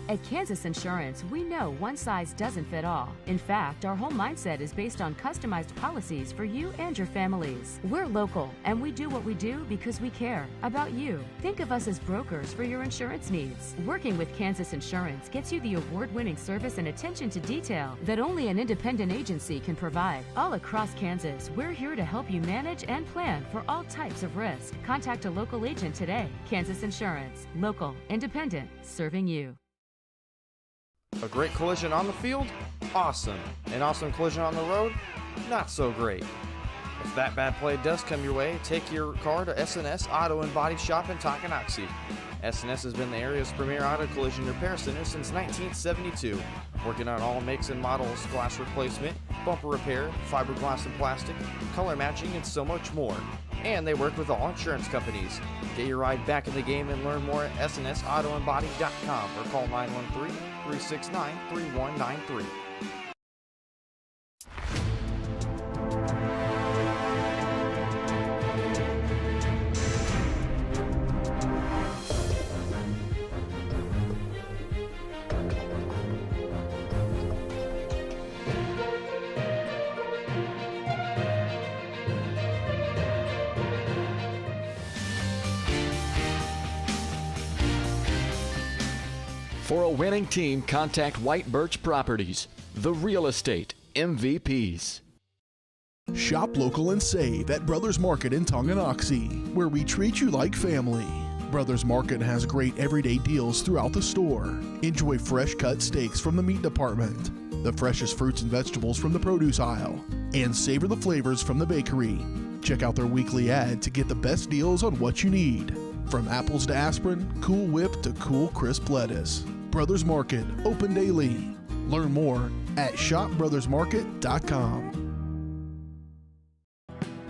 At Kansas Insurance, we know one size doesn't fit all. In fact, our whole mindset is based on customized policies for you and your families. We're local, and we do what we do because we care about you. Think of us as brokers for your insurance needs. Working with Kansas Insurance gets you the award-winning service and attention to detail that only an independent agency can provide. All across Kansas, we're here to help you manage and plan for all types of risk. Contact a local agent today. Kansas Insurance. Local, independent, serving you. A great collision on the field? Awesome. An awesome collision on the road? Not so great. If that bad play does come your way, take your car to S&S Auto and Body Shop in Tonganoxie. S&S has been the area's premier auto collision repair center since 1972, working on all makes and models, glass replacement, bumper repair, fiberglass and plastic, color matching, and so much more. And they work with all insurance companies. Get your ride back in the game and learn more at snsautoandbody.com or call 913-369-3193. For a winning team, contact White Birch Properties, the real estate MVPs. Shop local and save at Brothers Market in Tonganoxie, where we treat you like family. Brothers Market has great everyday deals throughout the store. Enjoy fresh cut steaks from the meat department, the freshest fruits and vegetables from the produce aisle, and savor the flavors from the bakery. Check out their weekly ad to get the best deals on what you need. From apples to aspirin, Cool Whip to cool crisp lettuce. Brothers Market, open daily. Learn more at shopbrothersmarket.com.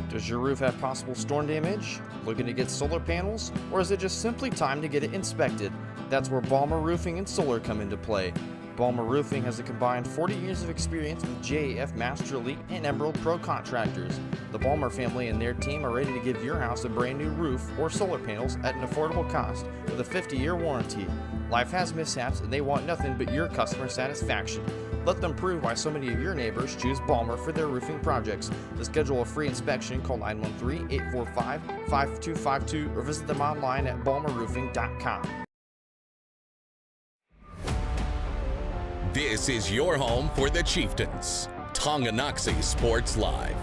Does your roof have possible storm damage? Looking to get solar panels? Or is it just simply time to get it inspected? That's where Balmer Roofing and Solar come into play. Balmer Roofing has a combined 40 years of experience with JAF Master Elite and Emerald Pro contractors. The Balmer family and their team are ready to give your house a brand new roof or solar panels at an affordable cost with a 50-year warranty. Life has mishaps and they want nothing but your customer satisfaction. Let them prove why so many of your neighbors choose Balmer for their roofing projects. To schedule a free inspection, call 913-845-5252 or visit them online at balmerroofing.com. This is your home for the Chieftains. Tonganoxie Sports Live.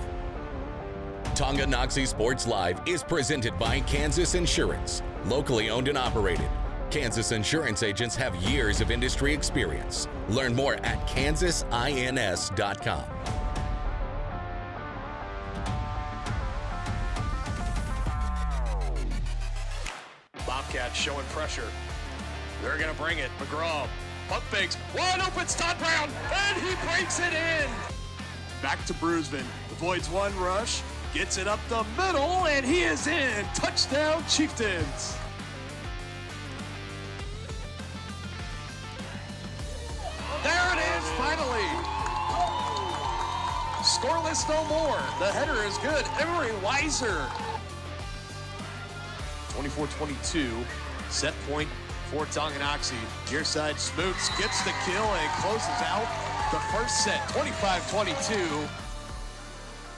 Tonganoxie Sports Live is presented by Kansas Insurance, locally owned and operated. Kansas Insurance agents have years of industry experience. Learn more at kansasins.com. Bobcats showing pressure. They're going to bring it. McGraw. Pump fakes. Wide open. Stott Brown. And he breaks it in. Back to Brusman. Avoids one rush. Gets it up the middle. And he is in. Touchdown, Chieftains. There it is, finally. Scoreless no more. The header is good. Emery Weiser. 24-22. Set point for Tonganoxie. Near side, Smoots gets the kill and closes out the first set, 25-22.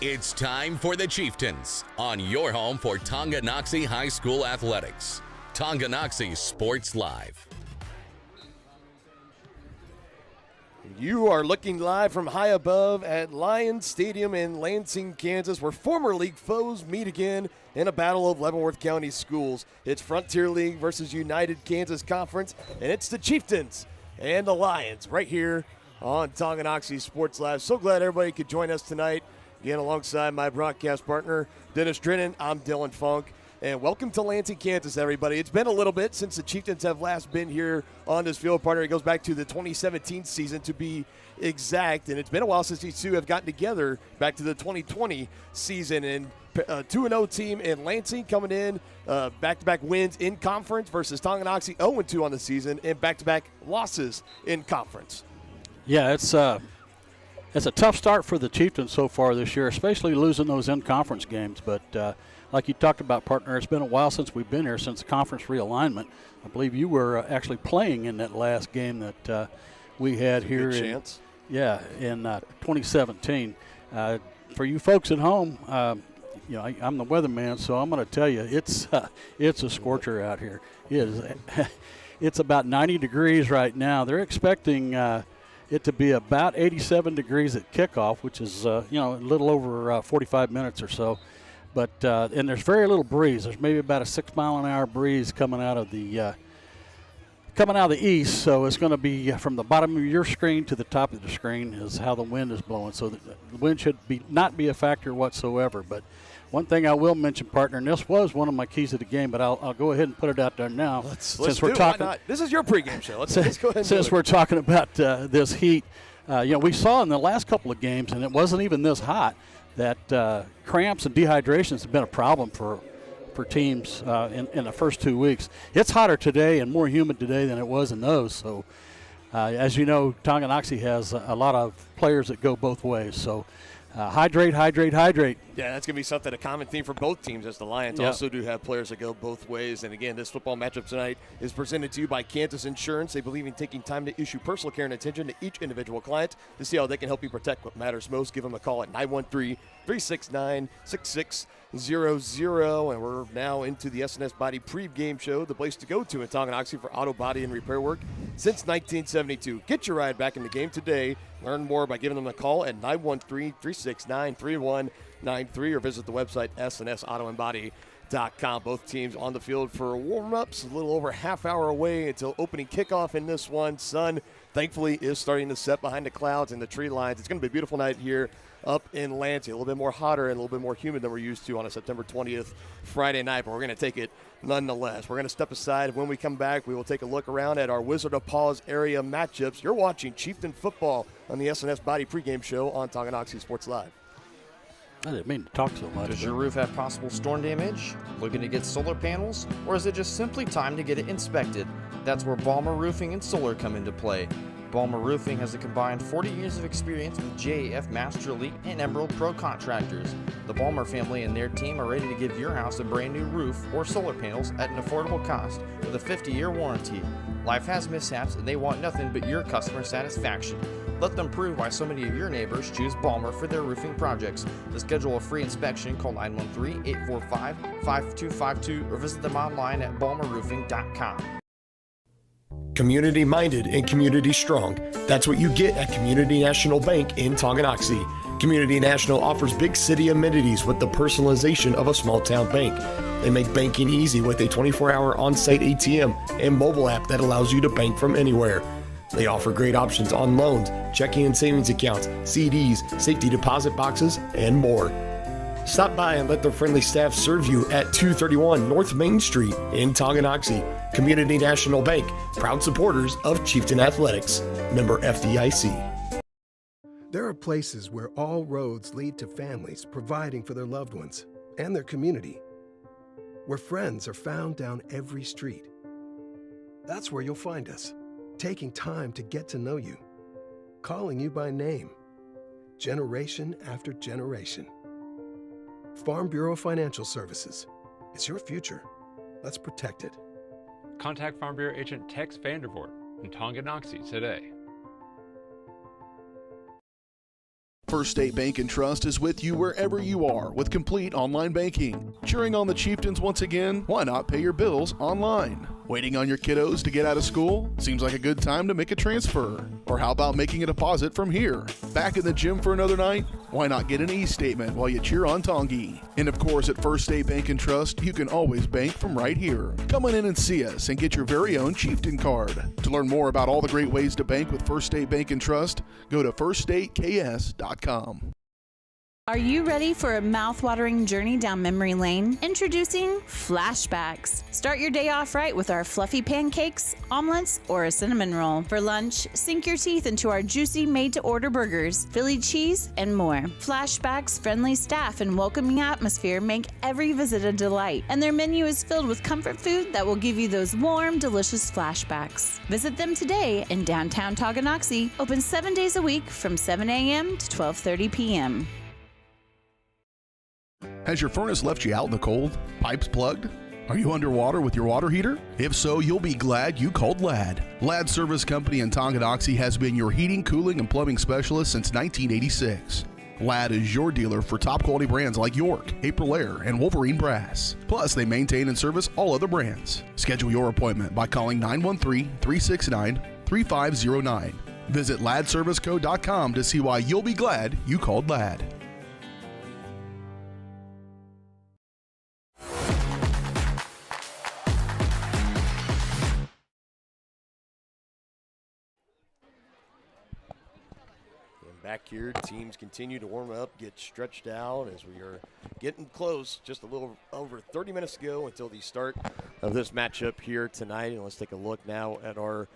It's time for the Chieftains on your home for Tonganoxie High School Athletics. Tonganoxie Sports Live. You are looking live from high above at Lions Stadium in Lansing, Kansas, where former league foes meet again in a battle of Leavenworth County schools. It's Frontier League versus United Kansas Conference, and it's the Chieftains and the Lions right here on Tonganoxie Sports Live. So glad everybody could join us tonight. Again, alongside my broadcast partner, Dennis Drennan, I'm Dylan Funk. And welcome to Lansing, Kansas, everybody. It's been a little bit since the Chieftains have last been here on this field, partner. It goes back to the 2017 season to be exact. And it's been a while since these two have gotten together back to the 2020 season. And a 2-0 team in Lansing coming in, back-to-back wins in conference versus Tonganoxie 0-2 on the season and back-to-back losses in conference. Yeah, it's It's a tough start for the Chieftains so far this year, especially losing those in-conference games. But like you talked about, partner, it's been a while since we've been here, since the conference realignment. I believe you were actually playing in that last game that we had here. Good chance. In 2017. For you folks at home, I'm the weatherman, so I'm going to tell you it's a scorcher out here. It is. It's about 90 degrees right now. They're expecting it to be about 87 degrees at kickoff, which is a little over 45 minutes or so. But and there's very little breeze. There's maybe about a 6 mile an hour breeze coming out of the east, so it's going to be from the bottom of your screen to the top of the screen is how the wind is blowing. So the wind should not be a factor whatsoever. But one thing I will mention, partner, and this was one of my keys to the game, but I'll go ahead and put it out there now. Let's we're talking. Why not? This is your pregame show. Let's go ahead. Since we're talking about this heat, we saw in the last couple of games, and it wasn't even this hot, that cramps and dehydrations have been a problem for teams in the first 2 weeks. It's hotter today and more humid today than it was in those. So, as you know, Tonganoxie has a lot of players that go both ways. So, hydrate, hydrate, hydrate. Yeah, that's going to be something, a common theme for both teams, as the Lions also do have players that go both ways. And again, this football matchup tonight is presented to you by Kansas Insurance. They believe in taking time to issue personal care and attention to each individual client. To see how they can help you protect what matters most, give them a call at 913-369-6600. And we're now into the S&S Body pregame show, the place to go to in Tonganoxie for auto body and repair work since 1972. Get your ride back in the game today. Learn more by giving them a call at 913-369-3193 or visit the website snsautoandbody.com. Both teams on the field for warm-ups, a little over a half hour away until opening kickoff in this one. Sun, thankfully, is starting to set behind the clouds and the tree lines. It's going to be a beautiful night here up in Lansing. A little bit more hotter and a little bit more humid than we're used to on a September 20th Friday night, but we're going to take it nonetheless. We're going to step aside. When we come back, we will take a look around at our Wizard of Paws area matchups. You're watching Chieftain football on the S&S Body pregame show on Tonganoxie Sports Live. I didn't mean to talk so much. Does your roof have possible storm damage? Looking to get solar panels? Or is it just simply time to get it inspected? That's where Balmer Roofing and Solar come into play. Balmer Roofing has a combined 40 years of experience with JAF Master Elite and Emerald Pro contractors. The Balmer family and their team are ready to give your house a brand new roof or solar panels at an affordable cost with a 50-year warranty. Life has mishaps and they want nothing but your customer satisfaction. Let them prove why so many of your neighbors choose Balmer for their roofing projects. To schedule a free inspection, call 913-845-5252 or visit them online at balmerroofing.com. Community-minded and community-strong. That's what you get at Community National Bank in Tonganoxie. Community National offers big city amenities with the personalization of a small-town bank. They make banking easy with a 24-hour on-site ATM and mobile app that allows you to bank from anywhere. They offer great options on loans, checking and savings accounts, CDs, safety deposit boxes, and more. Stop by and let their friendly staff serve you at 231 North Main Street in Tonganoxie. Community National Bank, proud supporters of Chieftain Athletics. Member FDIC. There are places where all roads lead to families providing for their loved ones and their community. Where friends are found down every street. That's where you'll find us, taking time to get to know you, calling you by name, generation after generation. Farm Bureau Financial Services. It's your future. Let's protect it. Contact Farm Bureau agent Tex Vandervoort in Tonganoxie today. First State Bank and Trust is with you wherever you are with complete online banking. Cheering on the Chieftains once again? Why not pay your bills online? Waiting on your kiddos to get out of school? Seems like a good time to make a transfer. Or how about making a deposit from here? Back in the gym for another night? Why not get an e-statement while you cheer on Tongi? And of course, at First State Bank and Trust, you can always bank from right here. Come on in and see us and get your very own Chieftain card. To learn more about all the great ways to bank with First State Bank and Trust, go to firststateks.com. Are you ready for a mouth-watering journey down memory lane? Introducing Flashbacks. Start your day off right with our fluffy pancakes, omelets, or a cinnamon roll. For lunch, sink your teeth into our juicy made-to-order burgers, Philly cheese, and more. Flashbacks' friendly staff and welcoming atmosphere make every visit a delight, and their menu is filled with comfort food that will give you those warm, delicious flashbacks. Visit them today in downtown Tonganoxie, open 7 days a week from 7 a.m. to 12:30 p.m. Has your furnace left you out in the cold? Pipes plugged? Are you underwater with your water heater? If so, you'll be glad you called Ladd. Ladd Service Company in Tonganoxie has been your heating, cooling, and plumbing specialist since 1986. Ladd is your dealer for top quality brands like York, Aprilaire, and Wolverine Brass. Plus, they maintain and service all other brands. Schedule your appointment by calling 913-369-3509. Visit laddserviceco.com to see why you'll be glad you called Ladd. Back here, teams continue to warm up, get stretched out as we are getting close, just a little over 30 minutes to go until the start of this matchup here tonight. And let's take a look now at our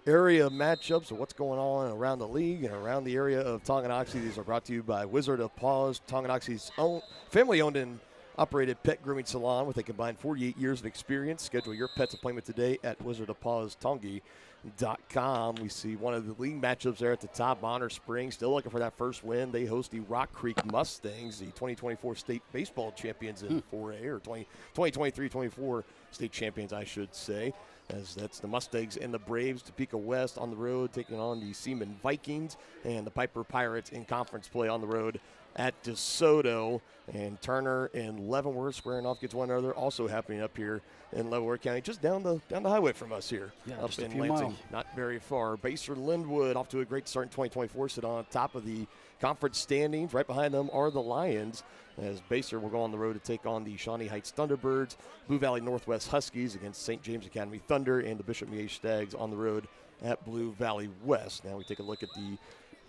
area matchups of what's going on around the league and around the area of Tonganoxie. These are brought to you by Wizard of Paws, Tonganoxie's own family-owned and operated pet grooming salon with a combined 48 years of experience. Schedule your pet's appointment today at wizardofpawstongi.com. We see one of the league matchups there at the top. Bonner Springs still looking for that first win. They host the Rock Creek Mustangs, the 2024 state baseball champions in 4A, or 2023-24 state champions, I should say, as that's the Mustangs and the Braves. Topeka West on the road taking on the Seaman Vikings, and the Piper Pirates in conference play on the road at DeSoto. And Turner and Leavenworth squaring off against one another, also happening up here in Leavenworth County, just down the highway from us here, up just a in few Lansing, miles. not very far. Baser Linwood off to a great start in 2024, sit on top of the conference standings. Right behind them are the Lions, as Baser will go on the road to take on the Shawnee Heights Thunderbirds. Blue Valley Northwest Huskies against St. James Academy Thunder, and the Bishop Miege Stags on the road at Blue Valley West. Now we take a look at the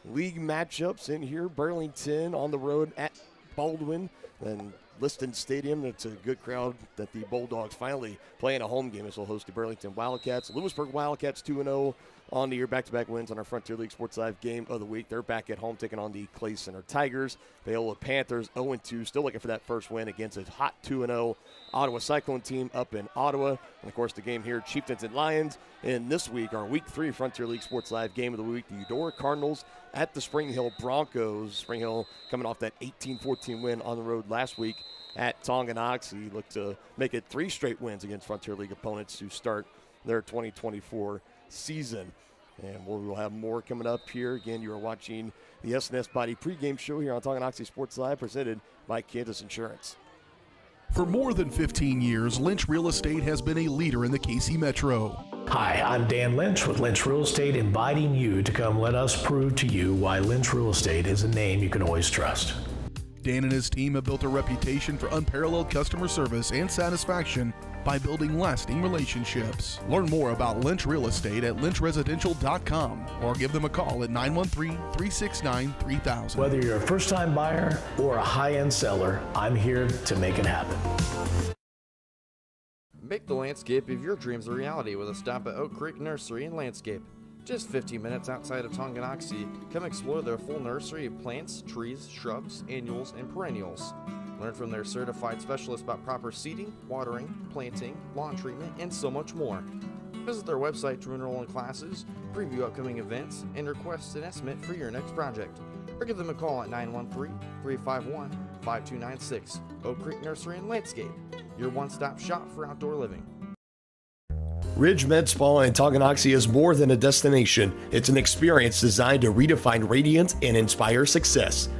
league matchups in here. Burlington on the road at Baldwin, and Liston Stadium. It's a good crowd that the Bulldogs finally playing a home game as they'll host the Burlington Wildcats. Lewisburg Wildcats 2-0 on the year, back-to-back wins on our Frontier League Sports Live game of the week. They're back at home taking on the Clay Center Tigers. Paola Panthers 0-2, still looking for that first win against a hot 2-0 Ottawa Cyclone team up in Ottawa. And of course the game here, Chieftains and Lions. And this week, our Week 3 Frontier League Sports Live game of the week, the Eudora Cardinals at the Spring Hill Broncos. Spring Hill coming off that 18-14 win on the road last week at Tonganoxie. Look to make it 3 straight wins against Frontier League opponents to start their 2024 season. And we will have more coming up here. Again, you are watching the S&S Body pregame show here on Tonganoxie Sports Live, presented by Kansas Insurance. For more than 15 years, Lynch Real Estate has been a leader in the KC Metro. Hi, I'm Dan Lynch with Lynch Real Estate, inviting you to come let us prove to you why Lynch Real Estate is a name you can always trust. Dan and his team have built a reputation for unparalleled customer service and satisfaction by building lasting relationships. Learn more about Lynch Real Estate at lynchresidential.com or give them a call at 913-369-3000. Whether you're a first-time buyer or a high-end seller, I'm here to make it happen. Make the landscape of your dreams a reality with a stop at Oak Creek Nursery and Landscape. Just 15 minutes outside of Tonganoxie, come explore their full nursery of plants, trees, shrubs, annuals, and perennials. Learn from their certified specialists about proper seeding, watering, planting, lawn treatment, and so much more. Visit their website to enroll in classes, preview upcoming events, and request an estimate for your next project. Or give them a call at 913-351-5296. Oak Creek Nursery and Landscape, your one-stop shop for outdoor living. Ridge Med Spa in Tonganoxie is more than a destination. It's an experience designed to redefine radiance and inspire success.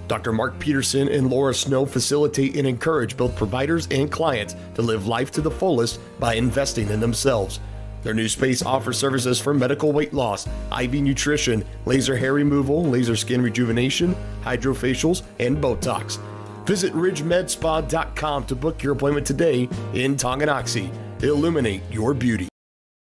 Dr. Mark Peterson and Laura Snow facilitate and encourage both providers and clients to live life to the fullest by investing in themselves. Their new space offers services for medical weight loss, IV nutrition, laser hair removal, laser skin rejuvenation, hydrofacials, and Botox. Visit ridgemedspa.com to book your appointment today in Tonganoxie. Illuminate your beauty.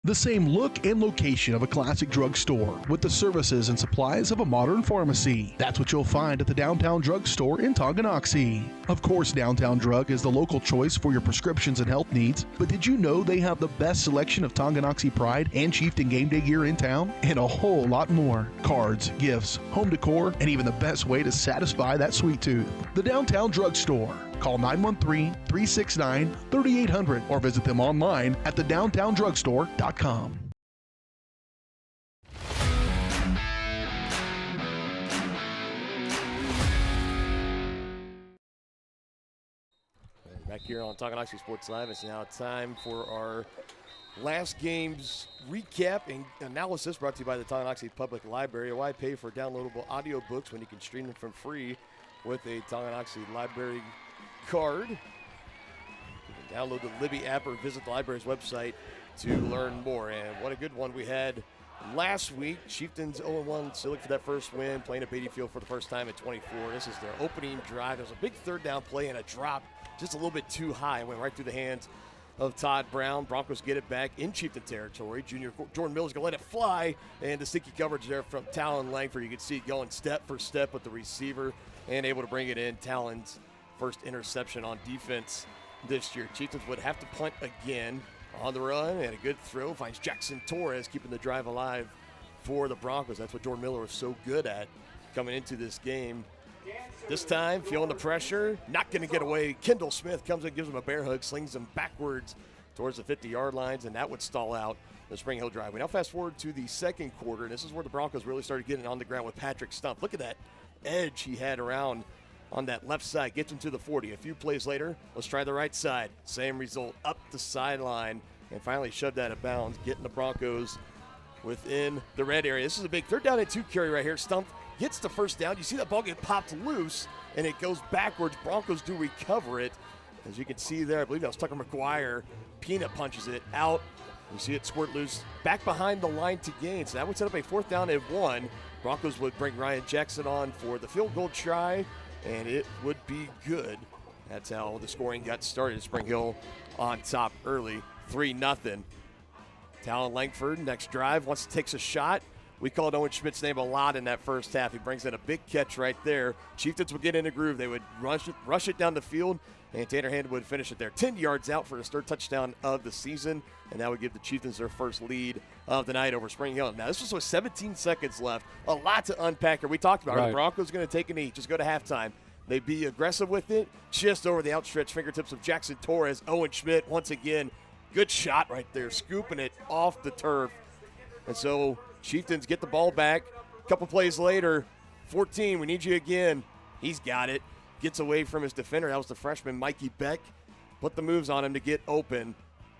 The same look and location of a classic drugstore with the services and supplies of a modern pharmacy. That's what you'll find at the Downtown Drug Store in Tonganoxie. Of course, Downtown Drug is the local choice for your prescriptions and health needs, but did you know they have the best selection of Tonganoxie Pride and Chieftain Game Day gear in town? And a whole lot more. Cards, gifts, home decor, and even the best way to satisfy that sweet tooth. The Downtown Drug Store. Call 913-369-3800 or visit them online at thedowntowndrugstore.com. Back here on Tonganoxie Sports Live, it's now time for our last game's recap and analysis brought to you by the Tonganoxie Public Library. Why pay for downloadable audiobooks when you can stream them for free with a Tonganoxie Library card? You can download the Libby app or visit the library's website to learn more. And what a good one we had last week. Chieftains 0-1, still looking for that first win, playing at Beatty Field for the first time at 24. This is their opening drive. There's a big third down play and a drop just a little bit too high. It went right through the hands of Todd Brown. Broncos get it back in Chieftain territory. Junior Jordan Miller's going to let it fly, and the sticky coverage there from Talon Langford. You can see it going step for step with the receiver and able to bring it in. Talon's first interception on defense this year. Chieftains would have to punt again on the run, and a good throw finds Jackson Torres, keeping the drive alive for the Broncos. That's what Jordan Miller was so good at coming into this game. This time, feeling the pressure, not going to get away. Kendall Smith comes in, gives him a bear hug, slings him backwards towards the 50-yard lines, and that would stall out the Spring Hill drive. We now fast forward to the second quarter, and this is where the Broncos really started getting on the ground with Patrick Stump. Look at that edge he had around on that left side, gets him to the 40. A few plays later, let's try the right side. Same result, up the sideline, and finally shoved that out of bounds, getting the Broncos within the red area. This is a big third down and 2 carry right here. Stump gets the first down. You see that ball get popped loose, and it goes backwards. Broncos do recover it. As you can see there, I believe that was Tucker McGuire. Peanut punches it out. You see it squirt loose back behind the line to gain. So that would set up a 4th down and 1. Broncos would bring Ryan Jackson on for the field goal try, and it would be good. That's how the scoring got started. Spring Hill on top early, 3-0. Talon Langford, next drive, takes a shot. We called Owen Schmidt's name a lot in that first half. He brings in a big catch right there. Chieftains would get in a groove. They would rush it down the field, and Tanner Hand would finish it there. 10 yards out for his 3rd touchdown of the season, and that would give the Chieftains their first lead of the night over Spring Hill. Now, this was with 17 seconds left. A lot to unpack here. We talked about it. The Broncos going to take a knee, just go to halftime. They'd be aggressive with it, just over the outstretched fingertips of Jackson Torres. Owen Schmidt, once again, good shot right there, scooping it off the turf. And so Chieftains get the ball back. A couple plays later, 14, we need you again. He's got it. Gets away from his defender. That was the freshman, Mikey Beck. Put the moves on him to get open.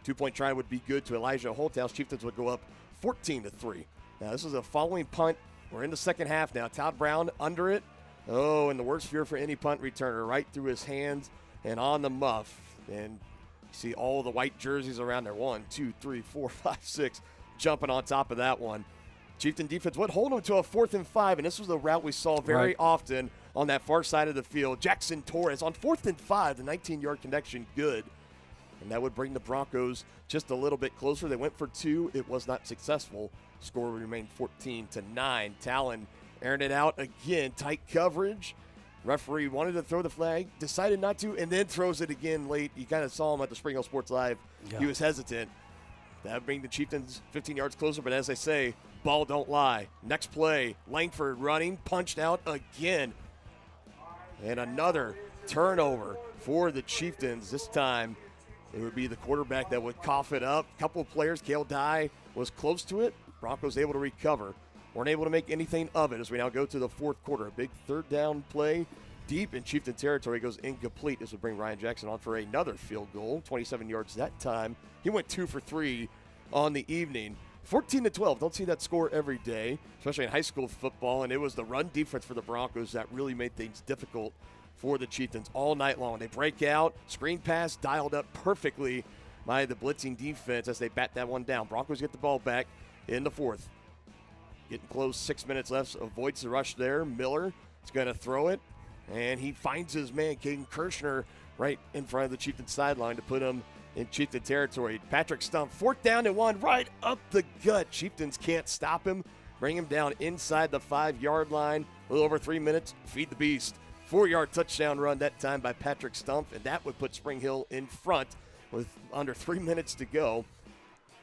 2-point try would be good to Elijah Holthouse. Chieftains would go up 14-3. Now, this is a following punt. We're in the second half now. Todd Brown under it. Oh, and the worst fear for any punt returner, right through his hands and on the muff. And you see all the white jerseys around there. 1, 2, 3, 4, 5, 6. Jumping on top of that one. Chieftain defense would hold him to a 4th and 5, and this was the route we saw very often on that far side of the field. Jackson Torres on 4th and 5, the 19-yard connection good. And that would bring the Broncos just a little bit closer. They went for 2. It was not successful. Score remained 14-9. Talon airing it out again. Tight coverage. Referee wanted to throw the flag, decided not to, and then throws it again late. You kind of saw him at the Spring Hill Sports Live. Yeah. He was hesitant. That would bring the Chieftains 15 yards closer, but as I say, ball don't lie. Next play, Langford running, punched out again. And another turnover for the Chieftains. This time, it would be the quarterback that would cough it up. A couple of players, Cale Dye was close to it. Broncos able to recover. Weren't able to make anything of it as we now go to the 4th quarter. A big 3rd down play deep in Chieftain territory goes incomplete. This would bring Ryan Jackson on for another field goal, 27 yards that time. He went 2 for 3 on the evening. 14-12. Don't see that score every day, especially in high school football, and it was the run defense for the Broncos that really made things difficult for the Chieftains all night long. They break out, screen pass dialed up perfectly by the blitzing defense as they bat that one down. Broncos get the ball back in the 4th. Getting close, 6 minutes left, avoids the rush there. Miller is going to throw it, and he finds his man, Caden Kirshner, right in front of the Chieftains sideline to put him in Chieftain territory. Patrick Stump, 4th down and 1, right up the gut. Chieftains can't stop him. Bring him down inside the 5-yard line. A little over 3 minutes, feed the beast. 4-yard touchdown run that time by Patrick Stump, and that would put Spring Hill in front with under 3 minutes to go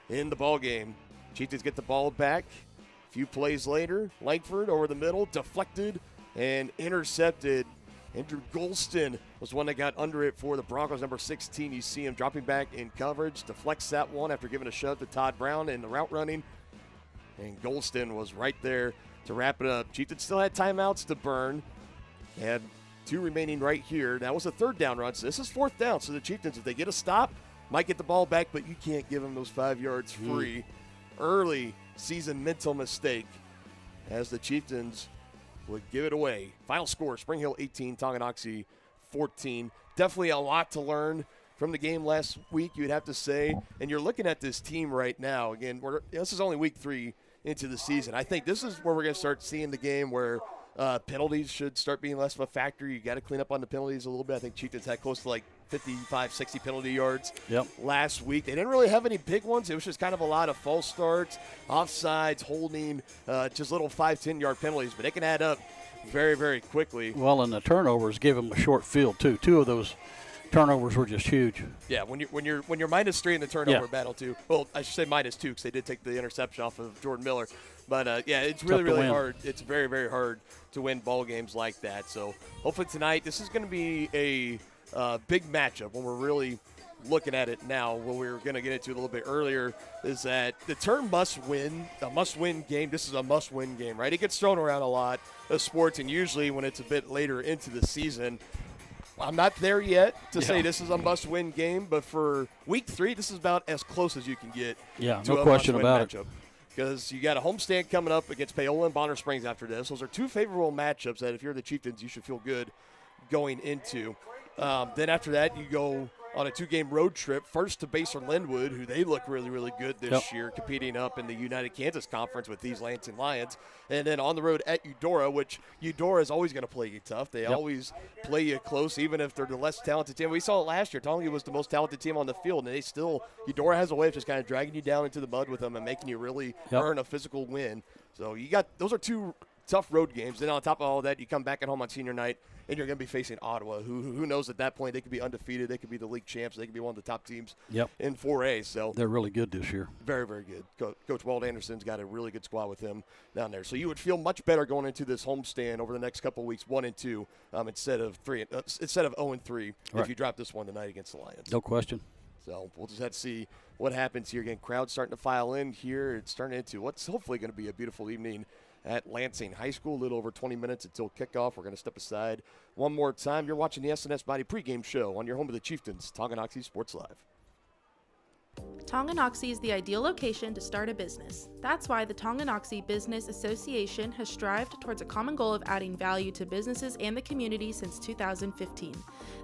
in the ball game. Chieftains get the ball back. A few plays later, Langford over the middle, deflected and intercepted. Andrew Golston was one that got under it for the Broncos, number 16. You see him dropping back in coverage, deflects that one after giving a shove to Todd Brown in the route running. And Golston was right there to wrap it up. Chieftains still had timeouts to burn. They had 2 remaining right here. That was a 3rd down run, so this is 4th down. So the Chieftains, if they get a stop, might get the ball back, but you can't give them those 5 yards free. Early season mental mistake as the Chieftains would give it away. Final score, Spring Hill 18, Tonganoxie 14. Definitely a lot to learn from the game last week, you'd have to say. And you're looking at this team right now. Again, this is only week 3 into the season. I think this is where we're going to start seeing the game where penalties should start being less of a factor. You got to clean up on the penalties a little bit. I think Chieftains had close to like 55, 60 penalty yards last week. They didn't really have any big ones. It was just kind of a lot of false starts, offsides, holding, just little 5, 10-yard penalties. But it can add up very, very quickly. Well, and the turnovers give them a short field, too. 2 of those turnovers were just huge. Yeah, when you're -3 in the turnover battle too. Well, I should say -2 because they did take the interception off of Jordan Miller. But yeah, it's really, really hard. It's very, very hard to win ball games like that. So hopefully tonight, this is going to be a big matchup when we're really looking at it now. What we were going to get into a little bit earlier is that the term must-win, a must-win game. This is a must-win game, right? It gets thrown around a lot of sports, and usually when it's a bit later into the season, I'm not there yet to say this is a must-win game, but for week 3, this is about as close as you can get to no a question must-win about matchup. it. Because you got a homestand coming up against Paola and Bonner Springs after this. Those are 2 favorable matchups that if you're the Chieftains, you should feel good going into. Then after that, you go on a 2-game road trip, first to Baser Linwood, who they look really, really good this year, competing up in the United Kansas Conference with these Lansing Lions. And then on the road at Eudora, which Eudora is always going to play you tough. They always play you close, even if they're the less talented team. We saw it last year. Tonganoxie was the most talented team on the field, and Eudora has a way of just kind of dragging you down into the mud with them and making you really earn a physical win. So those are 2 tough road games. Then on top of all that, you come back at home on senior night, and you're going to be facing Ottawa, who knows at that point they could be undefeated. They could be the league champs. They could be one of the top teams in 4A. So they're really good this year. Very, very good. Coach Walt Anderson's got a really good squad with him down there. So you would feel much better going into this homestand over the next couple of weeks, 1-2, instead of 0-3 if you drop this one tonight against the Lions. No question. So we'll just have to see what happens here. Again, crowd's starting to file in here. It's turning into what's hopefully going to be a beautiful evening at Lansing High School. A little over 20 minutes until kickoff. We're going to step aside one more time. You're watching the SNS Body pregame show on your home of the Chieftains, Tonganoxie Sports Live. Tonganoxie is the ideal location to start a business. That's why the Tonganoxie Business Association has strived towards a common goal of adding value to businesses and the community since 2015.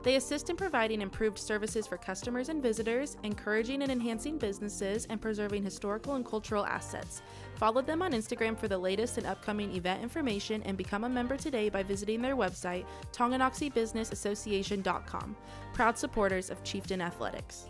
They assist in providing improved services for customers and visitors, encouraging and enhancing businesses, and preserving historical and cultural assets. Follow them on Instagram for the latest and upcoming event information and become a member today by visiting their website, TonganoxieBusinessAssociation.com. Proud supporters of Chieftain Athletics.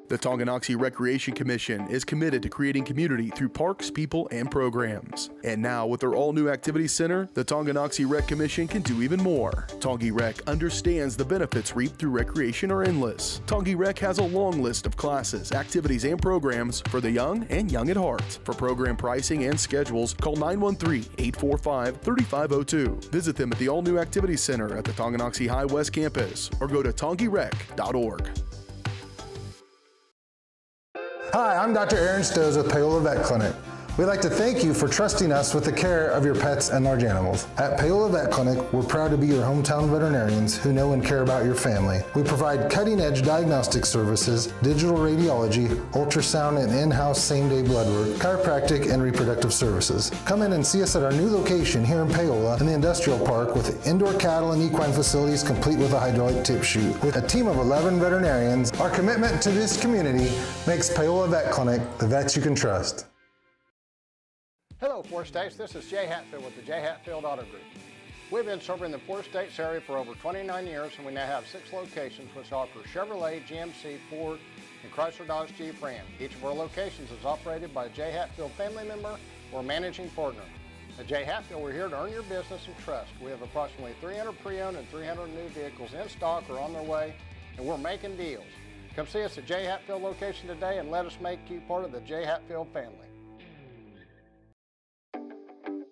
The Tonganoxie Recreation Commission is committed to creating community through parks, people, and programs. And now, with their all-new activity center, the Tonganoxie Rec Commission can do even more. Tongi Rec understands the benefits reaped through recreation are endless. Tongi Rec has a long list of classes, activities, and programs for the young and young at heart. For program pricing and schedules, call 913-845-3502. Visit them at the all-new activity center at the Tonganoxie High West campus or go to tongirec.org. Hi, I'm Dr. Aaron Stoes with Paola Vet Clinic. We'd like to thank you for trusting us with the care of your pets and large animals. At Paola Vet Clinic, we're proud to be your hometown veterinarians who know and care about your family. We provide cutting-edge diagnostic services, digital radiology, ultrasound, and in-house same-day blood work, chiropractic, and reproductive services. Come in and see us at our new location here in Paola in the Industrial Park with indoor cattle and equine facilities complete with a hydraulic tip chute. With a team of 11 veterinarians, our commitment to this community makes Paola Vet Clinic the vets you can trust. Hello, Forest States. This is Jay Hatfield with the Jay Hatfield Auto Group. We've been serving the Four States area for over 29 years, and we now have 6 locations which offer Chevrolet, GMC, Ford, and Chrysler Dodge Jeep Ram. Each of our locations is operated by a J. Hatfield family member or managing partner. At J. Hatfield, we're here to earn your business and trust. We have approximately 300 pre-owned and 300 new vehicles in stock or on their way, and we're making deals. Come see us at J. Hatfield location today and let us make you part of the J. Hatfield family.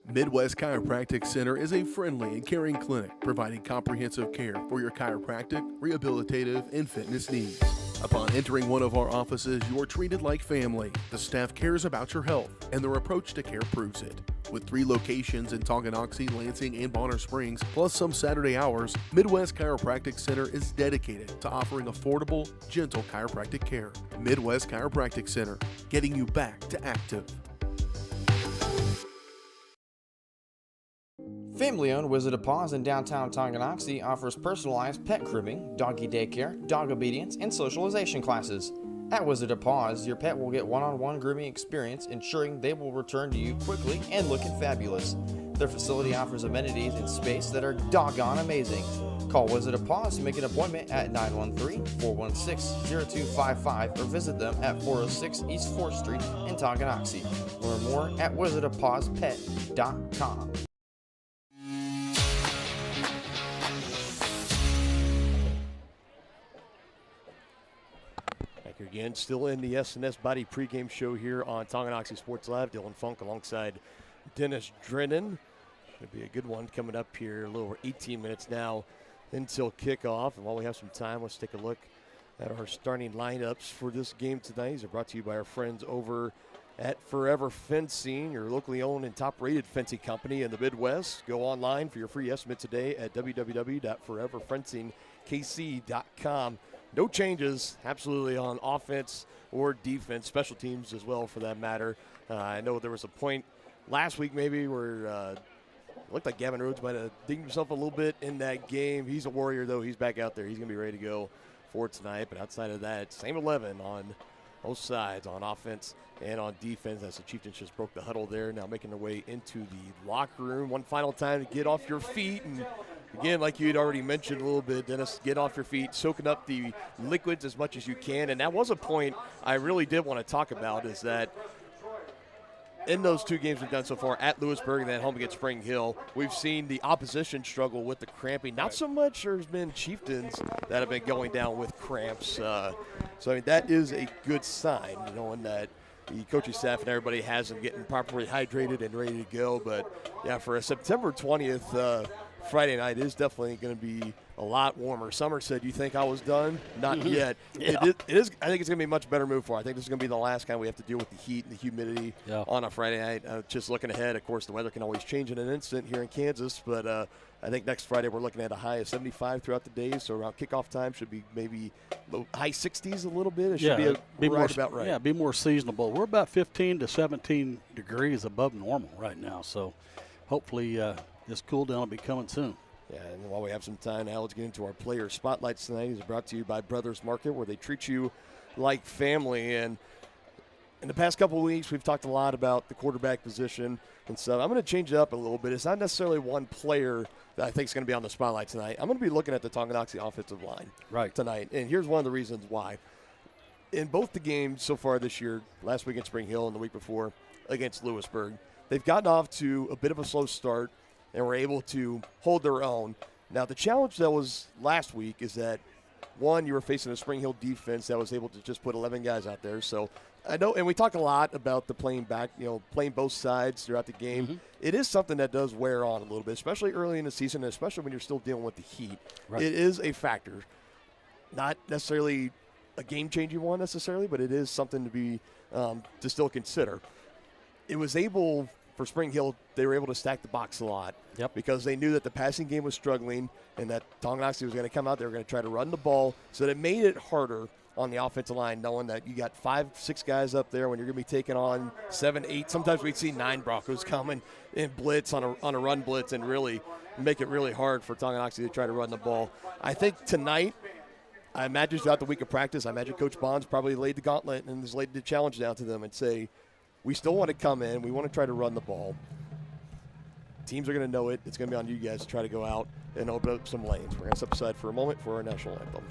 Midwest Chiropractic Center is a friendly and caring clinic providing comprehensive care for your chiropractic, rehabilitative, and fitness needs. Upon entering one of our offices, you are treated like family. The staff cares about your health, and their approach to care proves it. With 3 locations in Tonganoxie, Lansing, and Bonner Springs, plus some Saturday hours, Midwest Chiropractic Center is dedicated to offering affordable, gentle chiropractic care. Midwest Chiropractic Center, getting you back to active. Family-owned Wizard of Paws in downtown Tonganoxie offers personalized pet grooming, doggy daycare, dog obedience, and socialization classes. At Wizard of Paws, your pet will get one-on-one grooming experience, ensuring they will return to you quickly and looking fabulous. Their facility offers amenities and space that are doggone amazing. Call Wizard of Paws to make an appointment at 913-416-0255 or visit them at 406 East 4th Street in Tonganoxie. Learn more at wizardofpawspet.com. Again, still in the S&S Body pregame show here on Tonganoxie Sports Live. Dylan Funk alongside Dennis Drennan. Should be a good one coming up here. A little over 18 minutes now until kickoff. And while we have some time, let's take a look at our starting lineups for this game tonight. These are brought to you by our friends over at Forever Fencing, your locally owned and top-rated fencing company in the Midwest. Go online for your free estimate today at www.foreverfencingkc.com. No changes, absolutely, on offense or defense, special teams as well, for that matter. I know there was a point last week maybe where it looked like Gavin Rhodes might have dinged himself a little bit in that game. He's a Warrior, though. He's back out there. He's going to be ready to go for tonight. But outside of that, same 11 on both sides, on offense and on defense, as the Chieftains just broke the huddle there, now making their way into the locker room. One final time to get off your feet. And again, like you had already mentioned a little bit, Dennis, get off your feet, soaking up the liquids as much as you can. And that was a point I really did want to talk about, is that in those 2 games we've done so far, at Lewisburg and then home against Spring Hill, we've seen the opposition struggle with the cramping. Not so much there's been Chieftains that have been going down with cramps. So, I mean, that is a good sign, knowing that the coaching staff and everybody has them getting properly hydrated and ready to go. But, yeah, for a September 20th Friday night is definitely going to be a lot warmer. Summer said, "You think I was done?" Not yet. Yeah. It is. I think it's going to be a much better move for. I think this is going to be the last time we have to deal with the heat and the humidity on a Friday night. Just looking ahead, of course, the weather can always change in an instant here in Kansas. But I think next Friday we're looking at a high of 75 throughout the day. So around kickoff time should be maybe high 60s a little bit. It should be about right. Yeah, be more seasonable. We're about 15 to 17 degrees above normal right now. So hopefully this cool down will be coming soon. Yeah, and while we have some time now, let's get into our player spotlights tonight. These are brought to you by Brothers Market, where they treat you like family. And in the past couple of weeks, we've talked a lot about the quarterback position and stuff. I'm going to change it up a little bit. It's not necessarily one player that I think is going to be on the spotlight tonight. I'm going to be looking at the Tonganoxie offensive line tonight. And here's one of the reasons why. In both the games so far this year, last week at Spring Hill and the week before against Lewisburg, they've gotten off to a bit of a slow start and were able to hold their own. Now, the challenge that was last week is that, one, you were facing a Spring Hill defense that was able to just put 11 guys out there. So I know, and we talk a lot about the playing back, playing both sides throughout the game. Mm-hmm. It is something that does wear on a little bit, especially early in the season, and especially when you're still dealing with the heat. Right. It is a factor. Not necessarily a game-changing one necessarily, but it is something to be to still consider. It was able, for Spring Hill, they were able to stack the box a lot because they knew that the passing game was struggling and that Tonganoxie was going to come out. They were going to try to run the ball, so that it made it harder on the offensive line, knowing that you got 5-6 guys up there when you're going to be taking on 7-8. Sometimes we'd see 9 Broncos coming in blitz on a run blitz and really make it really hard for Tonganoxie to try to run the ball. I think tonight, I imagine throughout the week of practice, I imagine Coach Bonds probably laid the gauntlet and has laid the challenge down to them and say, we still want to come in. We want to try to run the ball. Teams are going to know it. It's going to be on you guys to try to go out and open up some lanes. We're going to step aside for a moment for our national anthem.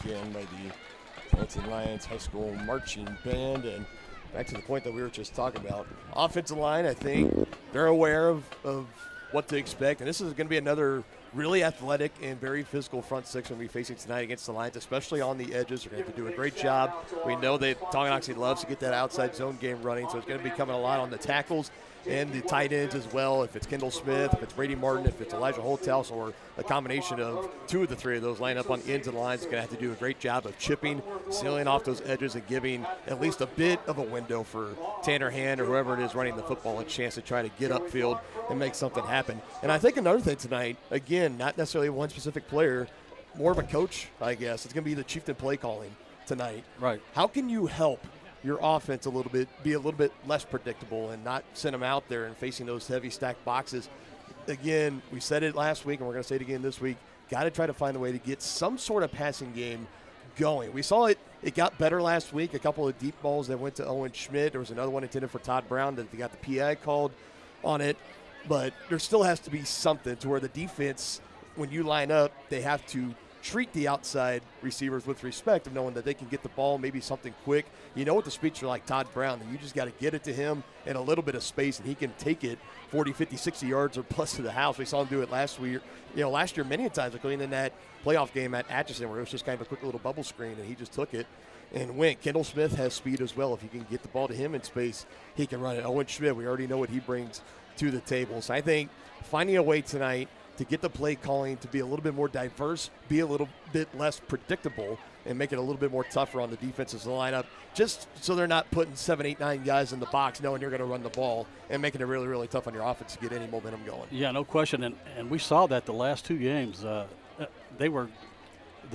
Again by the Lansing Lions High School Marching Band. And back to the point that we were just talking about, offensive line, I think they're aware of what to expect. And this is going to be another really athletic and very physical front six when we're facing tonight against the Lions, especially on the edges. They're going to have to do a great job. We know that Tonganoxie loves to get that outside zone game running, so it's going to be coming a lot on the tackles and the tight ends as well. If it's Kendall Smith, if it's Brady Martin, if it's Elijah Holthouse, or a combination of two of the three of those line up on ends and lines, going to have to do a great job of chipping, sealing off those edges, and giving at least a bit of a window for Tanner Hand or whoever it is running the football a chance to try to get upfield and make something happen. And I think another thing tonight, again, not necessarily one specific player, more of a coach, I guess. It's going to be the Chieftain play calling tonight. Right. How can you help your offense a little bit, be a little bit less predictable and not send them out there and facing those heavy stacked boxes? Again, we said it last week and we're going to say it again this week. Got to try to find a way to get some sort of passing game going. We saw it got better last week. A couple of deep balls that went to Owen Schmidt. There was another one intended for Todd Brown that they got the PI called on it. But there still has to be something to where the defense, when you line up, they have to treat the outside receivers with respect of knowing that they can get the ball, maybe something quick. You know, with the speedster like Todd Brown, you just got to get it to him in a little bit of space, and he can take it 40, 50, 60 yards or plus to the house. We saw him do it last year many times, including in that playoff game at Atchison where it was just kind of a quick little bubble screen, and he just took it and went. Kendall Smith has speed as well. If you can get the ball to him in space, he can run it. Owen Schmidt, we already know what he brings to the table. So I think finding a way tonight to get the play calling to be a little bit more diverse, be a little bit less predictable, and make it a little bit more tougher on the defenses to line up, just so they're not putting 7, 8, 9 guys in the box knowing you're going to run the ball and making it really, really tough on your offense to get any momentum going. Yeah, no question. And we saw that the last two games. The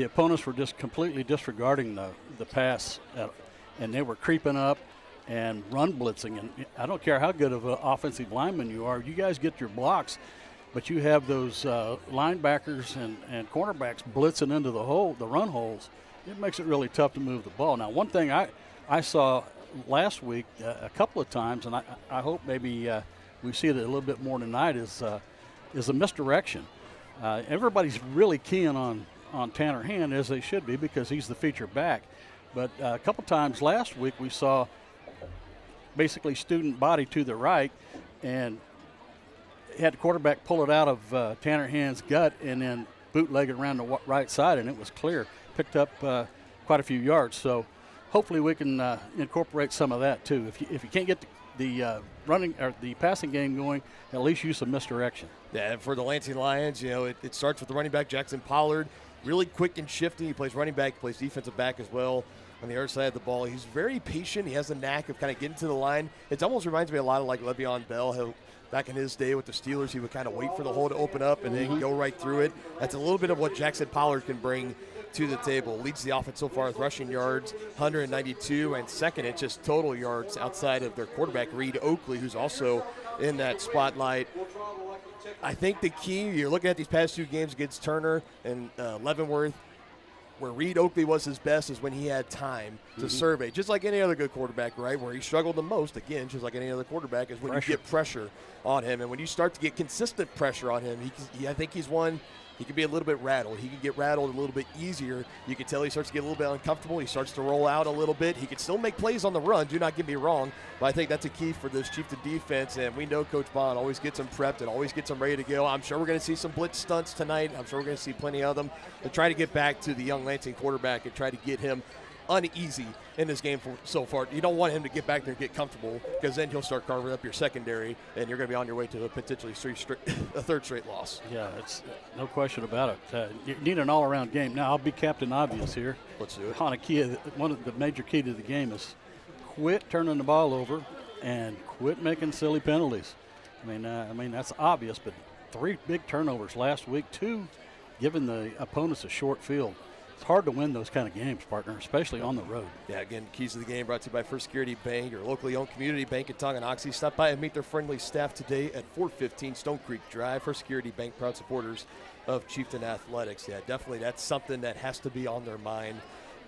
opponents were just completely disregarding the pass, and they were creeping up and run blitzing. And I don't care how good of an offensive lineman you are, you guys get your blocks, but you have those linebackers and cornerbacks blitzing into the run holes. It makes it really tough to move the ball. Now, one thing I saw last week a couple of times, and I hope maybe we see it a little bit more tonight, is a misdirection. Everybody's really keying on Tanner Hand, as they should be, because he's the feature back. But a couple times last week we saw basically student body to the right and had the quarterback pull it out of Tanner Hand's gut and then bootleg it around the right side, and it was clear. Picked up quite a few yards. So hopefully we can incorporate some of that too. If you can't get the running or the passing game going, at least use some misdirection. Yeah, and for the Lansing Lions, it starts with the running back, Jackson Pollard. Really quick and shifty. He plays running back, he plays defensive back as well on the other side of the ball. He's very patient. He has the knack of kind of getting to the line. It almost reminds me a lot of like Le'Veon Bell. Back in his day with the Steelers, he would kind of wait for the hole to open up and then go right through it. That's a little bit of what Jackson Pollard can bring to the table. Leads the offense so far with rushing yards, 192, and second at just total yards outside of their quarterback, Reed Oakley, who's also in that spotlight. I think the key, you're looking at these past two games against Turner and Leavenworth, where Reed Oakley was his best is when he had time to survey, just like any other good quarterback, right? Where he struggled the most, again, just like any other quarterback, is when you get pressure on him. And when you start to get consistent pressure on him, I think he's one he can be a little bit rattled. He can get rattled a little bit easier. You can tell he starts to get a little bit uncomfortable. He starts to roll out a little bit. He can still make plays on the run, do not get me wrong, but I think that's a key for this Chieftain defense, and we know Coach Bond always gets them prepped and always gets them ready to go. I'm sure we're going to see some blitz stunts tonight. I'm sure we're going to see plenty of them to try to get back to the young Lansing quarterback and try to get him uneasy in this game so far. You don't want him to get back there and get comfortable, because then he'll start carving up your secondary, and you're going to be on your way to a potentially a third straight loss. Yeah, it's no question about it. You need an all-around game. Now, I'll be Captain Obvious here. Let's do it. One of the major key to the game is quit turning the ball over and quit making silly penalties. I mean that's obvious, but 3 big turnovers last week, 2 giving the opponents a short field. It's hard to win those kind of games, partner, especially on the road. Yeah, again, Keys to the Game brought to you by First Security Bank, your locally owned community bank in Tonganoxie. Stop by and meet their friendly staff today at 415 Stone Creek Drive. First Security Bank, proud supporters of Chieftain Athletics. Yeah, definitely that's something that has to be on their mind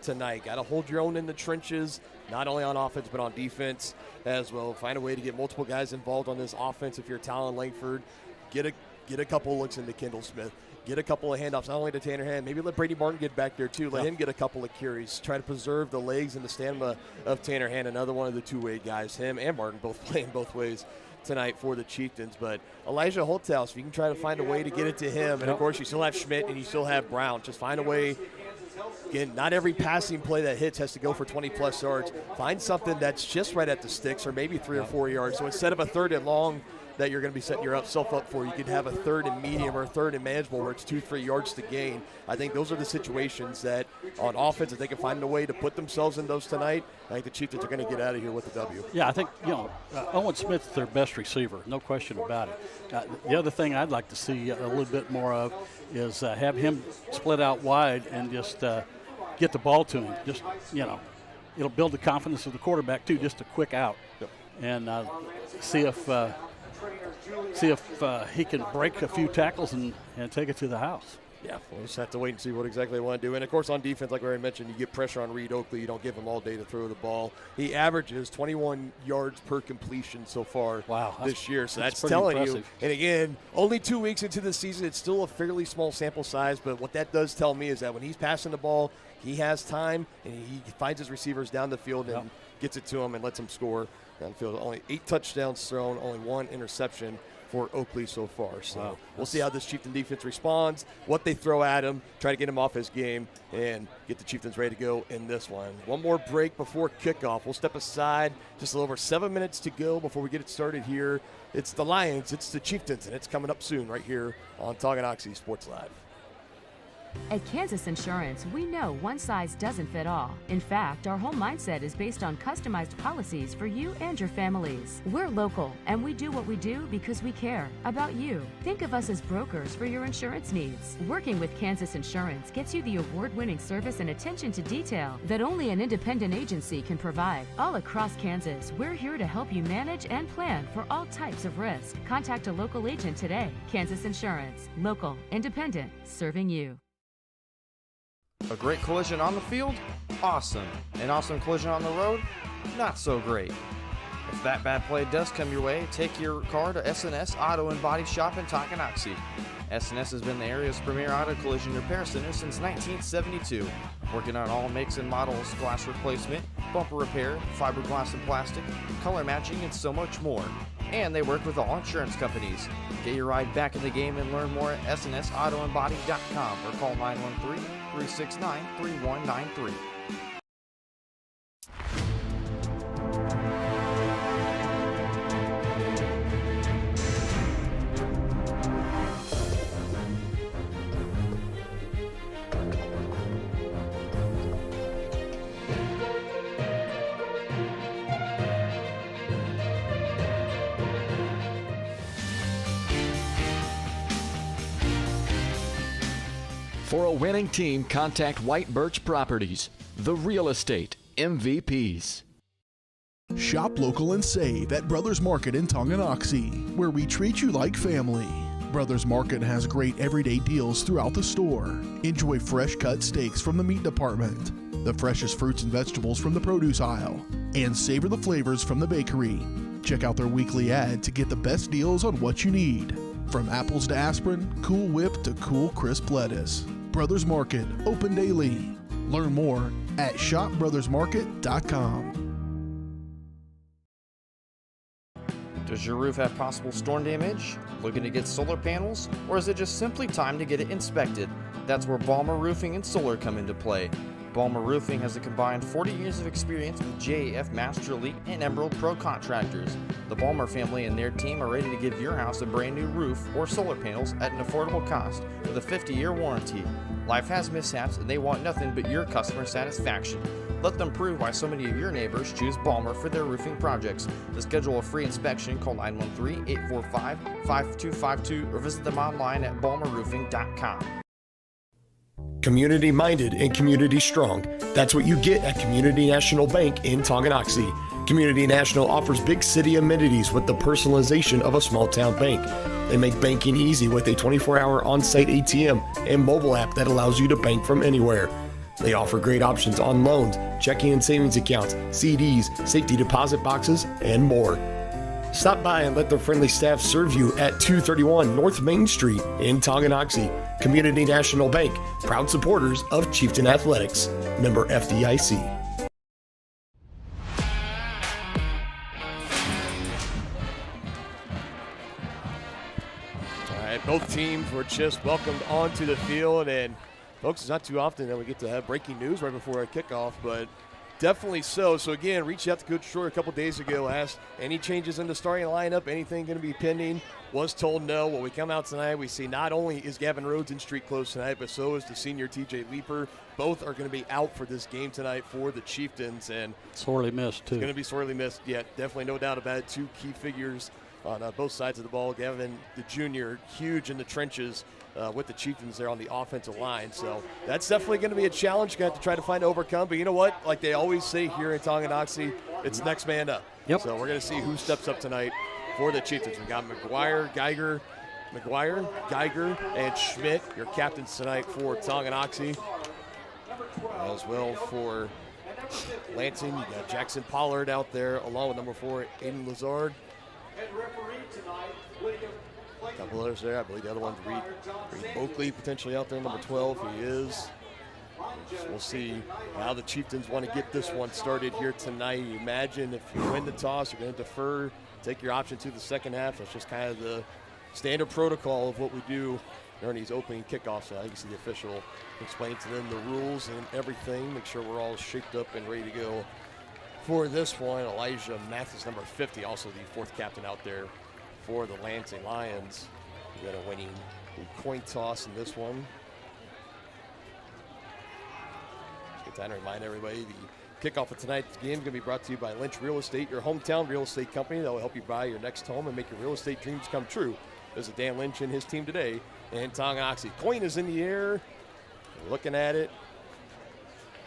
tonight. Got to hold your own in the trenches, not only on offense but on defense as well. Find a way to get multiple guys involved on this offense. If you're Talon Langford, get a couple looks into Kendall Smith. Get a couple of handoffs, not only to Tanner Hand, maybe let Brady Martin get back there too. Let him get a couple of carries. Try to preserve the legs and the stamina of Tanner Hand, another one of the two-way guys. Him and Martin both playing both ways tonight for the Chieftains. But Elijah Holthouse, if you can try to find a way to get it to him. And, of course, you still have Schmidt and you still have Brown. Just find a way. Again, not every passing play that hits has to go for 20-plus yards. Find something that's just right at the sticks, or maybe 3 or 4 yards. So instead of a 3rd and long that you're going to be setting yourself up for, you could have a 3rd and medium or a 3rd and manageable where it's 2-3 yards to gain. I think those are the situations that on offense, if they can find a way to put themselves in those tonight, I think the Chieftains are going to get out of here with the W. Yeah, I think, Owen Smith's their best receiver, no question about it. The other thing I'd like to see a little bit more of is have him split out wide and just get the ball to him. Just, it'll build the confidence of the quarterback too, just a quick out. Yep. And see if he can break a few tackles and take it to the house. Yeah, we'll just have to wait and see what exactly they want to do. And, of course, on defense, like I already mentioned, you get pressure on Reed Oakley. You don't give him all day to throw the ball. He averages 21 yards per completion so far this year. So that's telling impressive. you. And, again, only 2 weeks into the season, it's still a fairly small sample size. But what that does tell me is that when he's passing the ball, he has time, and he finds his receivers down the field and gets it to them and lets them score down the field. Only 8 touchdowns thrown, only 1 interception for Oakley so far. So we'll see how this Chieftain defense responds, what they throw at him, try to get him off his game, and get the Chieftains ready to go in this one. One more break before kickoff. We'll step aside, just a little over 7 minutes to go before we get it started here. It's the Lions, it's the Chieftains, and it's coming up soon right here on Tonganoxie Sports Live. At Kansas Insurance, we know one size doesn't fit all. In fact, our whole mindset is based on customized policies for you and your families. We're local, and we do what we do because we care about you. Think of us as brokers for your insurance needs. Working with Kansas Insurance gets you the award-winning service and attention to detail that only an independent agency can provide. All across Kansas, we're here to help you manage and plan for all types of risk. Contact a local agent today. Kansas Insurance. Local, independent, serving you. A great collision on the field? Awesome. An awesome collision on the road? Not so great. If that bad play does come your way, take your car to S&S Auto and Body Shop in Tonganoxie. S&S has been the area's premier auto collision repair center since 1972, working on all makes and models, glass replacement, bumper repair, fiberglass and plastic, color matching, and so much more. And they work with all insurance companies. Get your ride back in the game and learn more at snsautoandbody.com or call 913-369-3193. For a winning team, contact White Birch Properties, the real estate MVPs. Shop local and save at Brothers Market in Tonganoxie, where we treat you like family. Brothers Market has great everyday deals throughout the store. Enjoy fresh cut steaks from the meat department, the freshest fruits and vegetables from the produce aisle, and savor the flavors from the bakery. Check out their weekly ad to get the best deals on what you need. From apples to aspirin, Cool Whip to cool crisp lettuce. Brothers Market, open daily. Learn more at shopbrothersmarket.com. Does your roof have possible storm damage? Looking to get solar panels? Or is it just simply time to get it inspected? That's where Balmer Roofing and Solar come into play. Balmer Roofing has a combined 40 years of experience with JAF Master Elite and Emerald Pro contractors. The Balmer family and their team are ready to give your house a brand new roof or solar panels at an affordable cost with a 50-year warranty. Life has mishaps and they want nothing but your customer satisfaction. Let them prove why so many of your neighbors choose Balmer for their roofing projects. To schedule a free inspection, call 913-845-5252 or visit them online at balmerroofing.com. Community minded and community strong. That's what you get at Community National Bank in Tonganoxie. Community National offers big city amenities with the personalization of a small town bank. They make banking easy with a 24-hour on-site ATM and mobile app that allows you to bank from anywhere. They offer great options on loans, checking and savings accounts, CDs, safety deposit boxes, and more. Stop by and let their friendly staff serve you at 231 North Main Street in Tonganoxie. Community National Bank, proud supporters of Chieftain Athletics. Member FDIC. All right, both teams were just welcomed onto the field, and folks, it's not too often that we get to have breaking news right before our kickoff, but definitely so. So again, reached out to Coach Short a couple days ago, asked any changes in the starting lineup, anything going to be pending. Was told no. When we come out tonight, we see not only is Gavin Rhodes in street clothes tonight, but so is the senior TJ Leeper. Both are going to be out for this game tonight for the Chieftains, and sorely missed too. It's going to be sorely missed. Yeah, definitely no doubt about it. Two key figures on both sides of the ball. Gavin, the junior, huge in the trenches with the Chieftains there on the offensive line. So that's definitely going to be a challenge. Got to try to find overcome. But you know what? Like they always say here in Tonganoxie, it's next man up. Yep. So we're going to see who steps up tonight for the Chieftains. We got McGuire, Geiger, and Schmidt, your captains tonight for Tonganoxie. As well for Lansing, you got Jackson Pollard out there along with number 4, Aiden Lazard. A couple others there. I believe the other one's Reed Oakley potentially out there, number 12. He is. We'll see how the Chieftains want to get this one started here tonight. You imagine if you win the toss, you're going to defer, take your option to the second half. That's just kind of the standard protocol of what we do during these opening kickoffs. So you can see the official explaining to them the rules and everything. Make sure we're all shaped up and ready to go for this one. Elijah Mathis, number 50, also the fourth captain out there for the Lansing Lions. We got a winning the coin toss in this one. Good time to remind everybody the kickoff of tonight's game is going to be brought to you by Lynch Real Estate, your hometown real estate company that will help you buy your next home and make your real estate dreams come true. There's Dan Lynch and his team today in Tonganoxie. Coin is in the air. We're looking at it.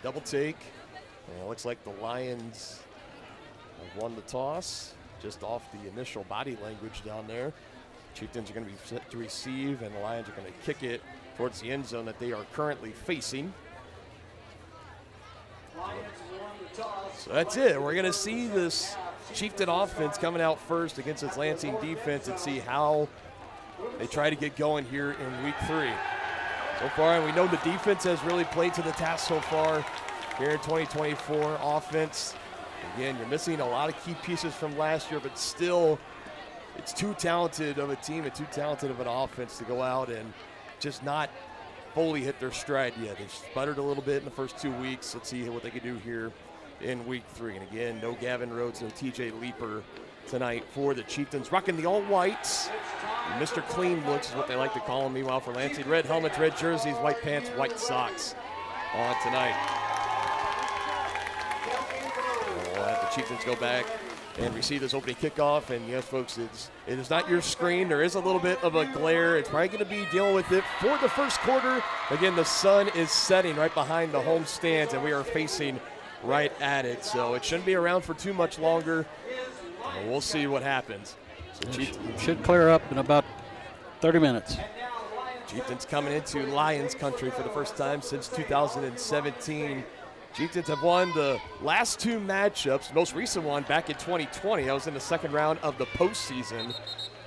Double take. And it looks like the Lions have won the toss just off the initial body language down there. Chieftains are going to be set to receive, and the Lions are going to kick it towards the end zone that they are currently facing. So that's it. We're going to see this Chieftain offense coming out first against this Lansing defense and see how they try to get going here in week 3. So far, and we know the defense has really played to the task so far here in 2024 offense. Again, you're missing a lot of key pieces from last year, but still, it's too talented of a team and too talented of an offense to go out and just not fully hit their stride yet. They've sputtered a little bit in the first 2 weeks. Let's see what they can do here in week 3. And again, no Gavin Rhodes, no TJ Leeper tonight for the Chieftains. Rocking the all-whites. Mr. Clean looks is what they like to call him. Meanwhile, for Lansing, red helmets, red jerseys, white pants, white socks on tonight. We'll have the Chieftains go back and receive this opening kickoff. And yes, folks, it is not your screen. There is a little bit of a glare. It's probably going to be dealing with it for the first quarter. Again, the sun is setting right behind the home stands, and we are facing right at it. So it shouldn't be around for too much longer. We'll see what happens. So should clear up in about 30 minutes. Chieftains coming into Lions country for the first time since 2017. Chieftains have won the last 2 matchups. Most recent one back in 2020. That was in the second round of the postseason.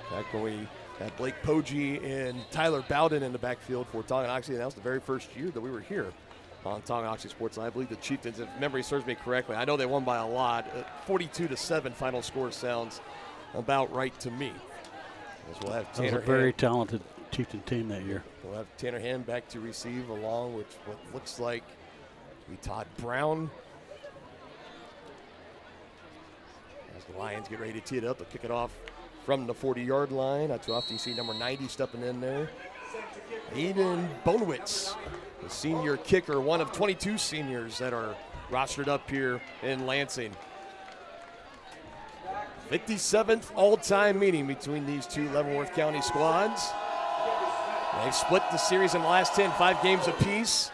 Back when we Had Blake Poggi and Tyler Bowden in the backfield for Tonganoxie, and that was the very first year that we were here on Tonganoxie Sports. And I believe the Chieftains, if memory serves me correctly, I know they won by a lot. 42-7 final score sounds about right to me. As we'll have Tanner that was a very talented Chieftain team that year. We'll have Tanner Hand back to receive along with what looks like Todd Brown. As the Lions get ready to tee it up, they'll kick it off from the 40-yard line. Too often you see number 90 stepping in there. Aiden Bonewitz, the senior kicker, one of 22 seniors that are rostered up here in Lansing. 57th all-time meeting between these two Leavenworth County squads. They've split the series in the last 10, 5 games apiece.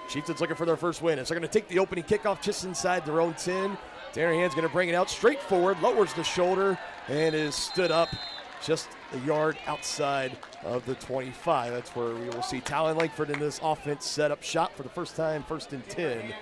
Chieftains looking for their first win. As they're going to take the opening kickoff just inside their own 10. Tanner Hand's going to bring it out straight forward, lowers the shoulder, and is stood up just a yard outside of the 25. That's where we will see Talon Langford in this offense set up shot for the first time, 1st and 10. And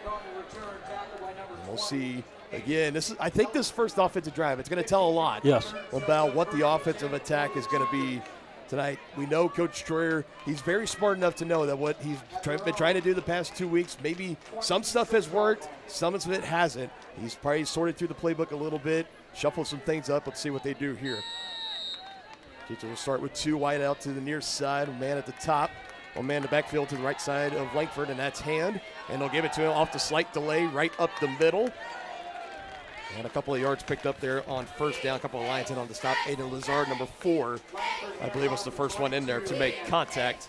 we'll see again. I think this first offensive drive, it's going to tell a lot about what the offensive attack is going to be tonight. We know Coach Troyer, he's very smart enough to know that what he's been trying to do the past 2 weeks, maybe some stuff has worked, some of it hasn't. He's probably sorted through the playbook a little bit, shuffled some things up. Let's see what they do here. Chieftains will start with 2 wide out to the near side, a man at the top, one man in the backfield to the right side of Langford, and that's Hand. And they'll give it to him off the slight delay right up the middle. And a couple of yards picked up there on first down. A couple of Lions in on the stop. Aiden Lazard, number 4, I believe was the first one in there to make contact.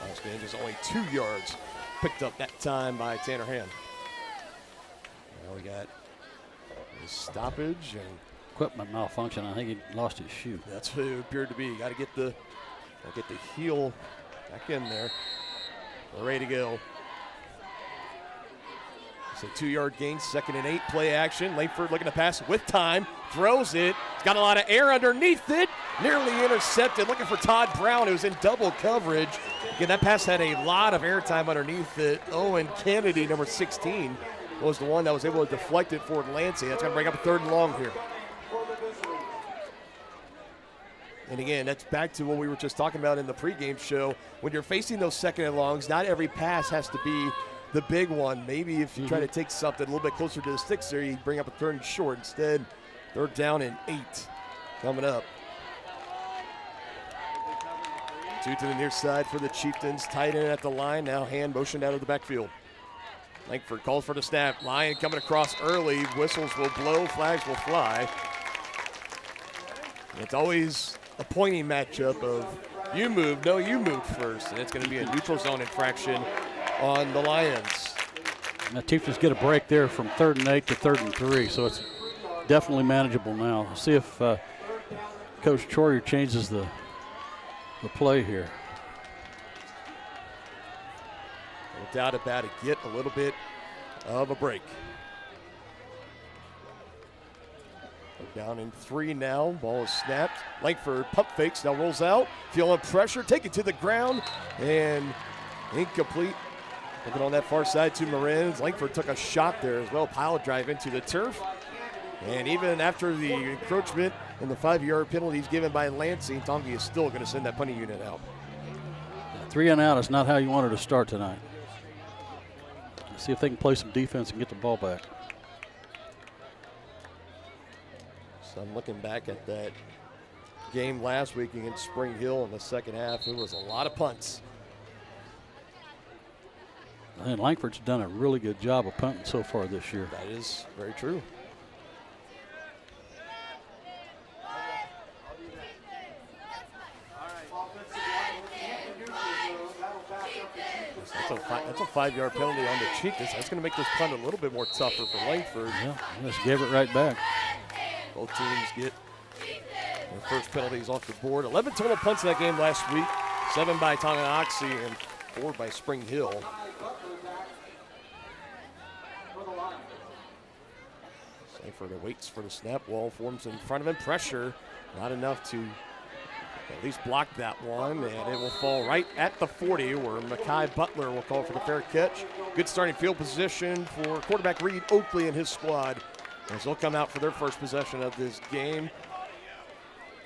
Last game is only 2 yards picked up that time by Tanner Hand. Now we got a stoppage and equipment malfunction. I think he lost his shoe. That's what it appeared to be. Got to get the heel back in there. We're ready to go. It's a 2-yard gain, 2nd and 8, play action. Langford looking to pass with time, throws it. It's got a lot of air underneath it. Nearly intercepted, looking for Todd Brown, who's in double coverage. Again, that pass had a lot of air time underneath it. Owen Kennedy, number 16, was the one that was able to deflect it for Lansing. That's going to bring up a 3rd and long here. And again, that's back to what we were just talking about in the pregame show. When you're facing those 2nd and longs, not every pass has to be the big one. Maybe if you try to take something a little bit closer to the sticks there, you bring up a 3rd and short. Instead, 3rd down and 8 coming up. 2 to the near side for the Chieftains. Tight end at the line. Now Hand motioned out of the backfield. Langford calls for the snap. Lion coming across early. Whistles will blow. Flags will fly. It's always a pointing matchup of you move, no, you move first. And it's going to be a neutral zone infraction on the Lions. And the Chieftains get a break there from 3rd and 8 to 3rd and 3, so it's definitely manageable now. We'll see if Coach Troyer changes the play here. No doubt about it, get a little bit of a break. They're down in 3 now. Ball is snapped. Langford pump fakes, now rolls out. Feeling pressure, take it to the ground, and incomplete. Looking on that far side to Marins. Langford took a shot there as well. Pile drive into the turf. And even after the encroachment and the 5-yard penalties given by Lansing, Tongi is still going to send that punting unit out. 3 and out is not how you wanted to start tonight. Let's see if they can play some defense and get the ball back. So I'm looking back at that game last week against Spring Hill in the second half. It was a lot of punts. And Langford's done a really good job of punting so far this year. That is very true. That's a 5-yard penalty on the Chieftains. That's going to make this punt a little bit more tougher for Langford. Yeah, just gave it right back. Both teams get their first penalties off the board. 11 total punts in that game last week. 7 by Tonganoxie and 4 by Spring Hill. Langford waits for the snap. Wall forms in front of him. Pressure, not enough to At least block that one, and it will fall right at the 40 where Mekhi Butler will call for the fair catch. Good starting field position for quarterback Reed Oakley and his squad as they'll come out for their first possession of this game.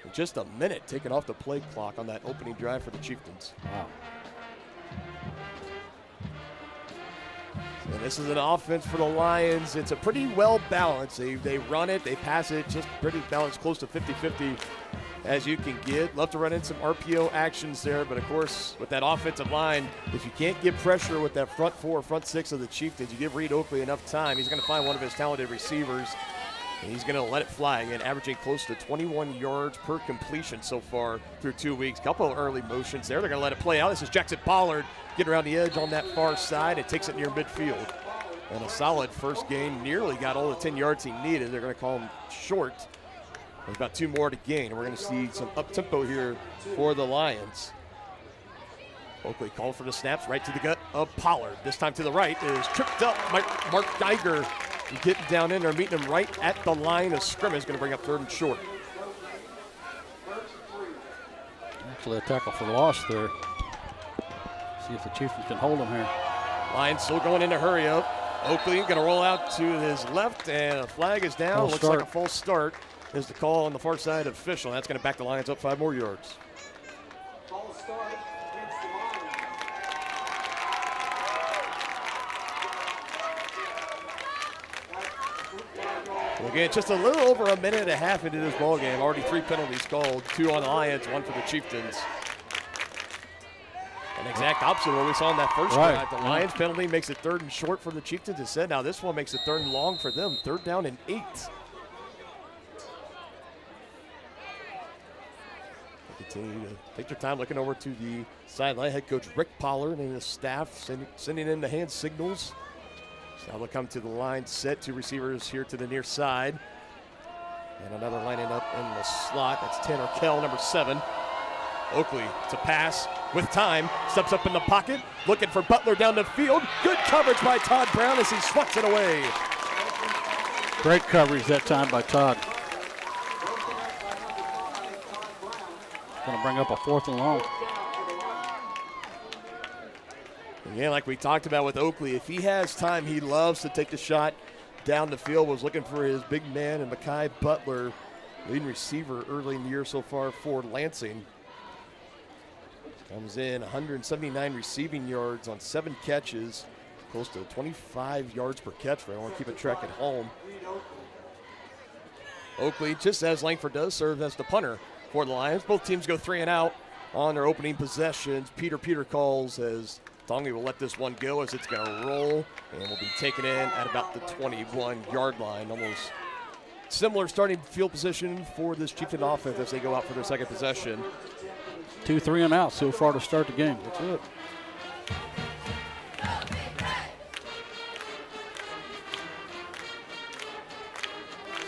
In just a minute taken off the play clock on that opening drive for the Chieftains. Wow. And this is an offense for the Lions. It's a pretty well balanced. They run it, they pass it, just pretty balanced, close to 50-50 as you can get. Love to run in some RPO actions there, but of course, with that offensive line, if you can't get pressure with that front four, front six of the Chieftains, you give Reed Oakley enough time, he's going to find one of his talented receivers, and he's going to let it fly. Again, averaging close to 21 yards per completion so far through 2 weeks. Couple of early motions there. They're going to let it play out. This is Jackson Pollard getting around the edge on that far side and takes it near midfield. And a solid first gain. Nearly got all the 10 yards he needed. They're going to call him short. There's about 2 more to gain. We're going to see some up-tempo here for the Lions. Oakley called for the snaps right to the gut of Pollard. This time to the right is tripped up. Mark Geiger getting down in there, meeting him right at the line of scrimmage. Going to bring up 3rd and short. Actually a tackle for loss there. See if the Chieftains can hold him here. Lions still going in a hurry up. Oakley going to roll out to his left, and a flag is down. Looks like a false start is the call on the far side official. That's going to back the Lions up 5 more yards. False start against the Lions. Well, again, just a little over a minute and a half into this ball game. Already 3 penalties called, 2 on the Lions, 1 for the Chieftains. An exact opposite of what we saw in that first drive. The Lions penalty makes it 3rd and short for the Chieftains instead. Now this one makes it 3rd and long for them. 3rd down and 8. They continue to take their time looking over to the sideline. Head coach Rick Pollard and his staff sending in the hand signals. So now they'll come to the line set. 2 receivers here to the near side. And another lining up in the slot. That's Tanner Kell, number 7. Oakley to pass with time. Steps up in the pocket. Looking for Butler down the field. Good coverage by Todd Brown as he swats it away. Great coverage that time by Todd. Going to bring up a 4th and long. Again, like we talked about with Oakley, if he has time, he loves to take the shot down the field. Was looking for his big man, and Mekhi Butler, leading receiver early in the year so far for Lansing. Comes in 179 receiving yards on 7 catches, close to 25 yards per catch for everyone keeping track at home. Oakley, just as Langford does, serves as the punter for the Lions. Both teams go 3 and out on their opening possessions. Peter calls as Tongi will let this one go as it's going to roll and will be taken in at about the 21-yard line. Almost similar starting field position for this Chieftain offense as they go out for their second possession. 2 3 and out so far to start the game. That's it.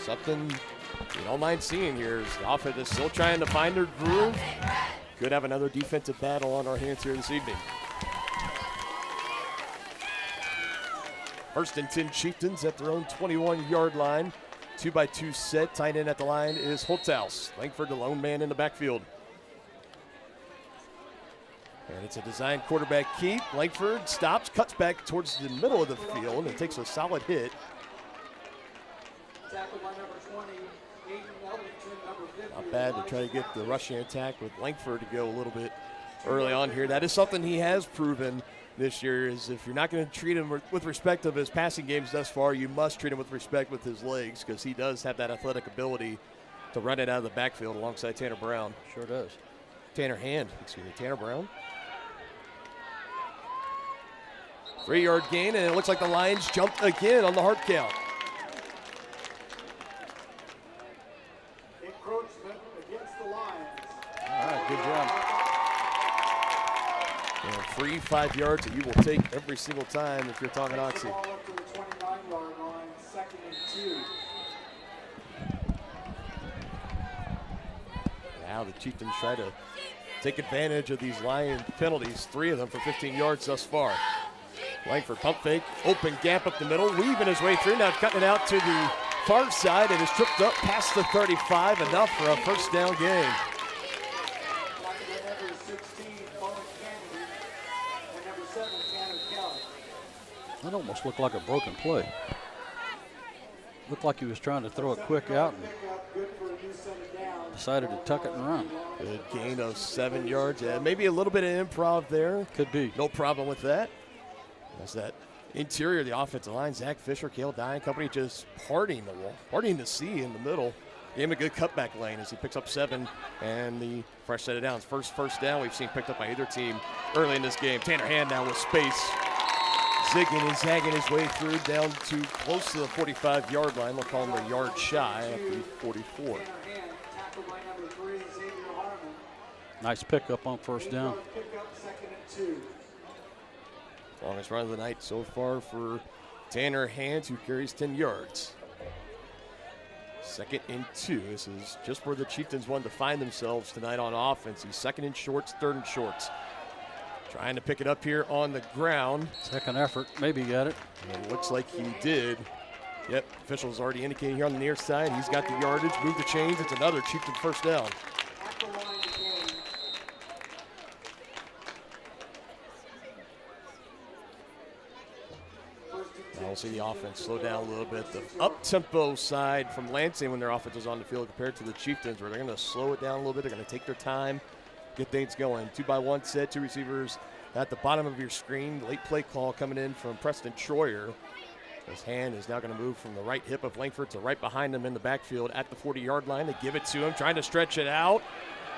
Something you don't mind seeing here is the offense is still trying to find their groove. Could have another defensive battle on our hands here this evening. 1st and 10 Chieftains at their own 21-yard line. 2-by-2 set. Tight end at the line is Holthaus. Langford, the lone man in the backfield. And it's a design quarterback keep. Langford stops, cuts back towards the middle of the field, and takes a solid hit. Not bad to try to get the rushing attack with Langford to go a little bit early on here. That is something he has proven this year, is if you're not going to treat him with respect of his passing games thus far, you must treat him with respect with his legs, because he does have that athletic ability to run it out of the backfield alongside Tanner Brown. Sure does. Tanner Brown. 3-yard gain, and it looks like the Lions jumped again on the hard count. Encroachment against the Lions. All right, good job. And a free 5 yards that you will take every single time if you're Tonganoxie. Ball up to the 29-yard line, 2nd and 2. Now the Chieftains try to take advantage of these Lion penalties, 3 of them for 15 yards thus far. Langford pump fake, open gap up the middle, weaving his way through, now cutting it out to the far side, and is tripped up past the 35, enough for a 1st down gain. Almost looked like a broken play. Looked like he was trying to throw it quick out and decided to tuck it and run. Good gain of 7 yards. Yeah, maybe a little bit of improv there. Could be. No problem with that. That's that interior of the offensive line. Zach Fisher, Cale Dye and company just parting the sea in the middle. Gave him a good cutback lane as he picks up 7 and the fresh set of downs. First down we've seen picked up by either team early in this game. Tanner Hand now with space. Zigging and zagging his way through down to close to the 45-yard line. We'll call him a yard shy at the 44. Nice pickup on first down. Longest run of the night so far for Tanner Hand, who carries 10 yards. 2nd and 2. This is just where the Chieftains wanted to find themselves tonight on offense. He's 2nd and shorts, 3rd and shorts. Trying to pick it up here on the ground. Second effort, maybe he got it. And it looks like he did. Yep, officials already indicating here on the near side. He's got the yardage, move the chains. It's another Chieftain first down. Now we'll see the offense slow down a little bit. The up-tempo side from Lansing when their offense is on the field compared to the Chieftains, where they're going to slow it down a little bit. They're going to take their time, get things going. 2-by-1 set, 2 receivers at the bottom of your screen. Late play call coming in from Preston Troyer. His hand is now going to move from the right hip of Langford to right behind him in the backfield at the 40-yard line. They give it to him, trying to stretch it out.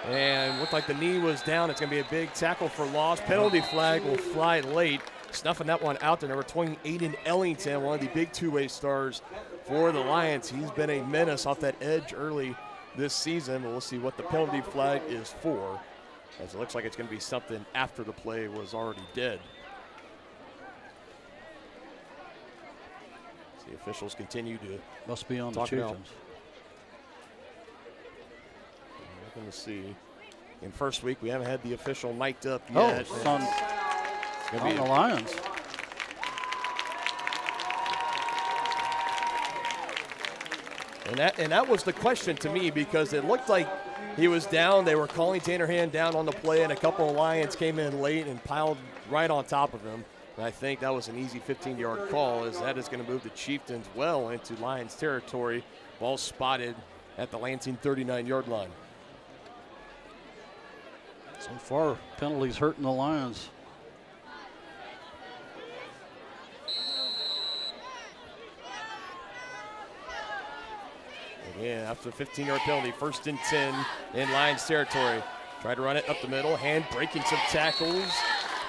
And looked like the knee was down. It's going to be a big tackle for loss. Penalty flag will fly late. Snuffing that one out there. Number 28 Aiden Ellington, one of the big two-way stars for the Lions. He's been a menace off that edge early this season. We'll see what the penalty flag is for, as it looks like it's going to be something after the play was already dead. The officials continue to must be on the talk Chieftains. We're going to see. In first week, we haven't had the official mic'd up Oh, yet. it's on the Lions. And that was the question to me, because it looked like he was down. They were calling Tanner Hand down on the play, and a couple of Lions came in late and piled right on top of him. And I think that was an easy 15-yard call, as that is going to move the Chieftains well into Lions territory. Ball spotted at the Lansing 39-yard line. So far, penalties hurting the Lions. Again, after the 15-yard penalty, 1st and 10 in Lions territory. Tried to run it up the middle. Hand breaking some tackles.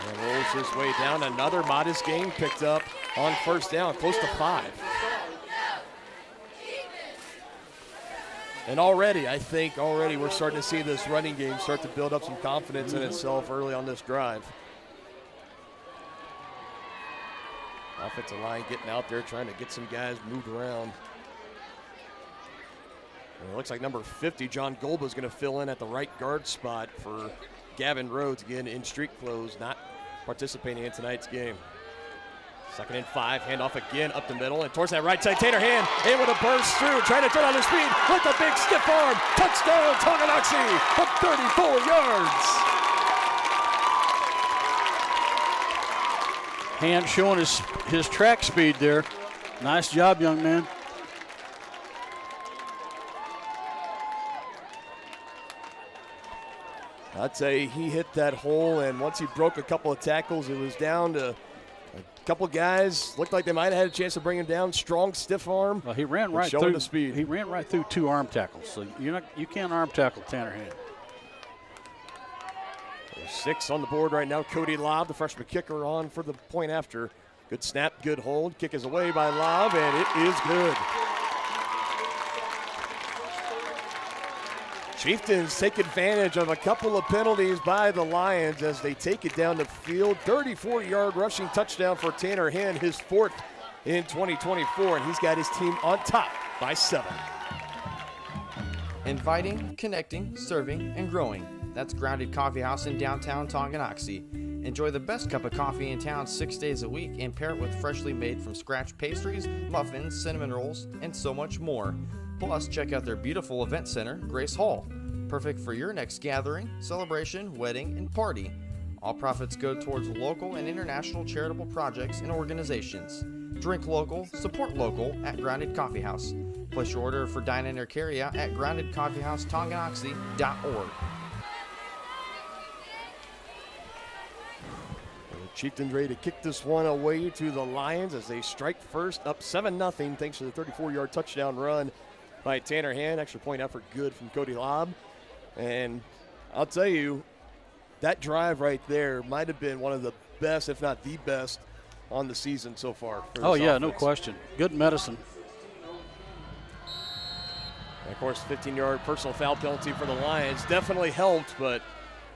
And rolls his way down. Another modest gain picked up on first down, close to 5. And I think we're starting to see this running game start to build up some confidence in itself early on this drive. Offensive line getting out there, trying to get some guys moved around. And it looks like number 50, John Golba, is going to fill in at the right guard spot for Gavin Rhodes, again in street clothes, not participating in tonight's game. 2nd and 5, handoff again up the middle and towards that right side. Tanner Hand able to burst through, trying to turn on his speed with a big stiff arm. Touchdown, Tonganoxie from 34 yards. Hand showing his track speed there. Nice job, young man. I'd say he hit that hole, and once he broke a couple of tackles, it was down to a couple guys. Looked like they might have had a chance to bring him down. Strong, stiff arm. Well, he ran right showing through the speed. He ran right through 2 arm tackles. So you can't arm tackle Tanner Hand. There's 6 on the board right now. Cody Lobb, the freshman kicker, on for the point after. Good snap, good hold. Kick is away by Lobb, and it is good. Chieftains take advantage of a couple of penalties by the Lions as they take it down the field. 34-yard rushing touchdown for Tanner Hand, his 4th in 2024, and he's got his team on top by 7. Inviting, connecting, serving, and growing. That's Grounded Coffee House in downtown Tonganoxie. Enjoy the best cup of coffee in town 6 days a week and pair it with freshly made from scratch pastries, muffins, cinnamon rolls, and so much more. Plus, check out their beautiful event center, Grace Hall. Perfect for your next gathering, celebration, wedding, and party. All profits go towards local and international charitable projects and organizations. Drink local, support local at Grounded Coffee House. Place your order for dine-in or carry-out at groundedcoffeehouse.tonganoxie.org. Chieftains ready to kick this one away to the Lions as they strike first, up 7-0 thanks to the 34-yard touchdown run by Tanner Hand. Extra point effort good from Cody Lobb. And I'll tell you, that drive right there might have been one of the best, if not the best, on the season so far. Oh, yeah, offense. no question. Good medicine. And of course, 15-yard personal foul penalty for the Lions definitely helped, but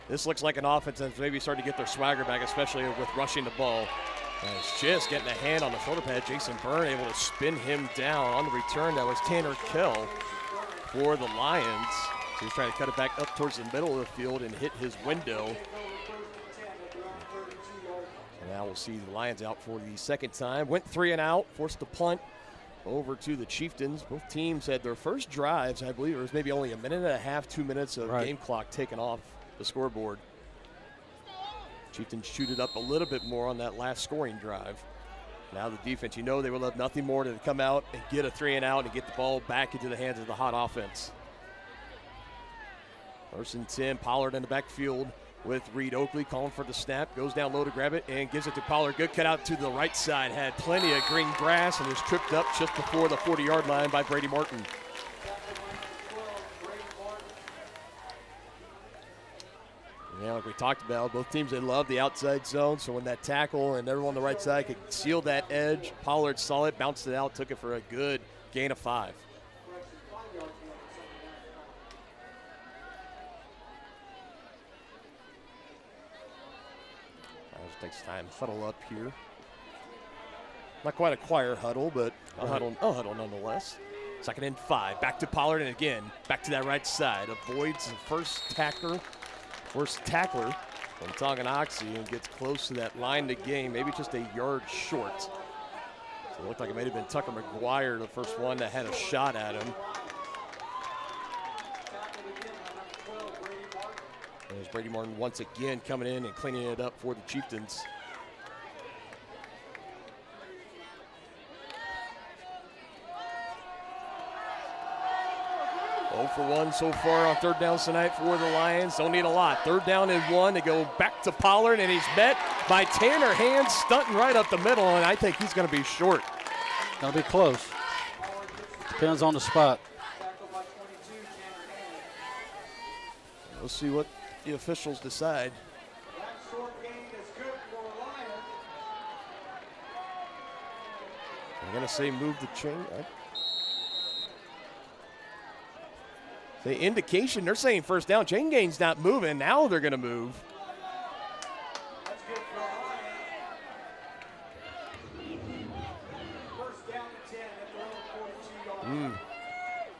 this looks like an offense that's maybe starting to get their swagger back, especially with rushing the ball. And it's just getting a hand on the shoulder pad. Jason Byrne able to spin him down on the return. That was Tanner Kell for the Lions. So he's trying to cut it back up towards the middle of the field and hit his window. So now we'll see the Lions out for the second time. Went 3 and out, forced the punt over to the Chieftains. Both teams had their first drives. I believe it was maybe only a minute and a half, 2 minutes of game clock taken off the scoreboard. Chieftains chewed it up a little bit more on that last scoring drive. Now the defense, you know they will have nothing more to come out and get a 3 and out and get the ball back into the hands of the hot offense. 1st and 10, Pollard in the backfield with Reed Oakley calling for the snap. Goes down low to grab it and gives it to Pollard. Good cut out to the right side. Had plenty of green grass and was tripped up just before the 40-yard line by Brady Martin. Yeah, like we talked about, both teams, they love the outside zone, so when that tackle and everyone on the right side could seal that edge, Pollard saw it, bounced it out, took it for a good gain of 5. That takes time. Huddle up here. Not quite a choir huddle, but a huddle nonetheless. 2nd and 5. Back to Pollard, and again, back to that right side. Avoids the first tackler from Tonganoxie and gets close to that line to gain, maybe just a yard short. So it looked like it may have been Tucker McGuire, the first one that had a shot at him. There's Brady Martin once again coming in and cleaning it up for the Chieftains. For 1 so far on 3rd downs tonight for the Lions. Don't need a lot. 3rd down and 1. They go back to Pollard, and he's met by Tanner Hand, stunting right up the middle, and I think he's going to be short. Going to be close. Depends on the spot. We'll see what the officials decide. I'm going to say move the chain. The indication, they're saying 1st down. Chain gain's not moving. Now they're going to move.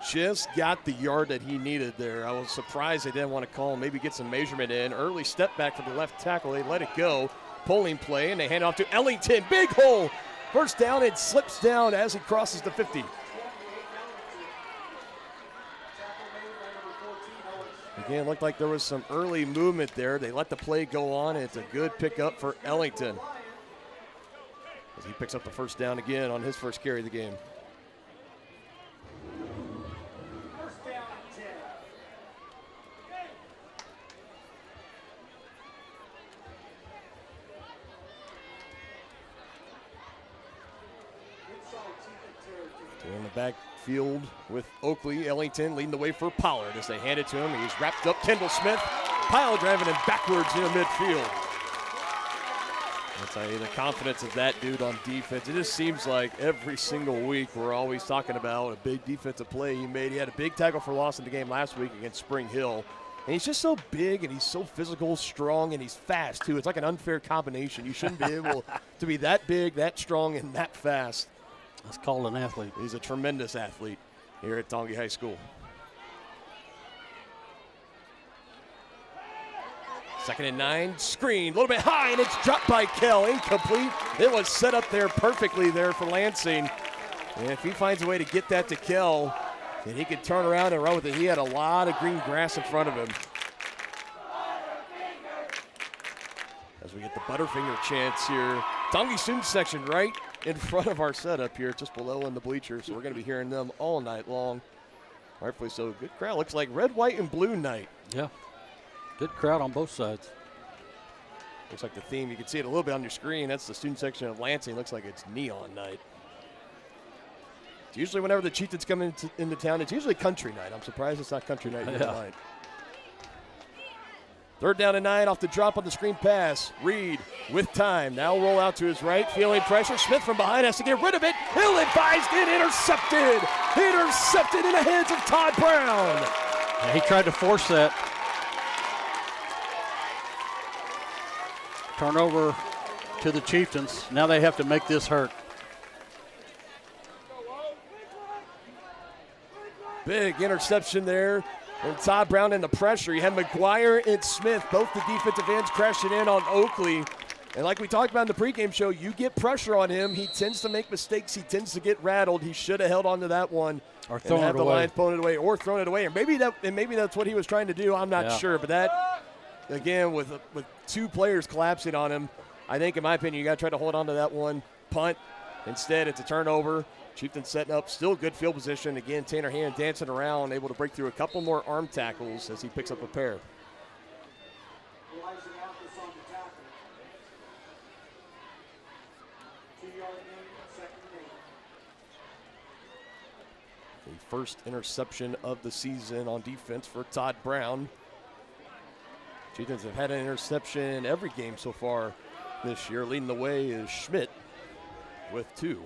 Just got the yard that he needed there. I was surprised they didn't want to call him, maybe get some measurement in. Early step back for the left tackle. They let it go. Pulling play, and they hand off to Ellington. Big hole. 1st down, it slips down as he crosses the 50. Again, looked like there was some early movement there. They let the play go on, and it's a good pickup for Ellington as he picks up the 1st down again on his first carry of the game. In the backfield with Oakley, Ellington leading the way for Pollard as they hand it to him. He's wrapped up Kendall Smith, pile driving him backwards near midfield. I'll tell you, the confidence of that dude on defense, it just seems like every single week we're always talking about a big defensive play he made. He had a big tackle for loss in the game last week against Spring Hill. And he's just so big, and he's so physical, strong, and he's fast, too. It's like an unfair combination. You shouldn't be able to be that big, that strong, and that fast. That's called an athlete. He's a tremendous athlete here at Tonganoxie High School. 2nd and 9, screen, a little bit high, and it's dropped by Kell, incomplete. It was set up there perfectly there for Lansing. And if he finds a way to get that to Kell, then he could turn around and run with it. He had a lot of green grass in front of him. As we get the Butterfinger chance here. Tonganoxie student section right in front of our setup here, just below in the bleachers. So we're going to be hearing them all night long. Rightfully so. Good crowd. Looks like red, white, and blue night. Yeah. Good crowd on both sides. Looks like the theme. You can see it a little bit on your screen. That's the student section of Lansing. Looks like it's neon night. It's usually whenever the Chieftains come into town, it's usually country night. I'm surprised it's not country night tonight. 3rd down and 9 off the drop on the screen pass. Reed with time. Now roll out to his right. Feeling pressure. Smith from behind has to get rid of it. Ill-advised and intercepted. Intercepted in the hands of Todd Brown. Yeah, he tried to force that. Turnover to the Chieftains. Now they have to make this hurt. Big interception there. And Todd Brown in the pressure. You had McGuire and Smith, both the defensive ends, crashing in on Oakley. And like we talked about in the pregame show, you get pressure on him. He tends to make mistakes. He tends to get rattled. He should have held on to that one. Or thrown it the away. Lions thrown it away. Or thrown it away. And maybe that's what he was trying to do. I'm not sure. But that, again, with 2 players collapsing on him, I think, in my opinion, you got to try to hold on to that one. Punt. Instead, it's a turnover. Chieftains setting up, still good field position. Again, Tanner Hand dancing around, able to break through a couple more arm tackles as he picks up a pair. The first interception of the season on defense for Todd Brown. Chieftains have had an interception every game so far this year. Leading the way is Schmidt with 2.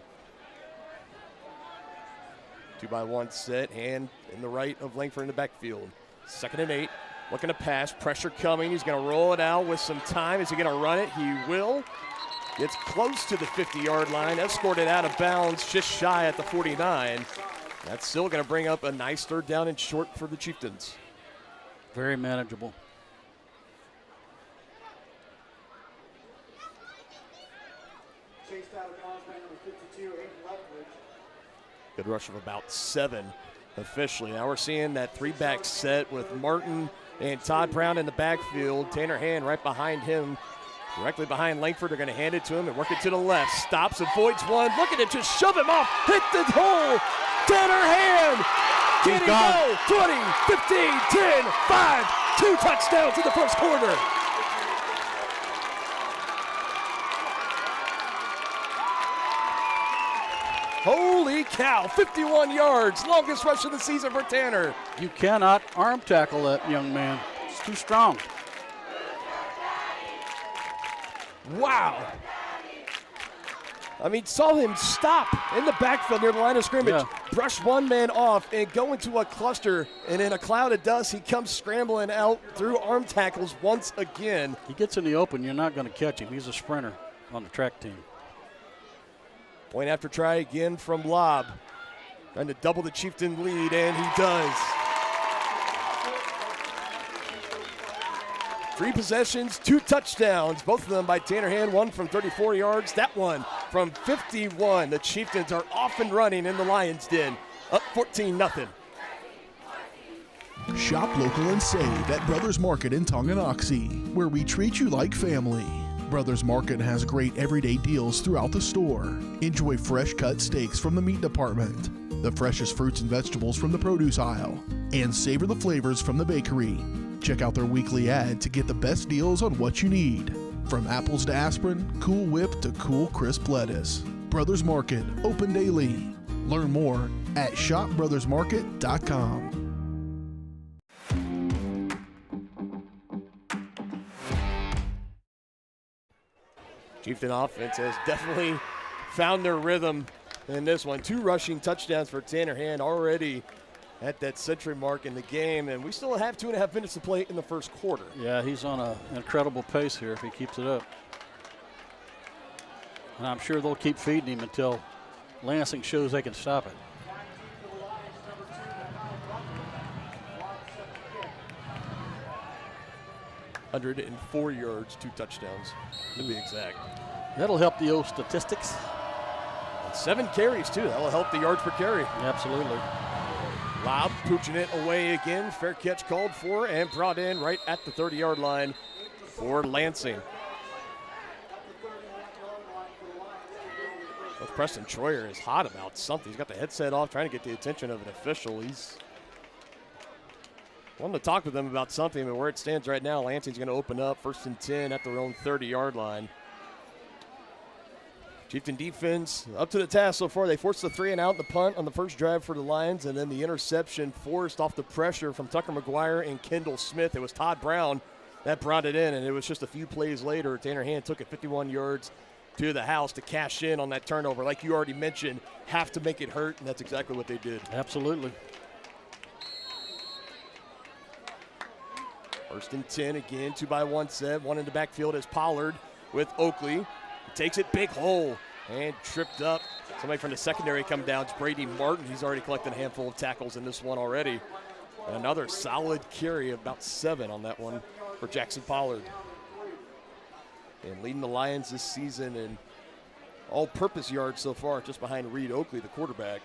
2-by-1 set, Hand in the right of Langford in the backfield. 2nd and 8, looking to pass, pressure coming. He's going to roll it out with some time. Is he going to run it? He will. Gets close to the 50-yard line, escorted out of bounds, just shy at the 49. That's still going to bring up a nice 3rd down and short for the Chieftains. Very manageable. Chased out of bounds by number 52, Aiden Lethbridge. Good rush of about 7 officially. Now we're seeing that 3-back set with Martin and Todd Brown in the backfield. Tanner Hand right behind him. Directly behind Langford. They're going to hand it to him and work it to the left. Stops, avoids one. Looking to just shove him off. Hit the hole. Tanner Hand. Can he go? 20, 15, 10, 5. 2 touchdowns in the first quarter. Holy cow, 51 yards, longest rush of the season for Tanner. You cannot arm tackle that young man. It's too strong. Wow. I mean, saw him stop in the backfield near the line of scrimmage, brush one man off and go into a cluster, and in a cloud of dust, he comes scrambling out through arm tackles once again. He gets in the open, you're not going to catch him. He's a sprinter on the track team. Point after try again from Lobb. Trying to double the Chieftain lead, and he does. 3 possessions, 2 touchdowns, both of them by Tanner Hand, one from 34 yards, that one from 51. The Chieftains are off and running in the Lions' den, up 14-0. Shop local and save at Brothers Market in Tonganoxie, where we treat you like family. Brothers Market has great everyday deals throughout the store. Enjoy fresh cut steaks from the meat department, the freshest fruits and vegetables from the produce aisle, and savor the flavors from the bakery. Check out their weekly ad to get the best deals on what you need. From apples to aspirin, Cool Whip to cool crisp lettuce. Brothers Market, open daily. Learn more at shopbrothersmarket.com. Chieftain offense has definitely found their rhythm in this one. 2 rushing touchdowns for Tanner Hand already at that century mark in the game, and we still have 2.5 minutes to play in the first quarter. Yeah, he's on an incredible pace here if he keeps it up. And I'm sure they'll keep feeding him until Lansing shows they can stop it. .104 yards, 2 touchdowns, to be exact. That'll help the old statistics. And 7 carries, too. That'll help the yards per carry. Absolutely. Lobb pooching it away again. Fair catch called for and brought in right at the 30-yard line for Lansing. Preston Troyer is hot about something. He's got the headset off, trying to get the attention of an official. He's wanting to talk with them about something, but where it stands right now, Lansing's going to open up 1st and 10 at their own 30-yard line. Chieftain defense up to the task so far. They forced the 3-and-out in the punt on the first drive for the Lions, and then the interception forced off the pressure from Tucker McGuire and Kendall Smith. It was Todd Brown that brought it in, and it was just a few plays later. Tanner Hand took it 51 yards to the house to cash in on that turnover. Like you already mentioned, have to make it hurt, and that's exactly what they did. Absolutely. 1st and 10 again, 2-by-1 set. One in the backfield is Pollard with Oakley. He takes it, big hole, and tripped up. Somebody from the secondary coming down. It's Brady Martin. He's already collected a handful of tackles in this one already. And another solid carry of about 7 on that one for Jackson Pollard. And leading the Lions this season in all-purpose yards so far, just behind Reed Oakley, the quarterback.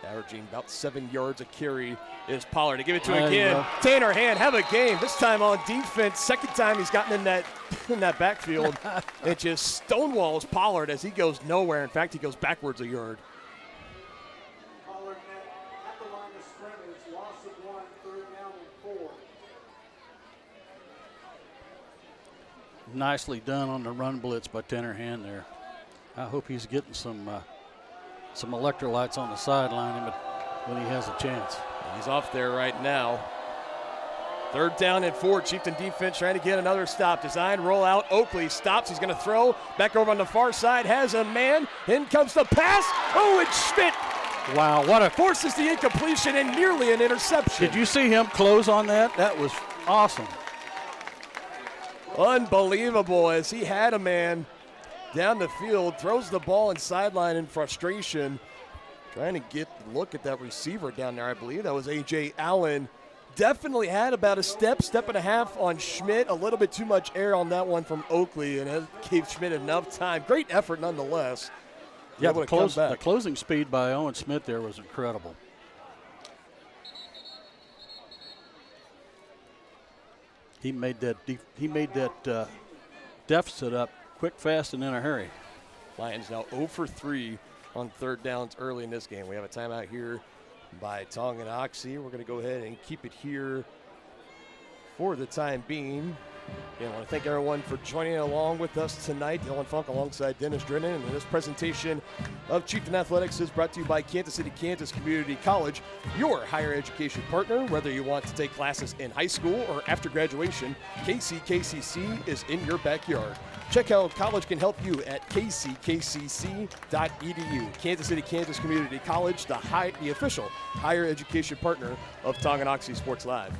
Averaging about 7 yards a carry is Pollard. To give it to him again. Tanner Hand have a game. This time on defense. Second time he's gotten in that backfield. It just stonewalls Pollard as he goes nowhere. In fact, he goes backwards a yard. Pollard at the line of scrimmage. Loss of 1, 3rd down and 4. Nicely done on the run blitz by Tanner Hand there. I hope he's getting some electrolytes on the sideline when he has a chance. He's off there right now. 3rd down and 4. Chieftain defense trying to get another stop. Design, roll out. Oakley stops. He's going to throw. Back over on the far side. Has a man. In comes the pass. Oh, it's Schmidt. Wow, what a forces the incompletion and nearly an interception. Did you see him close on that? That was awesome. Unbelievable as he had a man down the field, throws the ball in sideline in frustration. Trying to get a look at that receiver down there. I believe that was A.J. Allen. Definitely had about a step and a half on Schmidt. A little bit too much air on that one from Oakley, and it gave Schmidt enough time. Great effort nonetheless. Yeah, the closing speed by Owen Smith there was incredible. He made that deficit up quick, fast, and in a hurry. Lions now 0 for 3 on 3rd downs early in this game. We have a timeout here by Tonganoxie. We're going to go ahead and keep it here for the time being. Again, I want to thank everyone for joining along with us tonight. Dylan Funk alongside Dennis Drennan. And this presentation of Chieftain Athletics is brought to you by Kansas City, Kansas Community College, your higher education partner. Whether you want to take classes in high school or after graduation, KCKCC is in your backyard. Check out how college can help you at kckcc.edu. Kansas City, Kansas Community College, the official higher education partner of Tonganoxie Sports Live.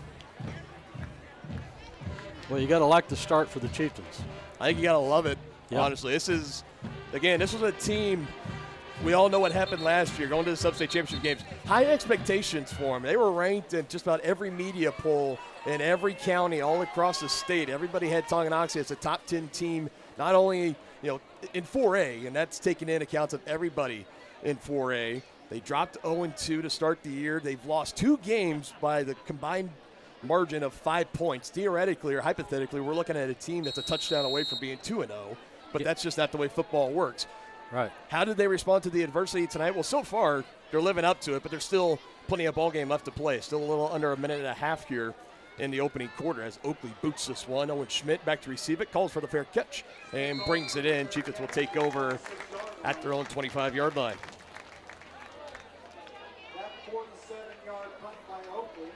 Well, you got to like the start for the Chieftains. I think you got to love it, yep. Honestly. This was a team, we all know what happened last year, going to the Sub-State Championship games. High expectations for them. They were ranked in just about every media poll in every county all across the state. Everybody had Tonganoxie as a top 10 team, not only in 4A, and that's taking in accounts of everybody in 4A. They dropped 0-2 to start the year. They've lost 2 games by the combined margin of 5 points. Theoretically or hypothetically, we're looking at a team that's a touchdown away from being 2-0, but that's just not the way football works. Right. How did they respond to the adversity tonight? Well, so far, they're living up to it, but there's still plenty of ball game left to play. Still a little under a minute and a half here in the opening quarter as Oakley boots this one. Owen Schmidt back to receive it, calls for the fair catch, and brings it in. Chieftains will take over at their own 25-yard line. That 47-yard punt by Oakley.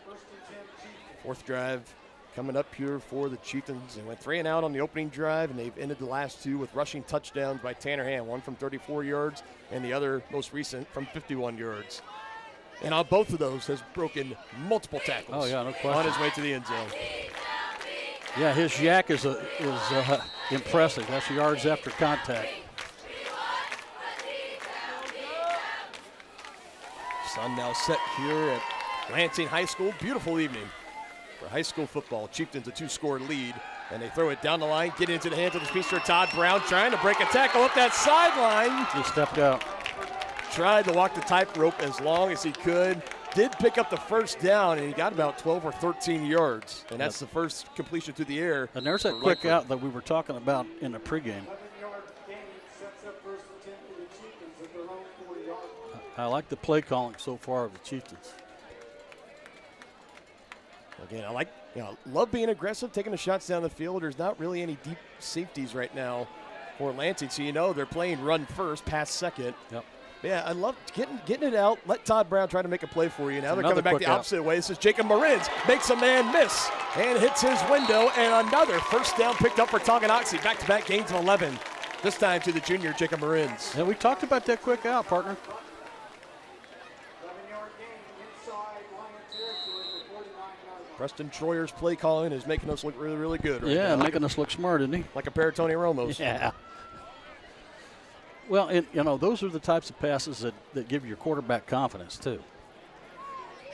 1st and 10 Chieftains. 4th drive coming up here for the Chieftains. They went 3-and-out on the opening drive, and they've ended the last 2 with rushing touchdowns by Tanner Hand, one from 34 yards and the other, most recent, from 51 yards. And on both of those has broken multiple tackles. Oh, yeah, no question. On his way to the end zone. Yeah, his yak is impressive. That's yards after contact. Sun now set here at Lansing High School. Beautiful evening for high school football. Chieftains a 2-score lead, and they throw it down the line, get into the hands of the speedster Todd Brown, trying to break a tackle up that sideline. He stepped out. Tried to walk the tightrope as long as he could. did pick up the first down, and he got about 12 or 13 yards, and that's the first completion through the air. And there's that quick out that we were talking about in the pregame. 11-yard gain sets up first and 10 for the Chieftains at their own 40-yard. I like the play calling so far of the Chieftains. Again, love being aggressive, taking the shots down the field. There's not really any deep safeties right now for Lansing, so they're playing run first, pass second. Yep. Yeah, I love getting it out. Let Todd Brown try to make a play for you. Now they're coming back the opposite way. This is Jacob Marins. Makes a man miss and hits his window. And another first down picked up for Tonganoxie. Back-to-back gains of 11. This time to the junior, Jacob Marins. Yeah, we talked about that quick out, partner. 11-yard gain inside Lion territory for 49 yards. Preston Troyer's play calling is making us look really, really good right Yeah, now. making us look smart, isn't he? Like a pair of Tony Romos. Yeah. Well, and, those are the types of passes that give your quarterback confidence, too.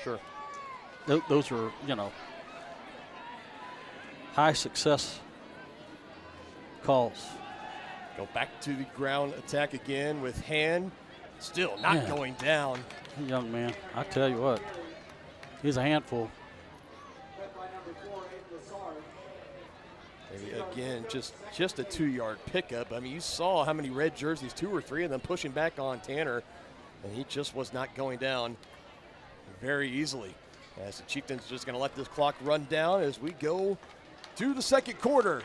Sure. Those are, high success calls. Go back to the ground attack again with Hand. Still not going down. Young man, I tell you what, he's a handful. Again, just a 2-yard pickup. I mean, you saw how many red jerseys, 2 or 3 of them pushing back on Tanner, and he just was not going down very easily. As the Chieftains are just going to let this clock run down as we go to the second quarter.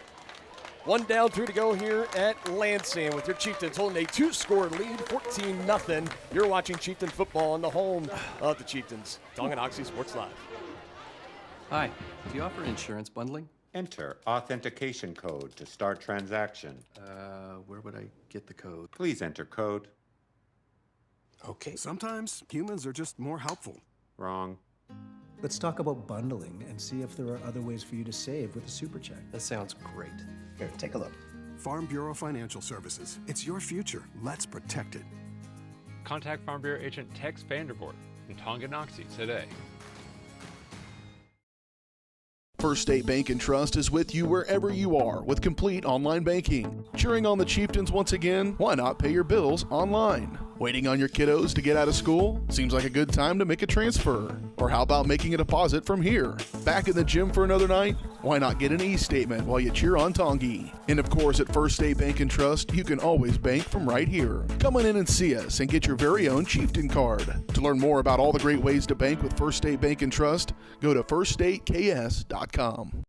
1 down, 3 to go here at Lansing with your Chieftains holding a 2-score lead, 14-0. You're watching Chieftain football on the home of the Chieftains. Tonganoxie Sports Live. Hi, do you offer insurance bundling? Enter authentication code to start transaction. Where would I get the code? Please enter code. Okay. Sometimes humans are just more helpful. Wrong. Let's talk about bundling and see if there are other ways for you to save with a super check. That sounds great. Here, take a look. Farm Bureau Financial Services. It's your future. Let's protect it. Contact Farm Bureau agent Tex Vandervoort in Tonganoxie today. First State Bank and Trust is with you wherever you are with complete online banking. Cheering on the Chieftains once again? Why not pay your bills online? Waiting on your kiddos to get out of school? Seems like a good time to make a transfer. Or how about making a deposit from here? Back in the gym for another night? Why not get an e-statement while you cheer on Tongi? And of course, at First State Bank and Trust, you can always bank from right here. Come on in and see us and get your very own Chieftain card. To learn more about all the great ways to bank with First State Bank and Trust, go to firststateks.com.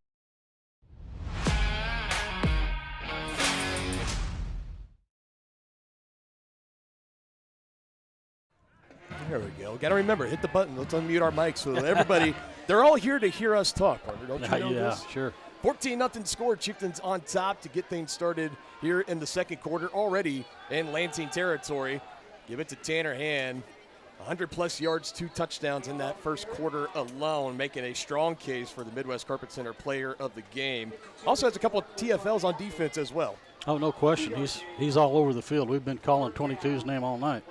There we go. Got to remember, hit the button. Let's unmute our mics so that everybody, they're all here to hear us talk, partner. Don't you know this? Sure. 14-0 score. Chieftains on top to get things started here in the second quarter, already in Lansing territory. Give it to Tanner Hand. 100-plus yards, 2 touchdowns in that first quarter alone, making a strong case for the Midwest Carpet Center player of the game. Also has a couple of TFLs on defense as well. Oh, no question. He's all over the field. We've been calling 22's name all night.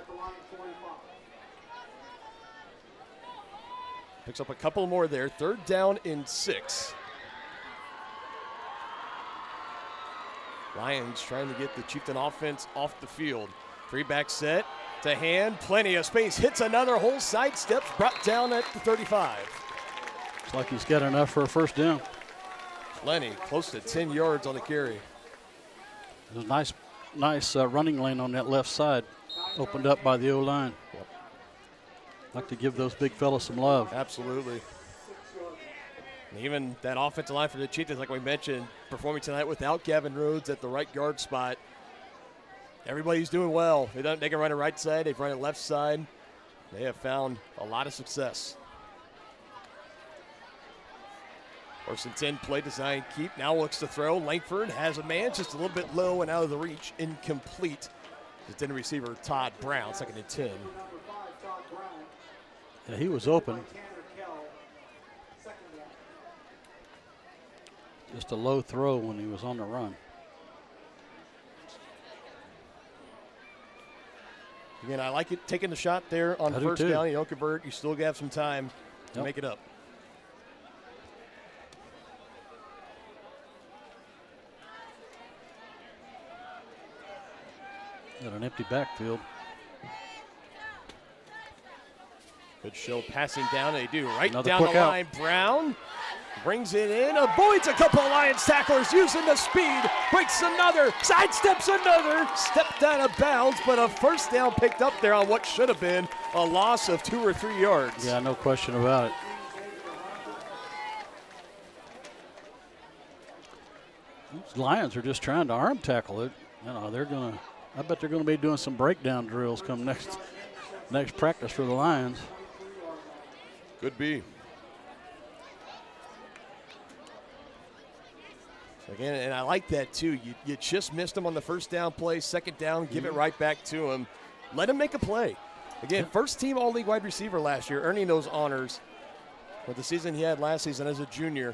Picks up a couple more there. 3rd down and 6. Lions trying to get the Chieftain offense off the field. 3-back set to Hand. Plenty of space. Hits another hole. Sidesteps. Brought down at the 35. Looks like he's got enough for a first down. Plenty. Close to 10 yards on the carry. There's a nice running lane on that left side. Opened up by the O-line. Yep. Like to give those big fellas some love. Absolutely. And even that offensive line for the Chieftains, like we mentioned, performing tonight without Gavin Rhodes at the right guard spot. Everybody's doing well. They can run it right side. They've run it left side. They have found a lot of success. 1st and 10, play design, keep. Now looks to throw. Langford has a man just a little bit low and out of the reach. Incomplete. The 10 receiver, Todd Brown, 2nd and 10. Yeah, he was open. Just a low throw when he was on the run. Again, I like it taking the shot there on first down. You don't convert. You still have some time to make it up. Got an empty backfield. Good show passing down. They do right Another down the quick out. line. Brown brings it in, avoids a couple of Lions tacklers using the speed, breaks another, sidesteps another, stepped out of bounds, but a first down picked up there on what should have been a loss of 2 or 3 yards. Yeah, no question about it. These Lions are just trying to arm tackle it. You know, I bet they're gonna be doing some breakdown drills come next practice for the Lions. Could be. So again, and I like that too. You just missed him on the first down play, second down, give it right back to him. Let him make a play. Again, first team All-League wide receiver last year, earning those honors for the season he had last season as a junior.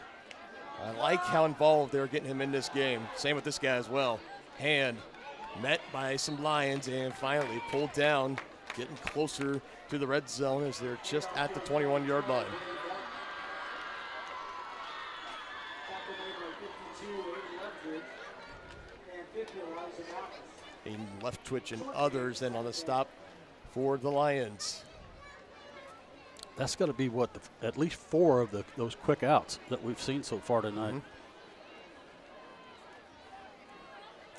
I like how involved they were getting him in this game. Same with this guy as well. Hand met by some Lions and finally pulled down, getting closer to the red zone as they're just at the 21-yard line. In left twitch and others then on the stop for the Lions. That's got to be at least 4 of those quick outs that we've seen so far tonight.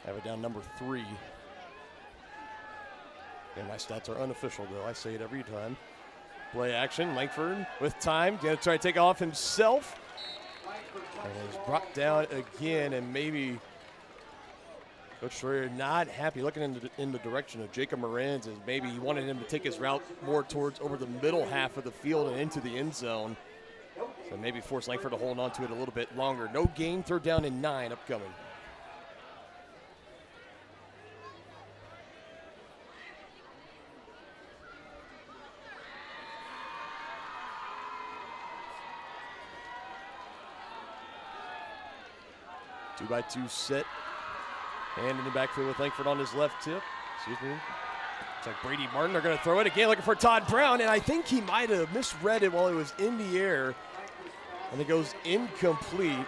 Have it down number 3. And my stats are unofficial, though. I say it every time. Play action. Langford with time. Going to try to take off himself. And is brought down again. And maybe Coach Schroeder not happy. Looking in the direction of Jacob Moranz, as maybe he wanted him to take his route more towards over the middle half of the field and into the end zone. So maybe force Langford to hold on to it a little bit longer. No gain. 3rd down and 9 upcoming. Two-by-two set. And in the backfield with Langford on his left tip. Excuse me. It's like Brady Martin. They're going to throw it again, looking for Todd Brown. And I think he might have misread it while it was in the air. And it goes incomplete.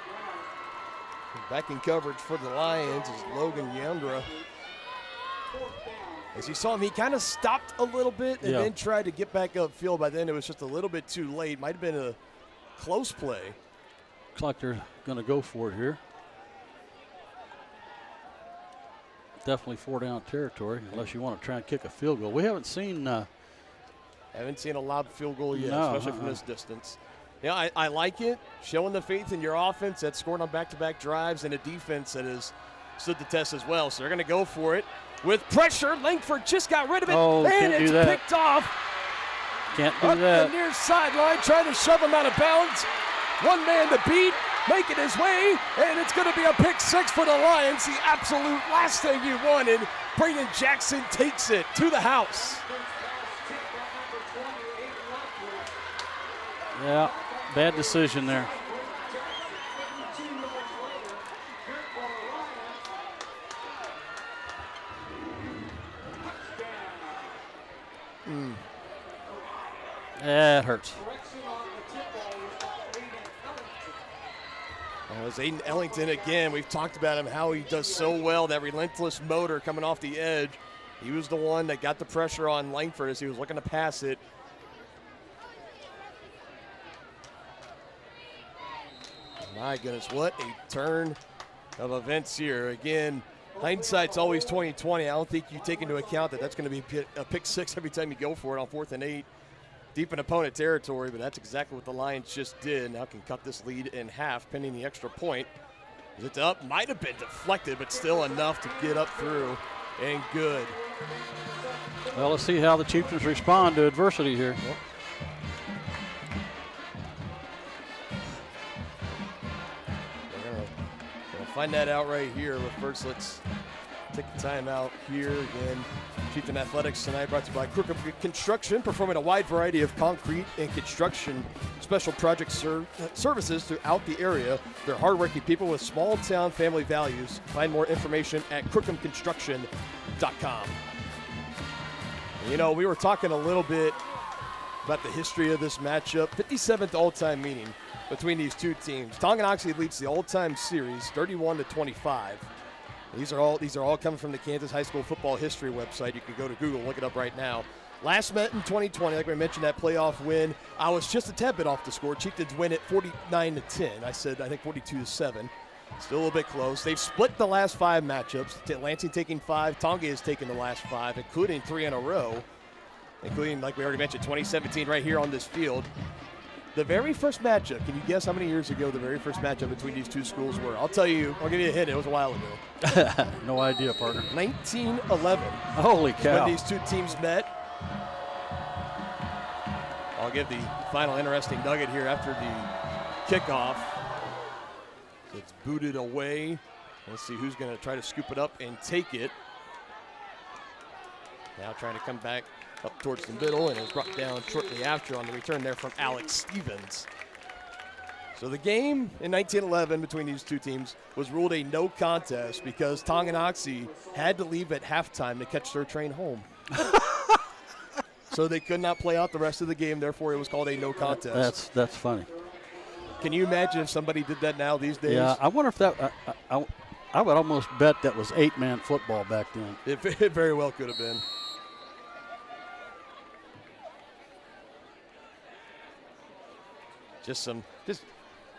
Back in coverage for the Lions is Logan Yandra. As you saw him, he kind of stopped a little bit and then tried to get back upfield. By then, it was just a little bit too late. Might have been a close play. Looks like they're going to go for it here. Definitely 4-down territory, unless you want to try and kick a field goal. We haven't seen a lob field goal yet, no, especially from this distance. Yeah, I like it. Showing the faith in your offense that's scored on back-to-back drives and a defense that has stood the test as well. So they're going to go for it with pressure. Langford just got rid of it, and it's picked off. Can't do up that. the near sideline, trying to shove him out of bounds. One man to beat, making his way, and it's going to be a pick 6 for the Lions. The absolute last thing you wanted. Braden Jackson takes it to the house. Yeah, bad decision there. That hurts. It was Aiden Ellington again. We've talked about him, how he does so well, that relentless motor coming off the edge. He was the one that got the pressure on Langford as he was looking to pass it. My goodness, what a turn of events here. Again, hindsight's always 20/20. I don't think you take into account that that's going to be a pick 6 every time you go for it on 4th and 8. Deep in opponent territory, but that's exactly what the Lions just did. Now can cut this lead in half, pending the extra point. Is it up? Might have been deflected, but still enough to get up through, and good. Well, let's see how the Chieftains respond to adversity here. Yep. We're gonna find that out right here, but first let's take the time out here again. Chieftain Athletics tonight brought to you by Crookham Construction, performing a wide variety of concrete and construction special project services throughout the area. They're hardworking people with small town family values. Find more information at crookhamconstruction.com. You know, we were talking a little bit about the history of this matchup. 57th all-time meeting between these two teams. Tonganoxie leads the all-time series 31-25. These are all coming from the Kansas High School Football History website. You can go to Google, look it up right now. Last met in 2020, like we mentioned, that playoff win. I was just a tad bit off the score. Chieftains win at 49-10. I said, I think 42-7. Still a little bit close. They've split the last 5 matchups. Lansing taking 5. Tonga has taken the last 5, including 3 in a row, including, like we already mentioned, 2017 right here on this field. The very first matchup, can you guess how many years ago the very first matchup between these two schools were? I'll tell you, I'll give you a hint. It was a while ago. No idea, partner. 1911. Holy cow. When these two teams met. I'll give the final interesting nugget here after the kickoff. It's booted away. Let's see who's going to try to scoop it up and take it. Now trying to come back up towards the middle, and it was brought down shortly after on the return there from Alex Stevens. So the game in 1911 between these two teams was ruled a no contest because Tonganoxie had to leave at halftime to catch their train home. So they could not play out the rest of the game, therefore it was called a no contest. That's funny. Can you imagine if somebody did that now these days? Yeah, I wonder if that I would almost bet that was 8-man football back then. It very well could have been.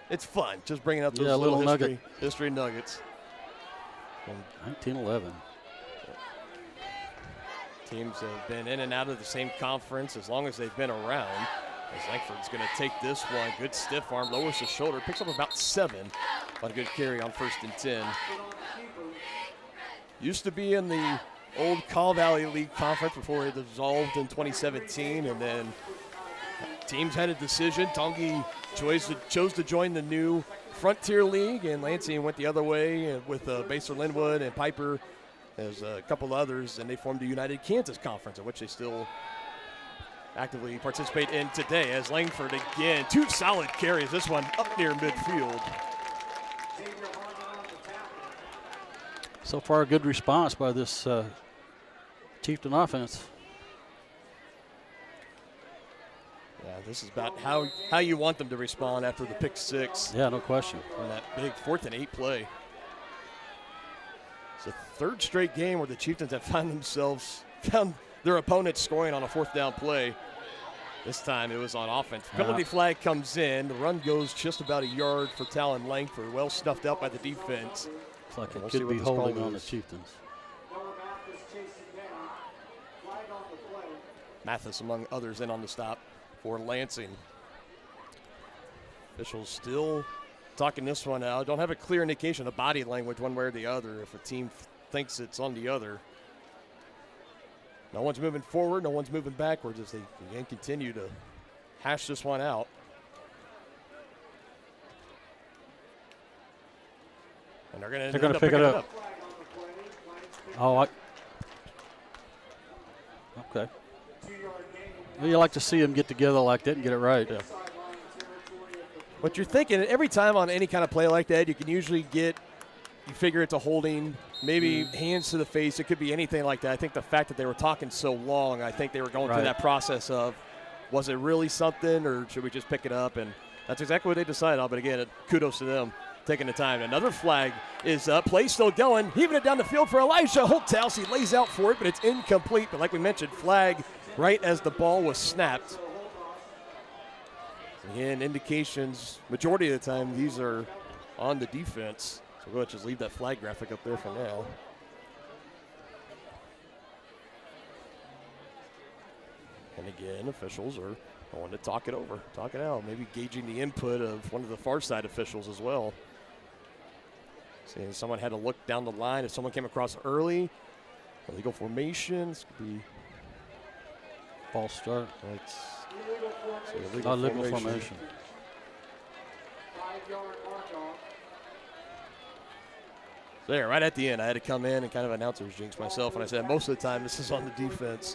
It's fun. Just bringing up those little history nuggets. 1911. Teams have been in and out of the same conference as long as they've been around. As Langford's going to take this one. Good stiff arm, lowers the shoulder, picks up about 7 on a good carry on 1st and 10. Used to be in the old Call Valley League Conference before it dissolved in 2017, and then teams had a decision. Tongi chose to join the new Frontier League, and Lansing went the other way with Baser Linwood and Piper as a couple others, and they formed the United Kansas Conference, in which they still actively participate in today. As Langford again, 2 solid carries, this one up near midfield. So far, a good response by this Chieftain offense. Yeah, this is about how you want them to respond after the pick 6. Yeah, no question. On that big 4th and 8 play. It's the 3rd straight game where the Chieftains have found their opponents scoring on a 4th down play. This time it was on offense. Penalty flag comes in. The run goes just about a yard for Talon Langford. Well snuffed out by the defense. Looks like it could be holding on the Chieftains. Mathis among others in on the stop for Lansing. Officials still talking this one out. Don't have a clear indication of body language one way or the other if a team thinks it's on the other. No one's moving forward, no one's moving backwards as they again continue to hash this one out. And they're going to pick it up. Oh, okay. Well, you like to see them get together like that and get it right. Yeah. What you're thinking, every time on any kind of play like that, you can usually you figure it's a holding, maybe hands to the face. It could be anything like that. I think the fact that they were talking so long, I think they were going through that process of, was it really something or should we just pick it up? And that's exactly what they decided on. But again, kudos to them taking the time. Another flag is up. Play still going. Heaving it down the field for Elijah Holthouse. He lays out for it, but it's incomplete. But like we mentioned, flag right as the ball was snapped. Again, indications, majority of the time, these are on the defense. So we'll just leave that flag graphic up there for now. And again, officials are going to talk it over, talk it out, maybe gauging the input of one of the far side officials as well. Seeing someone had to look down the line. If someone came across early, illegal formation, this could be false start. Illegal formation. 5-yard mark-off. There, right at the end, I had to come in and kind of announcer's jinx myself, and I said most of the time this is on the defense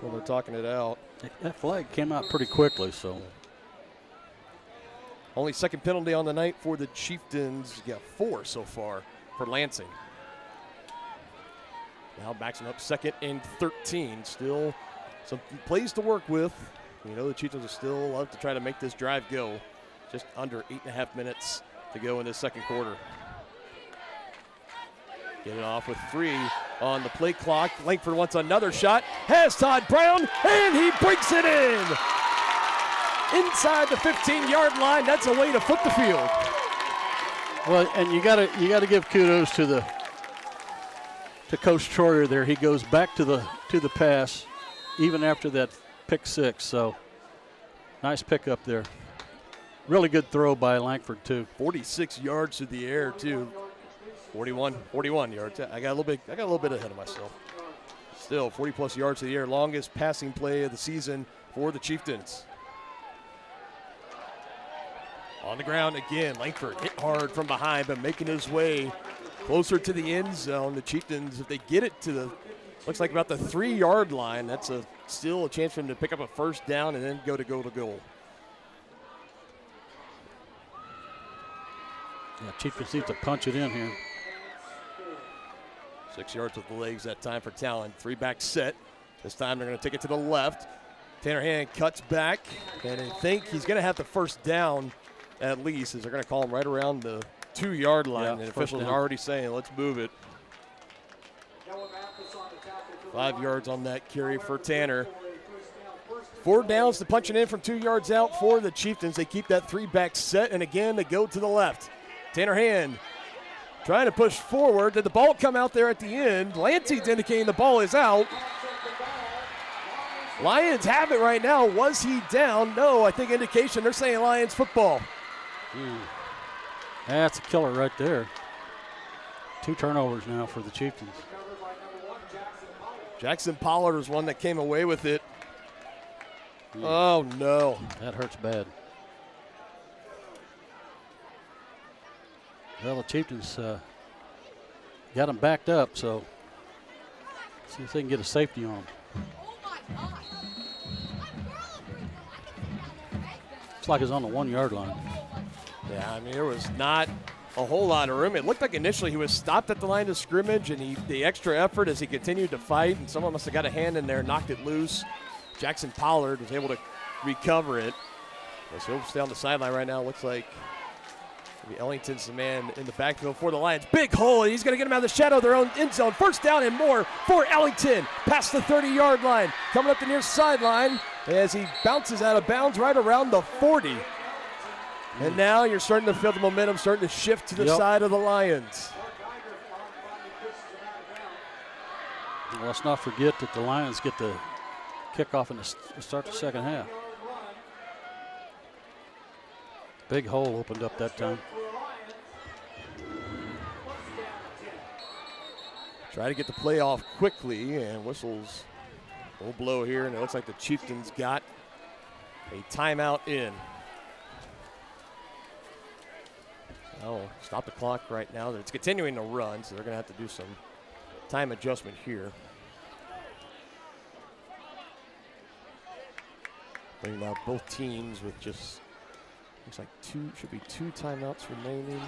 when they're talking it out. That flag came out pretty quickly, so. Only 2nd penalty on the night for the Chieftains. You got 4 so far for Lansing. Now backs them up 2nd and 13. Still some plays to work with. You know the Chieftains are still love to try to make this drive go. Just under 8.5 minutes to go in this 2nd quarter. Get it off with 3 on the play clock. Langford wants another shot. Has Todd Brown, and he breaks it in. Inside the 15-yard line. That's a way to foot the field. Well, and you gotta give kudos to Coach Troyer there. He goes back to the pass even after that pick 6. So nice pickup there. Really good throw by Langford too. 46 yards to the air too. 41 yards. I got a little bit ahead of myself. Still 40+ yards to the air. Longest passing play of the season for the Chieftains. On the ground again, Langford hit hard from behind, but making his way closer to the end zone. The Chieftains, if they get it to looks like about the 3-yard line, that's still a chance for them to pick up a first down and then go to goal. Yeah, Chieftains need to punch it in here. 6 yards with the legs that time for Talon. 3-back set. This time they're going to take it to the left. Tanner Hand cuts back, and I think he's going to have the first down at least, as they're going to call him right around the 2-yard line. Yeah, and officials are already saying, let's move it. 5 yards on that carry for Tanner. 4 downs to punch it in from 2 yards out for the Chieftains. They keep that 3-back set, and again, they go to the left. Tanner Hand trying to push forward. Did the ball come out there at the end? Lansing's indicating the ball is out. Lions have it right now. Was he down? No, I think indication they're saying Lions football. That's a killer right there. 2 turnovers now for the Chieftains. Jackson Pollard was one that came away with it. Oh, no. That hurts bad. Well, the Chieftains got them backed up, so see if they can get a safety on them. Looks like it's on the 1-yard line. Yeah, I mean, there was not a whole lot of room. It looked like initially he was stopped at the line of scrimmage, and the extra effort as he continued to fight, and someone must have got a hand in there, knocked it loose. Jackson Pollard was able to recover it. So he'll stay on the sideline right now. Looks like Ellington's the man in the backfield for the Lions. Big hole. He's going to get him out of the shadow of their own end zone. First down and more for Ellington. Past the 30-yard line. Coming up the near sideline as he bounces out of bounds right around the 40. And now you're starting to feel the momentum starting to shift to the side of the Lions. Well, let's not forget that the Lions get the kickoff in the start the second half. Big hole opened up that time. Try to get the play off quickly, and whistles will blow here, and it looks like the Chieftains got a timeout in. Oh, stop the clock right now. It's continuing to run, so they're going to have to do some time adjustment here. Bringing out both teams with just, looks like should be two timeouts remaining.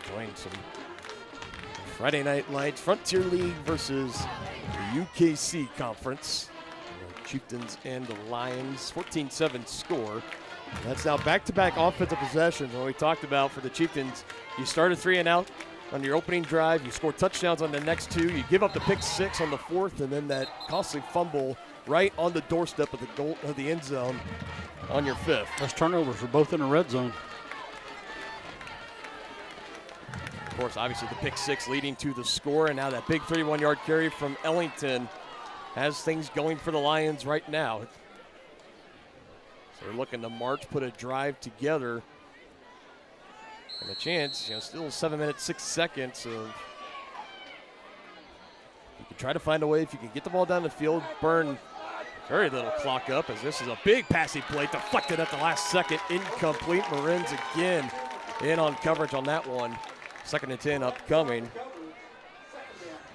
Enjoying some Friday Night Lights, Frontier League versus the UKC Conference. The Chieftains and the Lions, 14-7 score. That's now back-to-back offensive possessions. When we talked about for the Chieftains, you start a 3-and-out on your opening drive, you score touchdowns on the next two, you give up the pick six on the fourth, and then that costly fumble right on the doorstep of the goal of the end zone on your fifth. Those turnovers were both in the red zone. Of course, obviously the pick six leading to the score, and now that big 31-yard carry from Ellington has things going for the Lions right now. So they're looking to march, put a drive together, and a chance, still 7 minutes, 6 seconds of, you can try to find a way, if you can get the ball down the field, burn very little clock up, as this is a big passing play, deflected at the last second, incomplete. Marin's again in on coverage on that one. 2nd and 10 upcoming.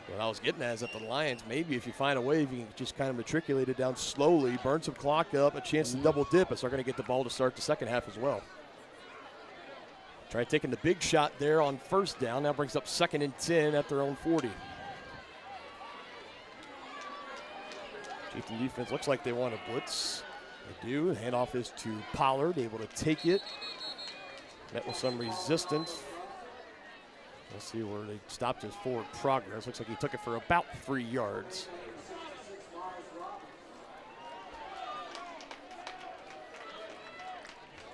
What I was getting at is that the Lions, maybe if you find a way, if you can just kind of matriculate it down slowly, burn some clock up, a chance to double dip, as they're going to get the ball to start the second half as well. Try taking the big shot there on first down. Now brings up 2nd and 10 at their own 40. Chieftain defense looks like they want to blitz. They do. Handoff is to Pollard, able to take it. Met with some resistance. Let's see where they stopped his forward progress. Looks like he took it for about 3 yards.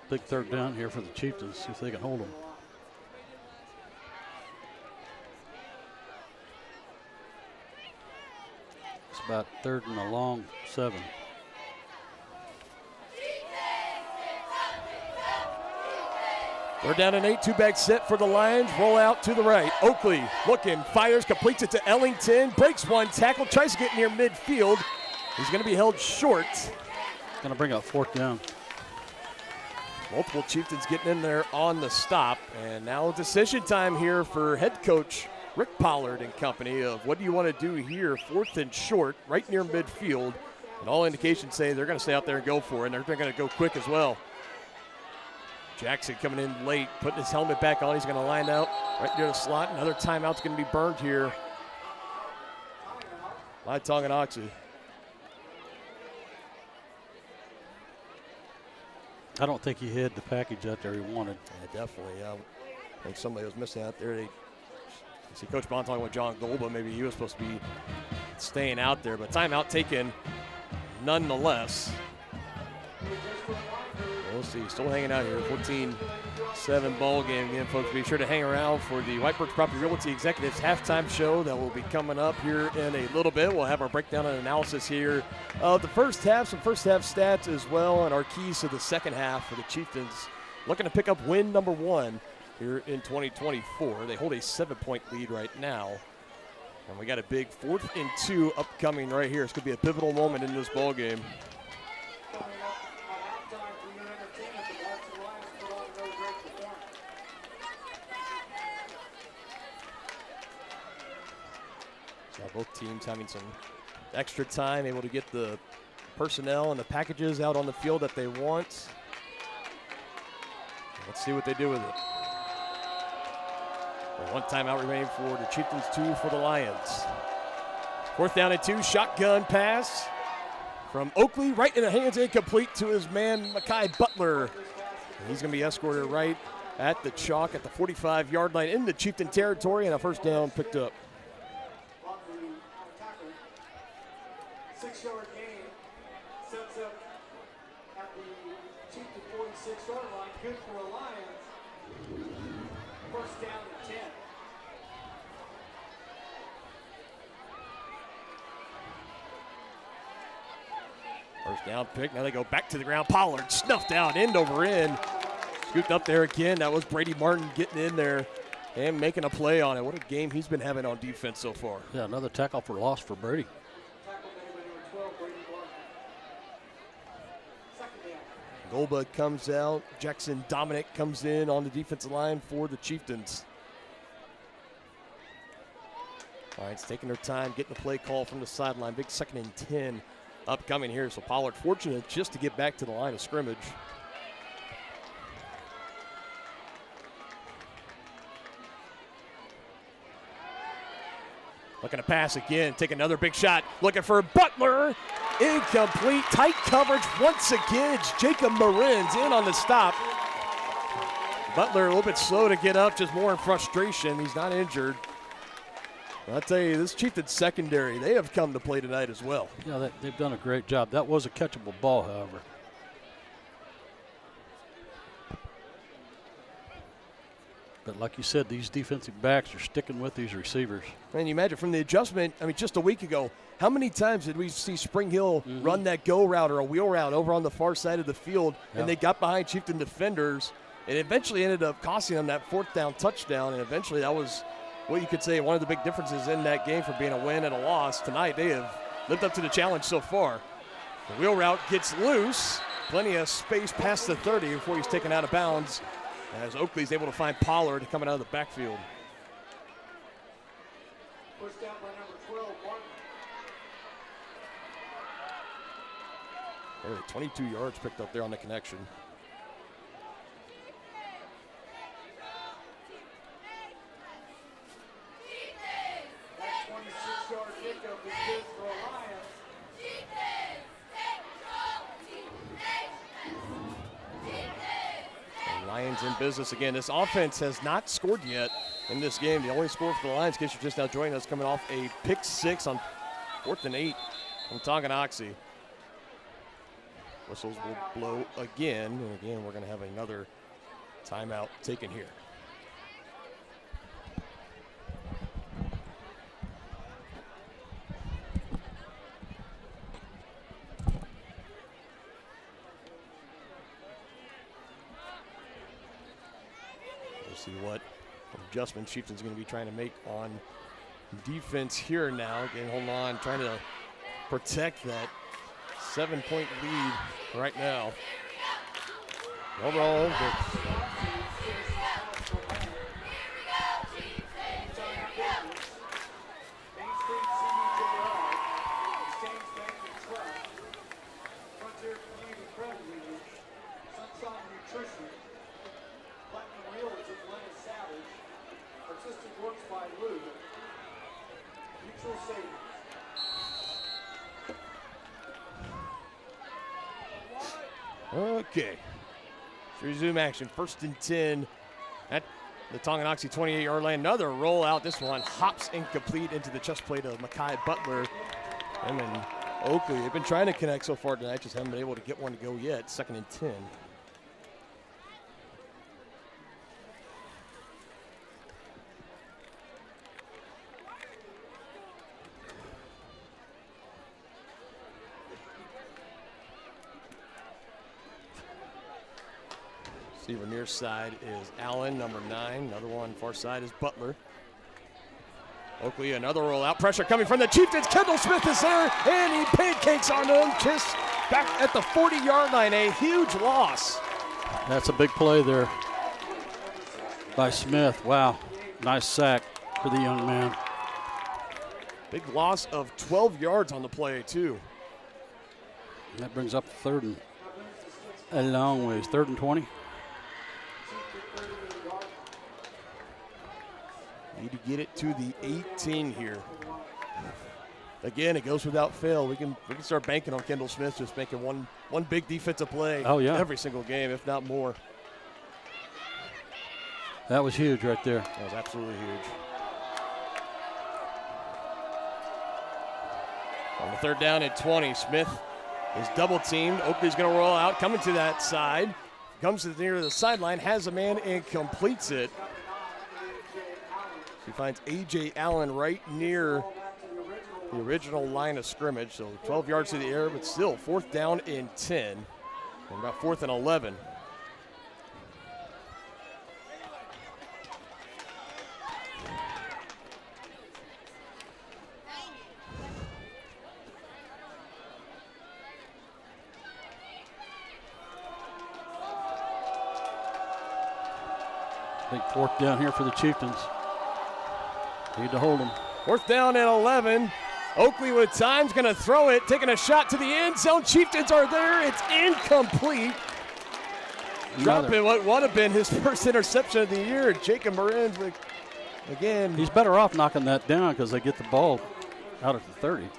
Big third down here for the Chieftains, see if they can hold them. It's about 3rd and a long 7. They're down an 8, 2-back set for the Lions. Roll out to the right. Oakley looking, fires, completes it to Ellington. Breaks one tackle, tries to get near midfield. He's going to be held short. Going to bring up 4th down. Multiple Chieftains getting in there on the stop. And now decision time here for head coach Rick Pollard and company of what do you want to do here? 4th and short, right near midfield. And all indications say they're going to stay out there and go for it. And they're going to go quick as well. Jackson coming in late, putting his helmet back on. He's going to line out right near the slot. Another timeout's going to be burned here by Tonganoxie. I don't think he had the package out there he wanted. Yeah, definitely. I think somebody was missing out there. See Coach Bond talking with John Golba. Maybe he was supposed to be staying out there, but timeout taken nonetheless. We'll see. Still hanging out here. 14-7 ball game again, folks. Be sure to hang around for the White Birch Property Realty Executives halftime show that will be coming up here in a little bit. We'll have our breakdown and analysis here of the first half, some first half stats as well, and our keys to the second half for the Chieftains. Looking to pick up win number 1 here in 2024. They hold a 7-point lead right now. And we got a big 4th and 2 upcoming right here. It's going to be a pivotal moment in this ball game. Both teams having some extra time, able to get the personnel and the packages out on the field that they want. Let's see what they do with it. One timeout remaining for the Chieftains, 2 for the Lions. 4th down and 2, shotgun pass from Oakley, right in the hands, incomplete to his man, Mekhi Butler. He's going to be escorted right at the chalk at the 45-yard line in the Chieftain territory, and a first down picked up. 6-yard gain, sets up at the Chieftain 46-yard line, good for a Lions. First down and 10. First down pick, now they go back to the ground. Pollard snuffed out, end over end. Scooped up there again, that was Brady Martin getting in there and making a play on it. What a game he's been having on defense so far. Yeah, another tackle for loss for Brady. Golba comes out. Jackson Dominic comes in on the defensive line for the Chieftains. All right, it's taking their time, getting the play call from the sideline. Big 2nd and 10 upcoming here. So Pollard fortunate just to get back to the line of scrimmage. Looking to pass again, take another big shot. Looking for Butler. Incomplete, tight coverage once again. It's Jacob Marin's in on the stop. Butler a little bit slow to get up, just more in frustration. He's not injured. But I'll tell you, this Chieftains secondary, they have come to play tonight as well. Yeah, they've done a great job. That was a catchable ball, however. But like you said, these defensive backs are sticking with these receivers. And you imagine from the adjustment, I mean, just a week ago, how many times did we see Spring Hill run that go route or a wheel route over on the far side of the field, and they got behind Chieftain defenders, and eventually ended up costing them that 4th down touchdown, and eventually that was what you could say one of the big differences in that game from being a win and a loss. Tonight they have lived up to the challenge so far. The wheel route gets loose, plenty of space past the 30 before he's taken out of bounds, as Oakley's able to find Pollard coming out of the backfield. Pushed down by number 12, Martin. There, 22 yards picked up there on the connection. That 26-yard pickup is good for a Lions. Lions in business again. This offense has not scored yet in this game. The only score for the Lions, in case you're just now joining us, coming off a pick 6 on 4th and 8 from Tonganoxie. Whistles will blow again, and again we're going to have another timeout taken here. We'll see what adjustment Chieftains are going to be trying to make on defense here now. Again, hold on, trying to protect that 7-point lead right now. Overall, okay. Resume action. 1st and 10 at the Tonganoxie 28-yard line. Another rollout. This one hops incomplete into the chest plate of Makai Butler. Him and Oakley, they've been trying to connect so far tonight, just haven't been able to get one to go yet. 2nd and 10. Receiver near side is Allen, number 9. Another one far side is Butler. Oakley, another rollout. Pressure coming from the Chieftains. Kendall Smith is there, and he pancakes on them. Just back at the 40-yard line. A huge loss. That's a big play there by Smith. Wow, nice sack for the young man. Big loss of 12 yards on the play, too. That brings up 3rd and a long ways. 3rd and 20. Need to get it to the 18 here. Again, it goes without fail. We can start banking on Kendall Smith just making one big defensive play every single game, if not more. That was huge right there. That was absolutely huge. On the 3rd down at 20, Smith is double teamed. Oakley's going to roll out, coming to that side. Comes to near the sideline, has a man and completes it. He finds A.J. Allen right near the original line of scrimmage. So 12 yards to the air, but still 4th down and 10. And about 4th and 11. Big 4th down here for the Chieftains. Need to hold them. 4th down and 11. Oakley with time's going to throw it, taking a shot to the end zone. Chieftains are there. It's incomplete. Dropping what would have been his first interception of the year. Jacob Morin again. He's better off knocking that down because they get the ball out of the 30. It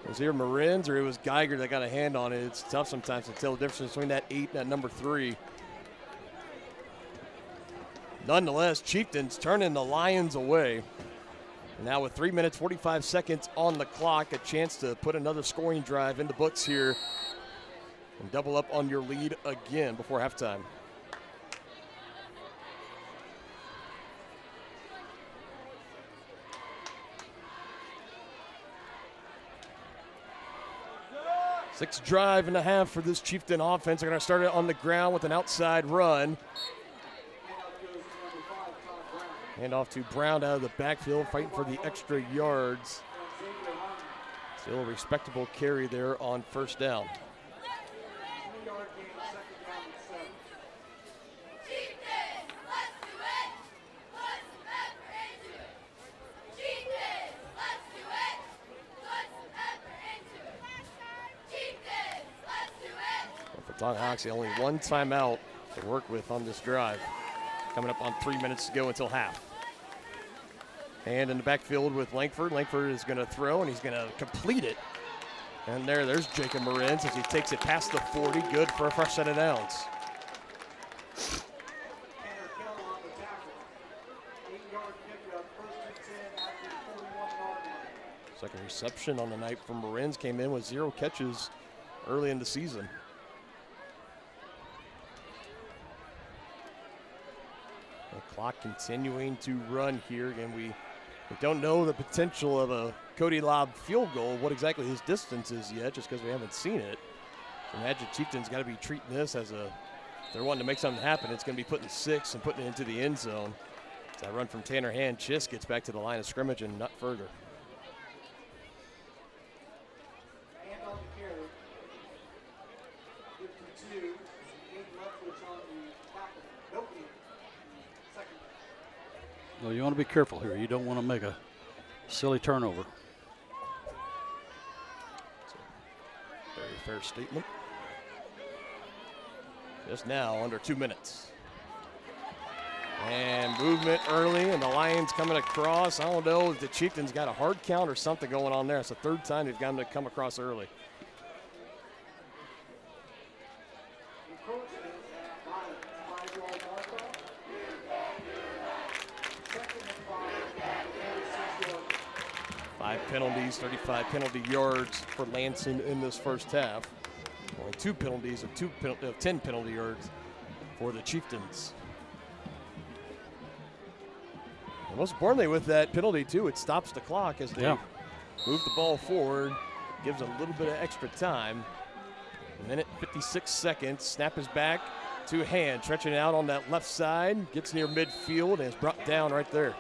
was either Morin's or it was Geiger that got a hand on it. It's tough sometimes to tell the difference between that 8 and that number 3. Nonetheless, Chieftains turning the Lions away. And now with 3 minutes, 45 seconds on the clock, a chance to put another scoring drive in the books here and double up on your lead again before halftime. Sixth drive and a half for this Chieftain offense. They're going to start it on the ground with an outside run. Hand off to Brown out of the backfield, fighting for the extra yards. Still a respectable carry there on 1st down. For Tonganoxie, only one timeout to work with on this drive. Coming up on 3 minutes to go until half. And in the backfield with Langford. Langford is going to throw, and he's going to complete it. And there's Jacob Morin as he takes it past the 40. Good for a fresh set of downs. Second reception on the night from Marin's, came in with 0 catches early in the season. The clock continuing to run here. Again, we don't know the potential of a Cody Lobb field goal, what exactly his distance is yet, just because we haven't seen it. So imagine Chieftains got to be treating this as if they're wanting to make something happen. It's going to be putting 6 and putting it into the end zone. As that run from Tanner Hand, Chisk gets back to the line of scrimmage and not further. Hand on the carry. 52. Abe Leftwich on the tackle. Nobody. Second. Well, you want to be careful here. You don't want to make a silly turnover. Very fair statement. Just now, under 2 minutes. And movement early, and the Lions coming across. I don't know if the Chieftains got a hard count or something going on there. It's the 3rd time they've got them to come across early. Five penalties, 35 penalty yards for Lansing in this first half. Only 2 penalties of 10 penalty yards for the Chieftains. And most importantly with that penalty too, it stops the clock as they move the ball forward, gives a little bit of extra time. A minute, 56 seconds, snap is back to Hand, stretching it out on that left side, gets near midfield and is brought down right there.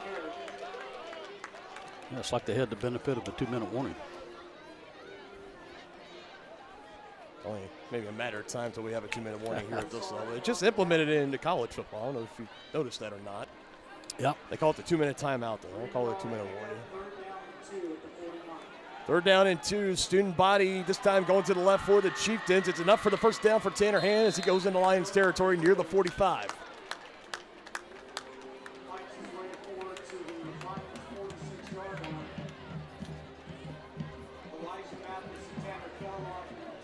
Yeah, it's like they had the benefit of a 2-minute warning. Only maybe a matter of time until we have a 2-minute warning here at this level. It just implemented it into college football. I don't know if you noticed that or not. Yeah. They call it the 2-minute timeout, though. They don't call it a 2-minute warning. 3rd down and 2. Student body this time going to the left for the Chieftains. It's enough for the first down for Tanner Hand as he goes into Lions territory near the 45.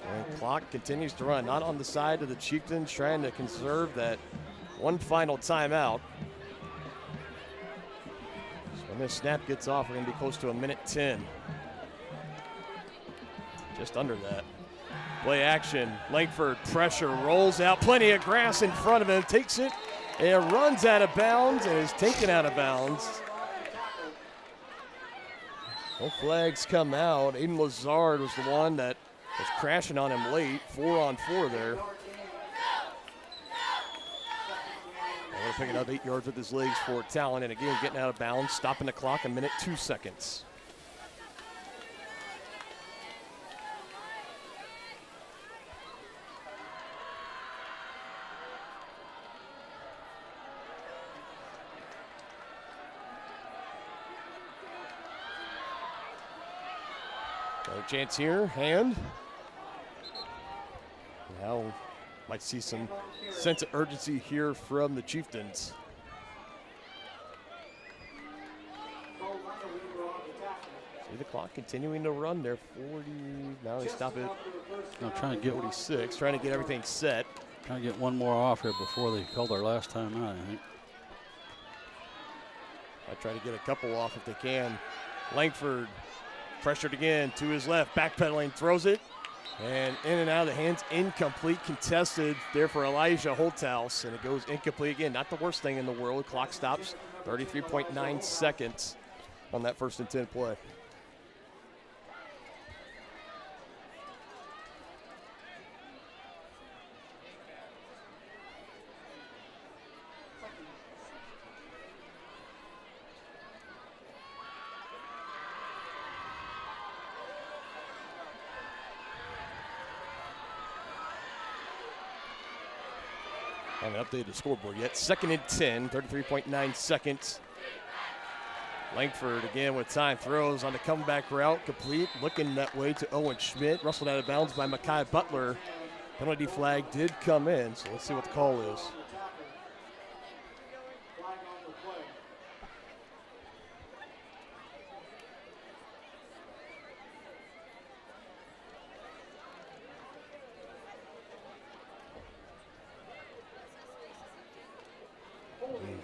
And clock continues to run, not on the side of the Chieftains, trying to conserve that one final timeout. So when this snap gets off, we're going to be close to a minute 10. Just under that. Play action, Langford pressure, rolls out, plenty of grass in front of him, takes it, and runs out of bounds and is taken out of bounds. No flags come out. Aiden Lazard was the one that was crashing on him late, 4-on-4 there. They're picking up 8 yards with his legs for Talon, and again getting out of bounds, stopping the clock, a minute 2 seconds. Another chance here, Hand. Now might see some sense of urgency here from the Chieftains. See the clock continuing to run there, 40, now they stop it. I'm trying to get 46, trying to get everything set. Trying to get one more off here before they called their last time out, I think. I try to get a couple off if they can. Langford pressured again to his left, backpedaling, throws it, and in and out of the hands, incomplete, contested there for Elijah Holthouse, and it goes incomplete again. Not the worst thing in the world. Clock stops, 33.9 seconds on that 1st and 10 play. I haven't updated the scoreboard yet. 2nd and 10, 33.9 seconds. Langford again with time, throws on the comeback route, complete, looking that way to Owen Schmidt. Rustled out of bounds by Makai Butler. Penalty flag did come in, so let's see what the call is.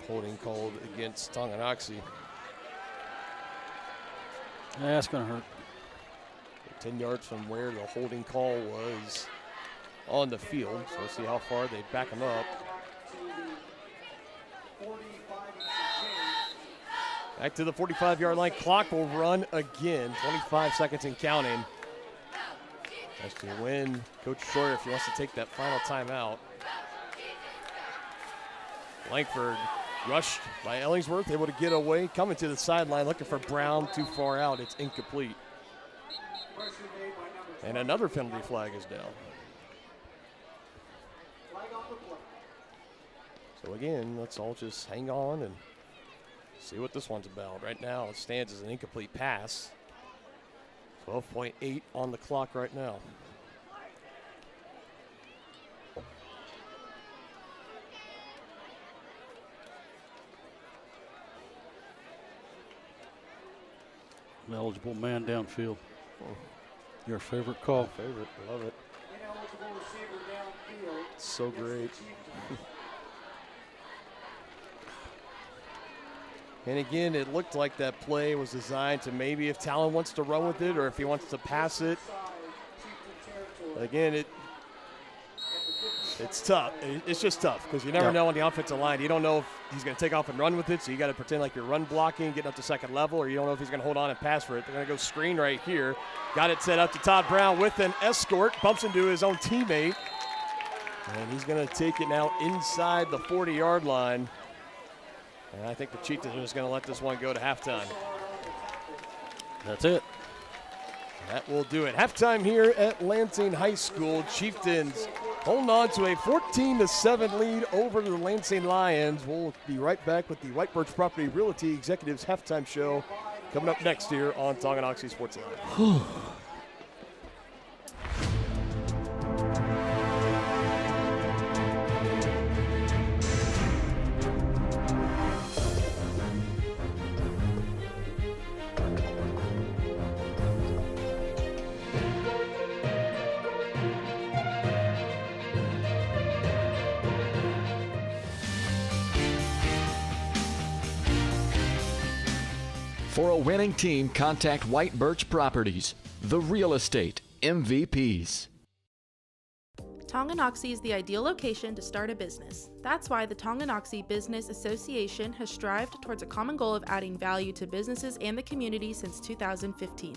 Holding called against Tonganoxie. Yeah, that's going to hurt. 10 yards from where the holding call was on the field. So we'll see how far they back him up. Back to the 45-yard line. Clock will run again. 25 seconds and counting. That's to win. Coach Shorter, if he wants to take that final timeout. Langford rushed by Ellingsworth, able to get away. Coming to the sideline, looking for Brown. Too far out. It's incomplete. And another penalty flag is down. So again, let's all just hang on and see what this one's about. Right now, it stands as an incomplete pass. 12.8 on the clock right now. An eligible man downfield. Your favorite call. Favorite, love it. So great. And again, it looked like that play was designed to maybe if Talon wants to run with it or if he wants to pass it. Again, it's tough. It's just tough because you never know on the offensive line. You don't know if he's going to take off and run with it, so you got to pretend like you're run blocking, getting up to second level, or you don't know if he's going to hold on and pass for it. They're going to go screen right here. Got it set up to Todd Brown with an escort. Bumps into his own teammate. And he's going to take it now inside the 40-yard line. And I think the Chieftains are just going to let this one go to halftime. That's it. That will do it. Halftime here at Lansing High School. Chieftains holding on to a 14-7 lead over the Lansing Lions. We'll be right back with the White Birch Property Realty Executives halftime show coming up next here on Tonganoxie Sports Live. For a winning team, contact White Birch Properties, the real estate MVPs. Tonganoxie is the ideal location to start a business. That's why the Tonganoxie Business Association has strived towards a common goal of adding value to businesses and the community since 2015.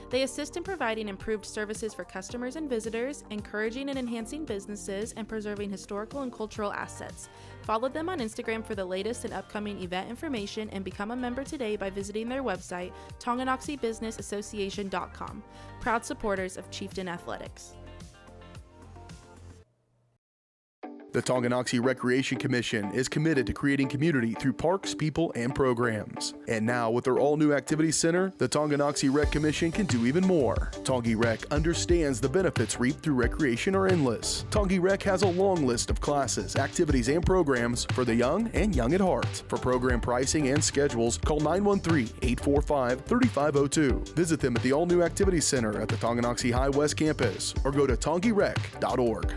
They assist in providing improved services for customers and visitors, encouraging and enhancing businesses, and preserving historical and cultural assets. Follow them on Instagram for the latest and upcoming event information and become a member today by visiting their website, tonganoxiebusinessassociation.com. Proud supporters of Chieftain Athletics. The Tonganoxie Recreation Commission is committed to creating community through parks, people, and programs. And now, with their all-new activity center, the Tonganoxie Rec Commission can do even more. Tongi Rec understands the benefits reaped through recreation are endless. Tongi Rec has a long list of classes, activities, and programs for the young and young at heart. For program pricing and schedules, call 913-845-3502. Visit them at the all-new activity center at the Tonganoxie High West campus or go to tongirec.org.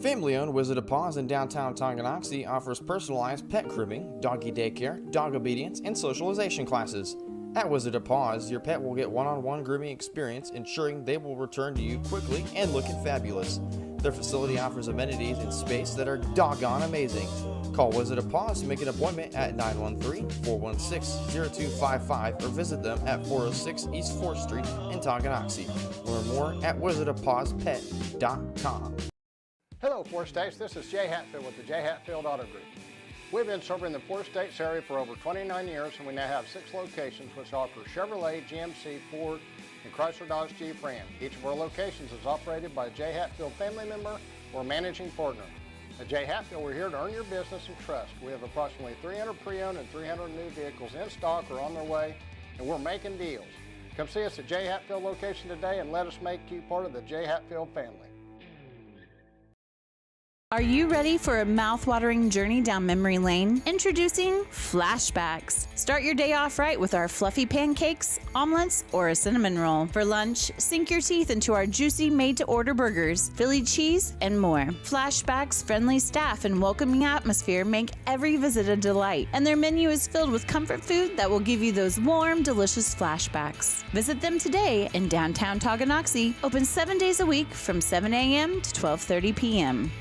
Family-owned Wizard of Paws in downtown Tonganoxie offers personalized pet grooming, doggy daycare, dog obedience, and socialization classes. At Wizard of Paws, your pet will get one-on-one grooming experience, ensuring they will return to you quickly and looking fabulous. Their facility offers amenities and space that are doggone amazing. Call Wizard of Paws to make an appointment at 913-416-0255 or visit them at 406 East 4th Street in Tonganoxie. Learn more at wizardofpawspet.com. Hello, Four States. This is Jay Hatfield with the Jay Hatfield Auto Group. We've been serving the Four States area for over 29 years, and we now have 6 locations which offer Chevrolet, GMC, Ford, and Chrysler Dodge Jeep Ram. Each of our locations is operated by a Jay Hatfield family member or managing partner. At Jay Hatfield, we're here to earn your business and trust. We have approximately 300 pre-owned and 300 new vehicles in stock or on their way, and we're making deals. Come see us at Jay Hatfield location today and let us make you part of the Jay Hatfield family. Are you ready for a mouth-watering journey down memory lane? Introducing Flashbacks. Start your day off right with our fluffy pancakes, omelets, or a cinnamon roll. For lunch, sink your teeth into our juicy made-to-order burgers, Philly cheese, and more. Flashbacks' friendly staff and welcoming atmosphere make every visit a delight, and their menu is filled with comfort food that will give you those warm, delicious flashbacks. Visit them today in downtown Tonganoxie, open 7 days a week from 7 a.m. to 12:30 p.m.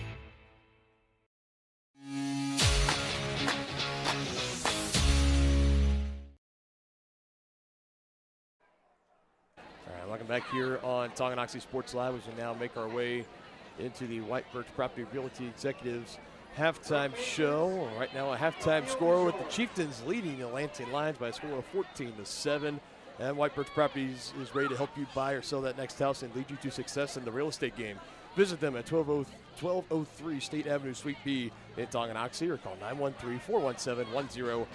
Welcome back here on Tonganoxie Sports Live as we now make our way into the White Birch Property Realty Executives halftime show. Right now a halftime score with the Chieftains leading the Lansing Lions by a score of 14-7. And White Birch Properties is ready to help you buy or sell that next house and lead you to success in the real estate game. Visit them at 1203 State Avenue, Suite B in Tonganoxie, or call 913-417-1007.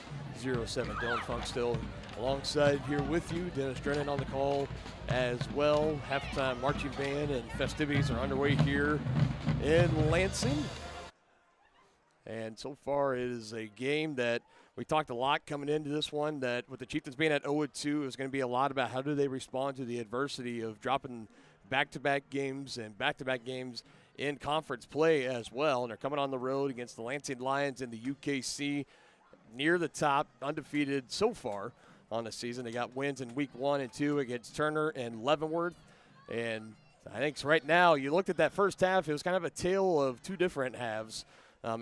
Dylan Funk still alongside here with you. Dennis Drennan on the call as well. Halftime marching band and festivities are underway here in Lansing. And so far it is a game that we talked a lot coming into this one, that with the Chieftains being at 0-2, it was going to be a lot about how do they respond to the adversity of dropping back-to-back games and back-to-back games in conference play as well. And they're coming on the road against the Lansing Lions in the UKC, near the top, undefeated so far on the season. They got wins in week 1 and 2 against Turner and Leavenworth. And I think right now, you looked at that first half, it was kind of a tale of two different halves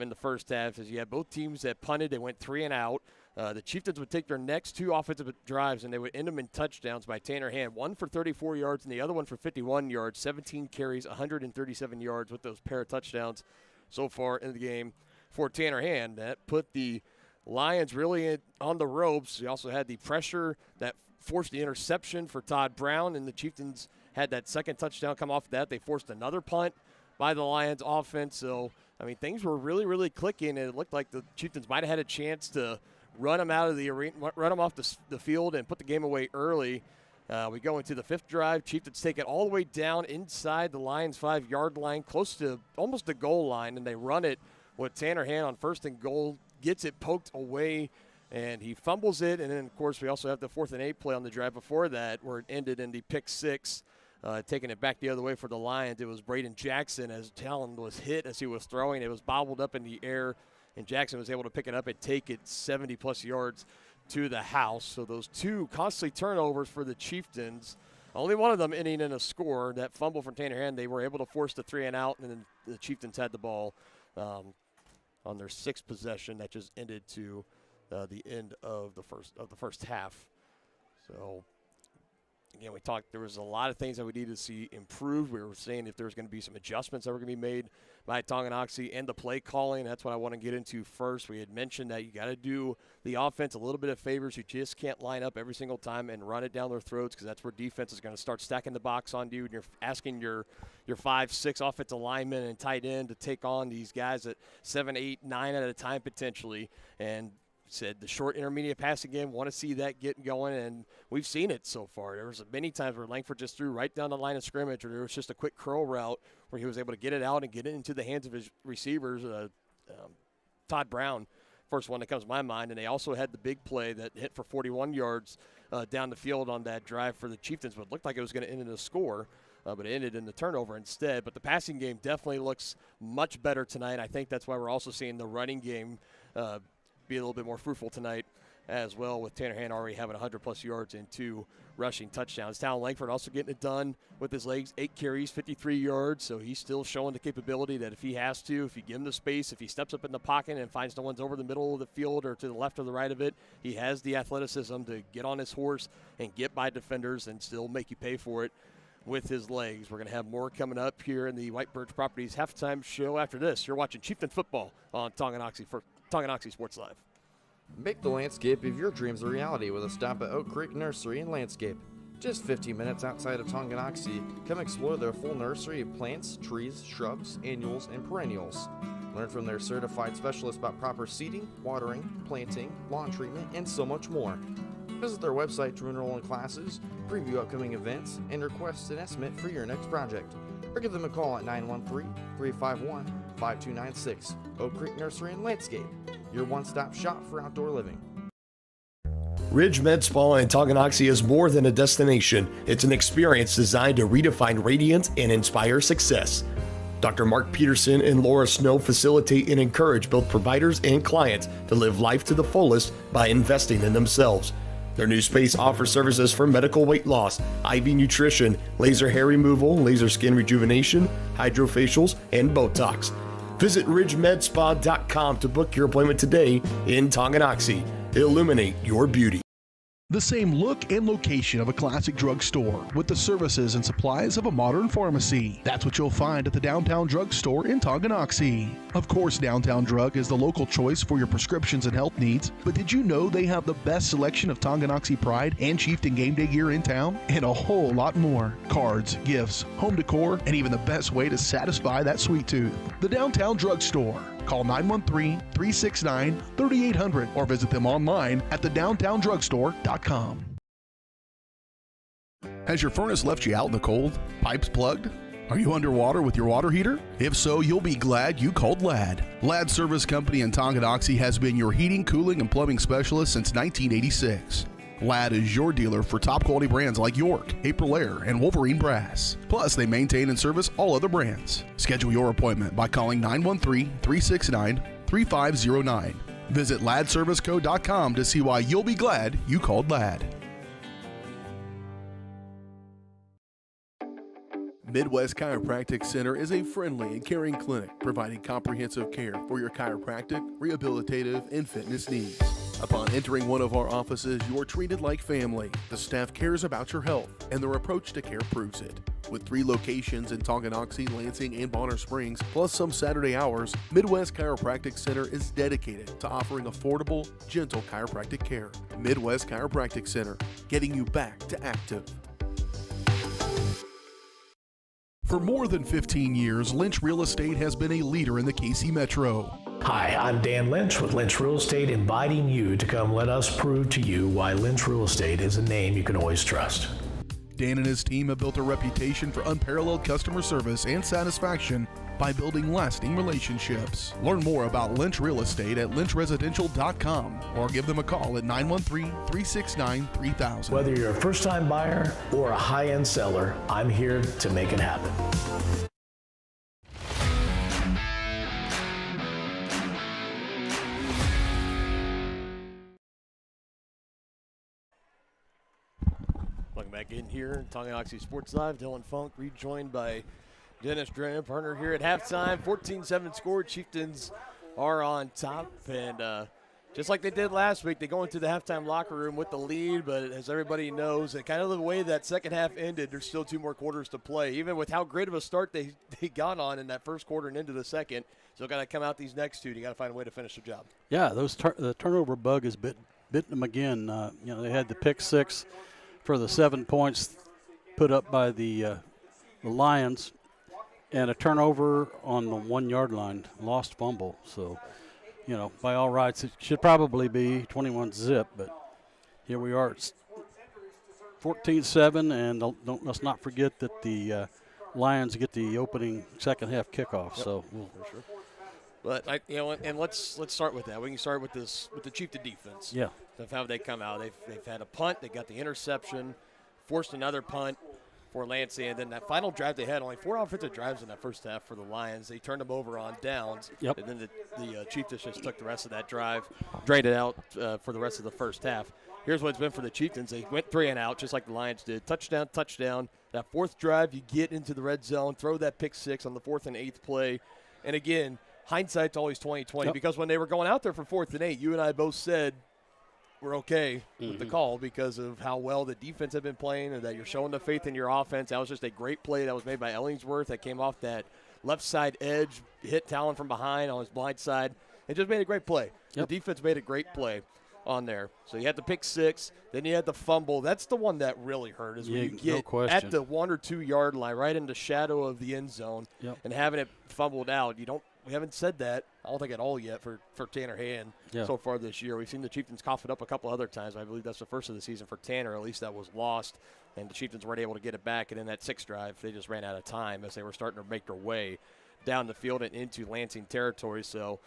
in the first half, as you had both teams that punted. They went 3 and out. The Chieftains would take their next 2 offensive drives, and they would end them in touchdowns by Tanner Hand, one for 34 yards and the other one for 51 yards, 17 carries, 137 yards with those pair of touchdowns so far in the game for Tanner Hand. That put the Lions really on the ropes. You also had the pressure that forced the interception for Todd Brown, and the Chieftains had that second touchdown come off that. They forced another punt by the Lions offense. So, I mean, things were really, really clicking, and it looked like the Chieftains might have had a chance to run them out of the arena, run them off the field and put the game away early. We go into the 5th drive. Chieftains take it all the way down inside the Lions' 5-yard line, close to almost the goal line, and they run it with Tanner Hand on 1st and goal, gets it poked away, and he fumbles it. And then, of course, we also have the 4th and 8 play on the drive before that, where it ended in the pick 6. Taking it back the other way for the Lions, it was Braden Jackson, as Talon was hit as he was throwing. It was bobbled up in the air, and Jackson was able to pick it up and take it 70-plus yards to the house. So those 2 costly turnovers for the Chieftains, only one of them ending in a score. That fumble from Tanner Hand, they were able to force the 3 and out, and then the Chieftains had the ball on their 6th possession. That just ended to the end of the first half. So, again, we talked, there was a lot of things that we needed to see improved. We were saying if there was going to be some adjustments that were going to be made by Tonganoxie and the play calling. That's what I want to get into first. We had mentioned that you got to do the offense a little bit of favors. You just can't line up every single time and run it down their throats, because that's where defense is going to start stacking the box on you, and you're asking your 5-6 offensive linemen and tight end to take on these guys at 7, 8, 9 at a time potentially. And said the short intermediate passing game, want to see that get going, and we've seen it so far. There was many times where Langford just threw right down the line of scrimmage, or there was just a quick curl route where he was able to get it out and get it into the hands of his receivers. Todd Brown, first one that comes to my mind, and they also had the big play that hit for 41 yards down the field on that drive for the Chieftains, but it looked like it was going to end in a score. But it ended in the turnover instead. But the passing game definitely looks much better tonight. I think that's why we're also seeing the running game be a little bit more fruitful tonight as well, with Tanner Hand already having 100-plus yards and 2 rushing touchdowns. Talon Langford also getting it done with his legs, 8 carries, 53 yards, so he's still showing the capability that if he has to, if you give him the space, if he steps up in the pocket and finds no one's over the middle of the field or to the left or the right of it, he has the athleticism to get on his horse and get by defenders and still make you pay for it with his legs. We're going to have more coming up here in the White Birch Properties halftime show after this. You're watching Chieftain football on Tonganoxie for Tonganoxie Sports Live. Make the landscape of your dreams a reality with a stop at Oak Creek Nursery and Landscape. Just 15 minutes outside of Tonganoxie, come explore their full nursery of plants, trees, shrubs, annuals, and perennials. Learn from their certified specialists about proper seeding, watering, planting, lawn treatment, and so much more. Visit their website to enroll in classes, preview upcoming events, and request an estimate for your next project. Or give them a call at 913-351 5296. Oak Creek Nursery and Landscape, your one-stop shop for outdoor living. Ridge Med Spa in Tonganoxie is more than a destination. It's an experience designed to redefine radiance and inspire success. Dr. Mark Peterson and Laura Snow facilitate and encourage both providers and clients to live life to the fullest by investing in themselves. Their new space offers services for medical weight loss, IV nutrition, laser hair removal, laser skin rejuvenation, hydrofacials, and Botox. Visit ridgemedspa.com to book your appointment today in Tonganoxie. Illuminate your beauty. The same look and location of a classic drugstore with the services and supplies of a modern pharmacy. That's what you'll find at the Downtown Drug Store in Tonganoxie. Of course, Downtown Drug is the local choice for your prescriptions and health needs, but did you know they have the best selection of Tonganoxie Pride and Chieftain Game Day gear in town? And a whole lot more. Cards, gifts, home decor, and even the best way to satisfy that sweet tooth. The Downtown Drug Store. Call 913-369-3800 or visit them online at thedowntowndrugstore.com. Has your furnace left you out in the cold? Pipes plugged? Are you underwater with your water heater? If so, you'll be glad you called Ladd. Ladd Service Company in Tonganoxie has been your heating, cooling, and plumbing specialist since 1986. Ladd is your dealer for top quality brands like York, Aprilaire, and Wolverine Brass. Plus, they maintain and service all other brands. Schedule your appointment by calling 913-369-3509. Visit laddserviceco.com to see why you'll be glad you called Ladd. Midwest Chiropractic Center is a friendly and caring clinic providing comprehensive care for your chiropractic, rehabilitative, and fitness needs. Upon entering one of our offices, you are treated like family. The staff cares about your health, and their approach to care proves it. With 3 locations in Tonganoxie, Lansing, and Bonner Springs, plus some Saturday hours, Midwest Chiropractic Center is dedicated to offering affordable, gentle chiropractic care. Midwest Chiropractic Center, getting you back to active. For more than 15 years, Lynch Real Estate has been a leader in the KC Metro. Hi, I'm Dan Lynch with Lynch Real Estate, inviting you to come let us prove to you why Lynch Real Estate is a name you can always trust. Dan and his team have built a reputation for unparalleled customer service and satisfaction by building lasting relationships. Learn more about Lynch Real Estate at lynchresidential.com or give them a call at 913-369-3000. Whether you're a first-time buyer or a high-end seller, I'm here to make it happen. Welcome back in here, Tonganoxie Sports Live. Dylan Funk rejoined by Dennis Drennan, partner here at halftime. 14-7 score. Chieftains are on top. And just like they did last week, they go into the halftime locker room with the lead. But as everybody knows, and kind of the way that second half ended, there's still 2 more quarters to play. Even with how great of a start they got on in that first quarter and into the second, still got to come out these next 2. You got to find a way to finish the job. Yeah, the turnover bug has bitten them again. They had the pick 6 for the 7 points put up by the Lions, and a turnover on the 1 yard line, lost fumble. So, by all rights, it should probably be 21-zip, but here we are. It's 14-7, and let's not forget that the Lions get the opening second half kickoff. Yep. So, for sure. But and let's start with that. We can start with the Chieftain defense. Yeah. Of how they come out. They've had a punt. They got the interception, forced another punt for Lansing, and then that final drive they had, only 4 offensive drives in that first half for the Lions. They turned them over on downs. Yep. And then the Chieftains just took the rest of that drive, drained it out for the rest of the first half. Here's what it's been for the Chieftains. They went 3 and out, just like the Lions did. Touchdown. That 4th drive, you get into the red zone, throw that pick 6 on the 4th and 8th play. And again, hindsight's always 20/20, because when they were going out there for 4th and 8, you and I both said we're okay with the call because of how well the defense had been playing and that you're showing the faith in your offense. That was just a great play that was made by Ellingsworth that came off that left side edge, hit Talon from behind on his blind side. It just made a great play. Yep. The defense made a great play on there. So you had the pick 6, then you had the fumble. That's the one that really hurt, is when you get at the 1 or 2 yard line, right in the shadow of the end zone, and having it fumbled out. We haven't said that, I don't think at all yet, for Tanner Hand so far this year. We've seen the Chieftains cough it up a couple other times. I believe that's the first of the season for Tanner. At least that was lost, and the Chieftains weren't able to get it back. And in that 6th drive, they just ran out of time as they were starting to make their way down the field and into Lansing territory. So,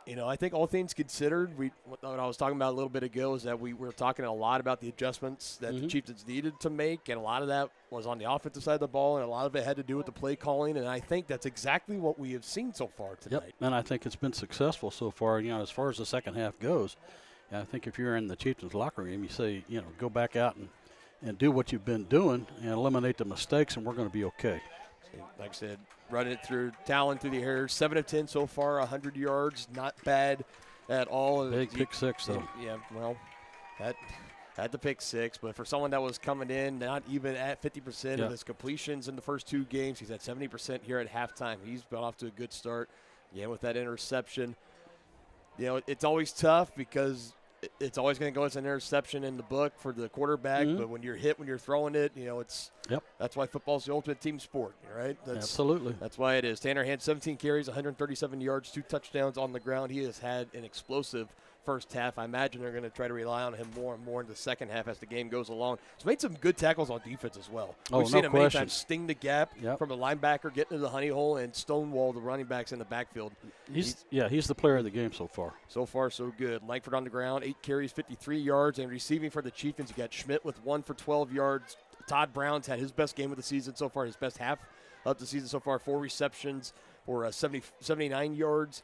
I think all things considered, what I was talking about a little bit ago is that we were talking a lot about the adjustments that the Chieftains needed to make, and a lot of that was on the offensive side of the ball, and a lot of it had to do with the play calling, and I think that's exactly what we have seen so far tonight. Yep, and I think it's been successful so far, as far as the second half goes. I think if you're in the Chieftains locker room, you say, go back out and do what you've been doing and eliminate the mistakes, and we're going to be okay. Like I said, running it through Talon through the air, 7 of 10 so far, 100 yards, not bad at all. Big pick six, though. Yeah, well, that had the pick six, but for someone that was coming in not even at 50% of his completions in the first 2 games, he's at 70% here at halftime. He's been off to a good start. Yeah, with that interception. It's always tough because it's always going to go as an interception in the book for the quarterback, but when you're hit, when you're throwing it, that's why football's the ultimate team sport, right? Absolutely. That's why it is. Tanner Hand, 17 carries, 137 yards, 2 touchdowns on the ground. He has had an explosive first half. I imagine they're going to try to rely on him more and more in the second half as the game goes along. He's made some good tackles on defense as well. We've seen him many times sting the gap from the linebacker, get into the honey hole, and stonewall the running backs in the backfield. He's the player of the game so far. So far, so good. Langford on the ground, 8 carries, 53 yards, and receiving for the Chieftains, you got Schmidt with 1 for 12 yards. Todd Brown's had his best game of the season so far, his best half of the season so far, 4 receptions for 79 yards.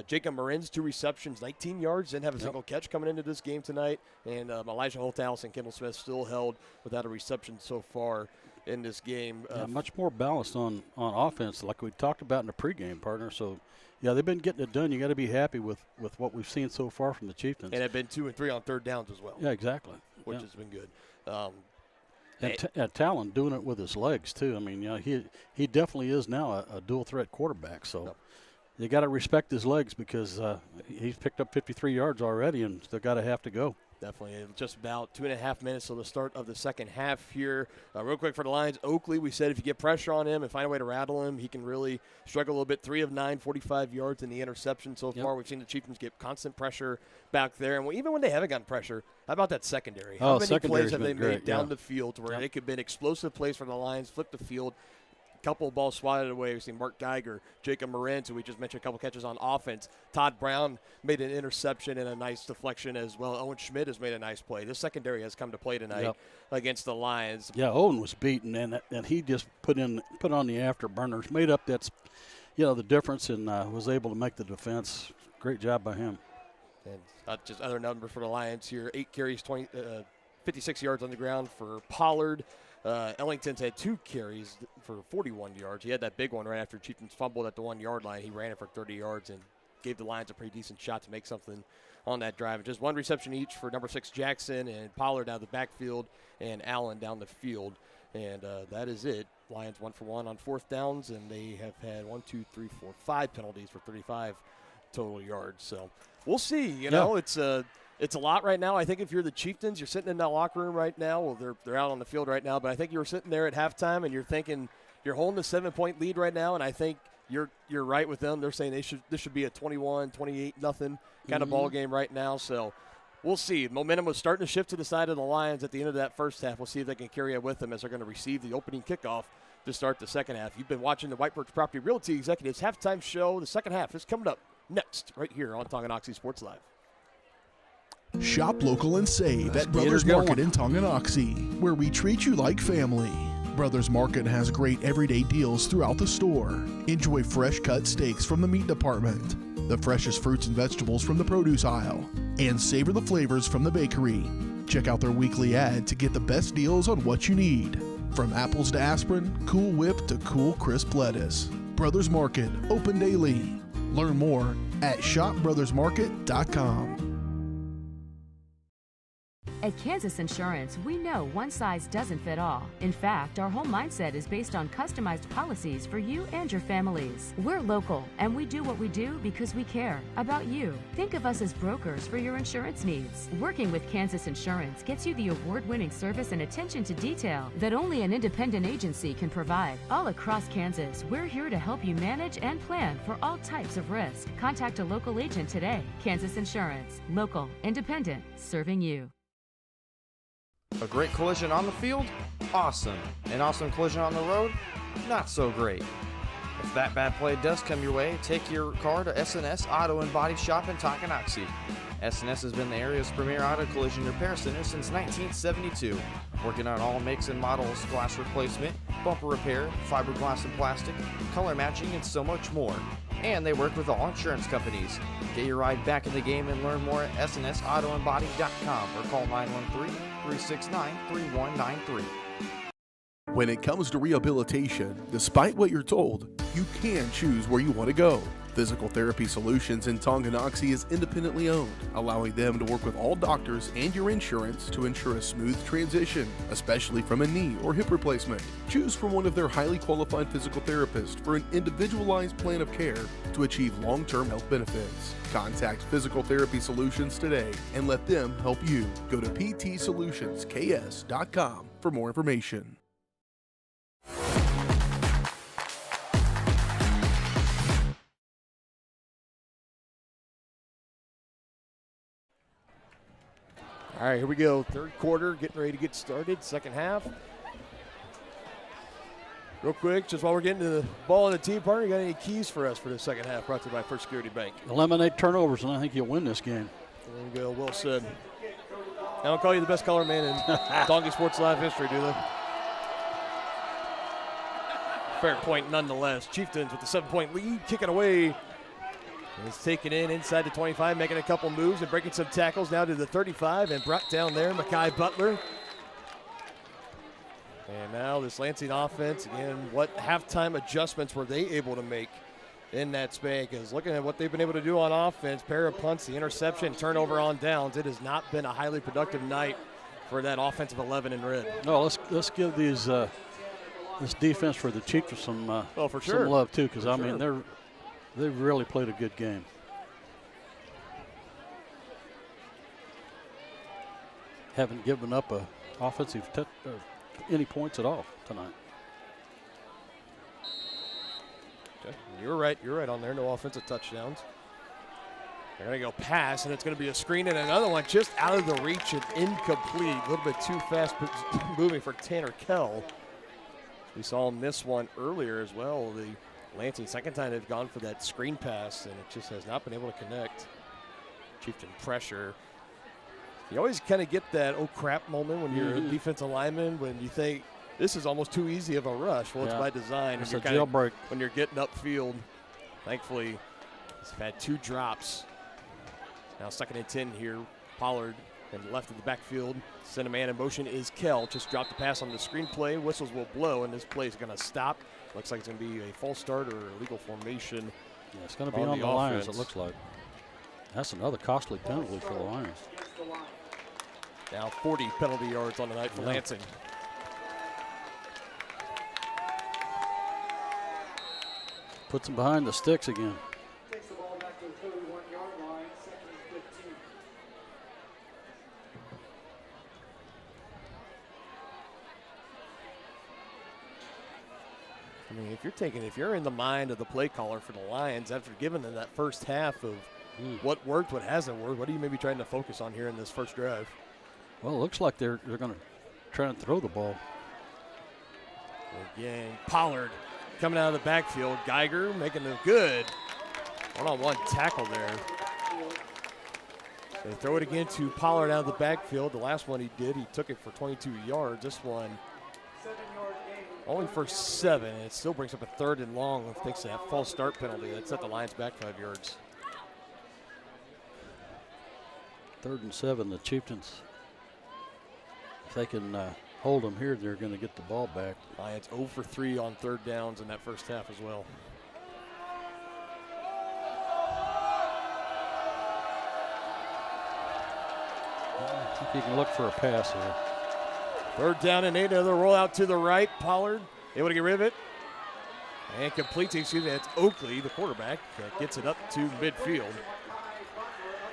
Jacob Marin's 2 receptions, 19 yards, didn't have a single catch coming into this game tonight. And Elijah Holthouse and Kendall Smith still held without a reception so far in this game. Much more balanced on offense, like we talked about in the pregame, partner. So, they've been getting it done. You got to be happy with what we've seen so far from the Chieftains. And have been 2 and 3 on third downs as well. Yeah, exactly. Which has been good. And Talon doing it with his legs too. I mean, he definitely is now a dual threat quarterback. So you got to respect his legs because he's picked up 53 yards already, and still got a half to go. Definitely. Just about 2.5 minutes till the start of the second half here. Real quick for the Lions, Oakley, we said if you get pressure on him and find a way to rattle him, he can really struggle a little bit. 3 of 9, 45 yards in the interception so far. We've seen the Chieftains get constant pressure back there. And even when they haven't gotten pressure, how about that secondary? How many plays have they made down the field to where they could have been explosive plays for the Lions, flip the field, couple of balls swatted away. We've seen Mark Geiger, Jacob Morin, who we just mentioned, a couple catches on offense. Todd Brown made an interception and a nice deflection as well. Owen Schmidt has made a nice play. This secondary has come to play tonight against the Lions. Yeah, Owen was beaten, and he just put on the afterburners, made up the difference, and was able to make the defense. Great job by him. And just other numbers for the Lions here: 8 carries, 56 yards on the ground for Pollard. Ellington's had 2 carries for 41 yards. He had that big one right after Chieftains fumbled at the 1-yard line. He ran it for 30 yards and gave the Lions a pretty decent shot to make something on that drive. And just 1 reception each for number 6 Jackson and Pollard out of the backfield and Allen down the field. And that is it. Lions 1 for 1 on 4th downs, and they have had 5 penalties for 35 total yards. So we'll see. It's a lot right now. I think if you're the Chieftains, you're sitting in that locker room right now. Well, they're out on the field right now, but I think you're sitting there at halftime and you're thinking you're holding a 7-point lead right now, and I think you're right with them. They're saying this should be a 21, 28 nothing kind of ball game right now. So we'll see. Momentum was starting to shift to the side of the Lions at the end of that first half. We'll see if they can carry it with them as they're going to receive the opening kickoff to start the second half. You've been watching the White Birch Property Realty Executives halftime show. The second half is coming up next right here on Tonganoxie Sports Live. Shop local and save at Brothers Market in Tonganoxie, where we treat you like family. Brothers Market has great everyday deals throughout the store. Enjoy fresh cut steaks from the meat department, the freshest fruits and vegetables from the produce aisle, and savor the flavors from the bakery. Check out their weekly ad to get the best deals on what you need. From apples to aspirin, Cool Whip to cool crisp lettuce. Brothers Market, open daily. Learn more at shopbrothersmarket.com. At Kansas Insurance, we know one size doesn't fit all. In fact, our whole mindset is based on customized policies for you and your families. We're local, and we do what we do because we care about you. Think of us as brokers for your insurance needs. Working with Kansas Insurance gets you the award-winning service and attention to detail that only an independent agency can provide. All across Kansas, we're here to help you manage and plan for all types of risk. Contact a local agent today. Kansas Insurance. Local, independent, serving you. A great collision on the field? Awesome. An awesome collision on the road? Not so great. If that bad play does come your way, take your car to SNS Auto and Body Shop in Tonganoxie. SNS has been the area's premier auto collision repair center since 1972, working on all makes and models, glass replacement, bumper repair, fiberglass and plastic, color matching, and so much more. And they work with all insurance companies. Get your ride back in the game and learn more at snsautoandbody.com or call 913-369-3193. When it comes to rehabilitation, despite what you're told, you can choose where you want to go. Physical Therapy Solutions in Tonganoxie is independently owned, allowing them to work with all doctors and your insurance to ensure a smooth transition, especially from a knee or hip replacement. Choose from one of their highly qualified physical therapists for an individualized plan of care to achieve long-term health benefits. Contact Physical Therapy Solutions today and let them help you. Go to ptsolutionsks.com for more information. All right, here we go. Third quarter, getting ready to get started. Second half. Real quick, just while we're getting to the ball in the team part, you got any keys for us for the second half brought to you by First Security Bank? Eliminate turnovers, and I think you'll win this game. There you go. Well said. I don't call you the best color man in Donkey Sports Live history, do they? Fair point nonetheless. Chieftains with the 7-point lead, kicking away. It's taken in inside the 25, making a couple moves and breaking some tackles now to the 35 and brought down there, Mackay Butler. And now this Lansing offense, again, what halftime adjustments were they able to make in that span? Because looking at what they've been able to do on offense, pair of punts, the interception, turnover on downs, it has not been a highly productive night for that offensive 11 in red. No, let's give these this defense for the Chiefs some some love too, because I mean they've really played a good game. Haven't given up a offensive any points at all tonight. Okay. You're right on there. No offensive touchdowns. They're going to go pass, and it's going to be a screen and another one just out of the reach and incomplete. A little bit too fast moving for Tanner Kell. We saw him miss one earlier as well. The Lansing, second time they've gone for that screen pass, and it just has not been able to connect. Chieftain pressure. You always kind of get that oh crap moment when you're a defensive lineman, when you think this is almost too easy of a rush. Well, it's by design. It's a jailbreak. When you're getting upfield. Thankfully, he's had 2 drops. Now 2nd and 10 here. Pollard and left of the backfield. Send a man in motion is Kell. Just dropped the pass on the screen play. Whistles will blow, and this play is going to stop. Looks like it's going to be a false start or illegal formation. Yeah, it's going to be on the Lions, it looks like. That's another costly penalty for the Lions. Now 40 penalty yards on the night for Lansing. Puts them behind the sticks again. Takes the ball back to the 31-yard line, 2nd and 15. I mean, if you're in the mind of the play caller for the Lions after giving them that first half of what worked, what hasn't worked, what are you maybe trying to focus on here in this first drive? Well, it looks like they're going to try and throw the ball. Again, Pollard coming out of the backfield. Geiger making the good one-on-one tackle there. They throw it again to Pollard out of the backfield. The last one he did, he took it for 22 yards. This one only for 7, and it still brings up a 3rd and long. Thanks to that false start penalty. That set the Lions back 5 yards. 3rd and 7, the Chieftains. If they can hold them here, they're going to get the ball back. Lions 0 for 3 on 3rd downs in that first half as well. I think you can look for a pass here. 3rd down and 8. Another rollout to the right. Pollard able to get rid of it. And completes, excuse me, that's Oakley, the quarterback, that gets it up to midfield.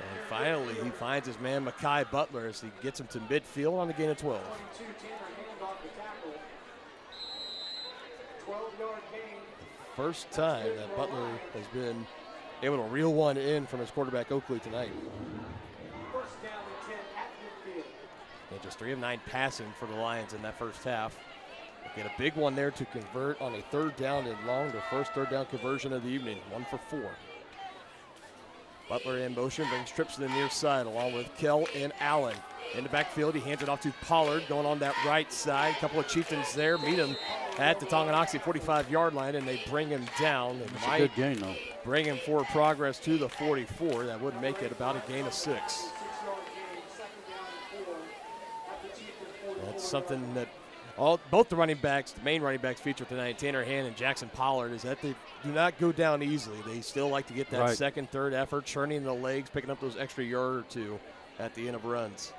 And finally, he finds his man, Mackay Butler, as he gets him to midfield on the gain of 12. First time that Butler has been able to reel one in from his quarterback, Oakley, tonight. First down and 10 at midfield. And just 3 of 9 passing for the Lions in that first half. Get a big one there to convert on a third down and long, their first third down conversion of the evening, 1 for 4. Butler in motion, brings trips to the near side along with Kell and Allen. In the backfield, he hands it off to Pollard going on that right side. A couple of Chieftains there meet him at the Tonganoxie 45-yard line, and they bring him down. It's a good gain, though. Bring him forward progress to the 44. That would make it about a gain of 6. That's something that both the running backs, the main running backs featured tonight, Tanner Hand and Jackson Pollard, is that they do not go down easily. They still like to get that second, third effort, churning the legs, picking up those extra yard or two at the end of runs.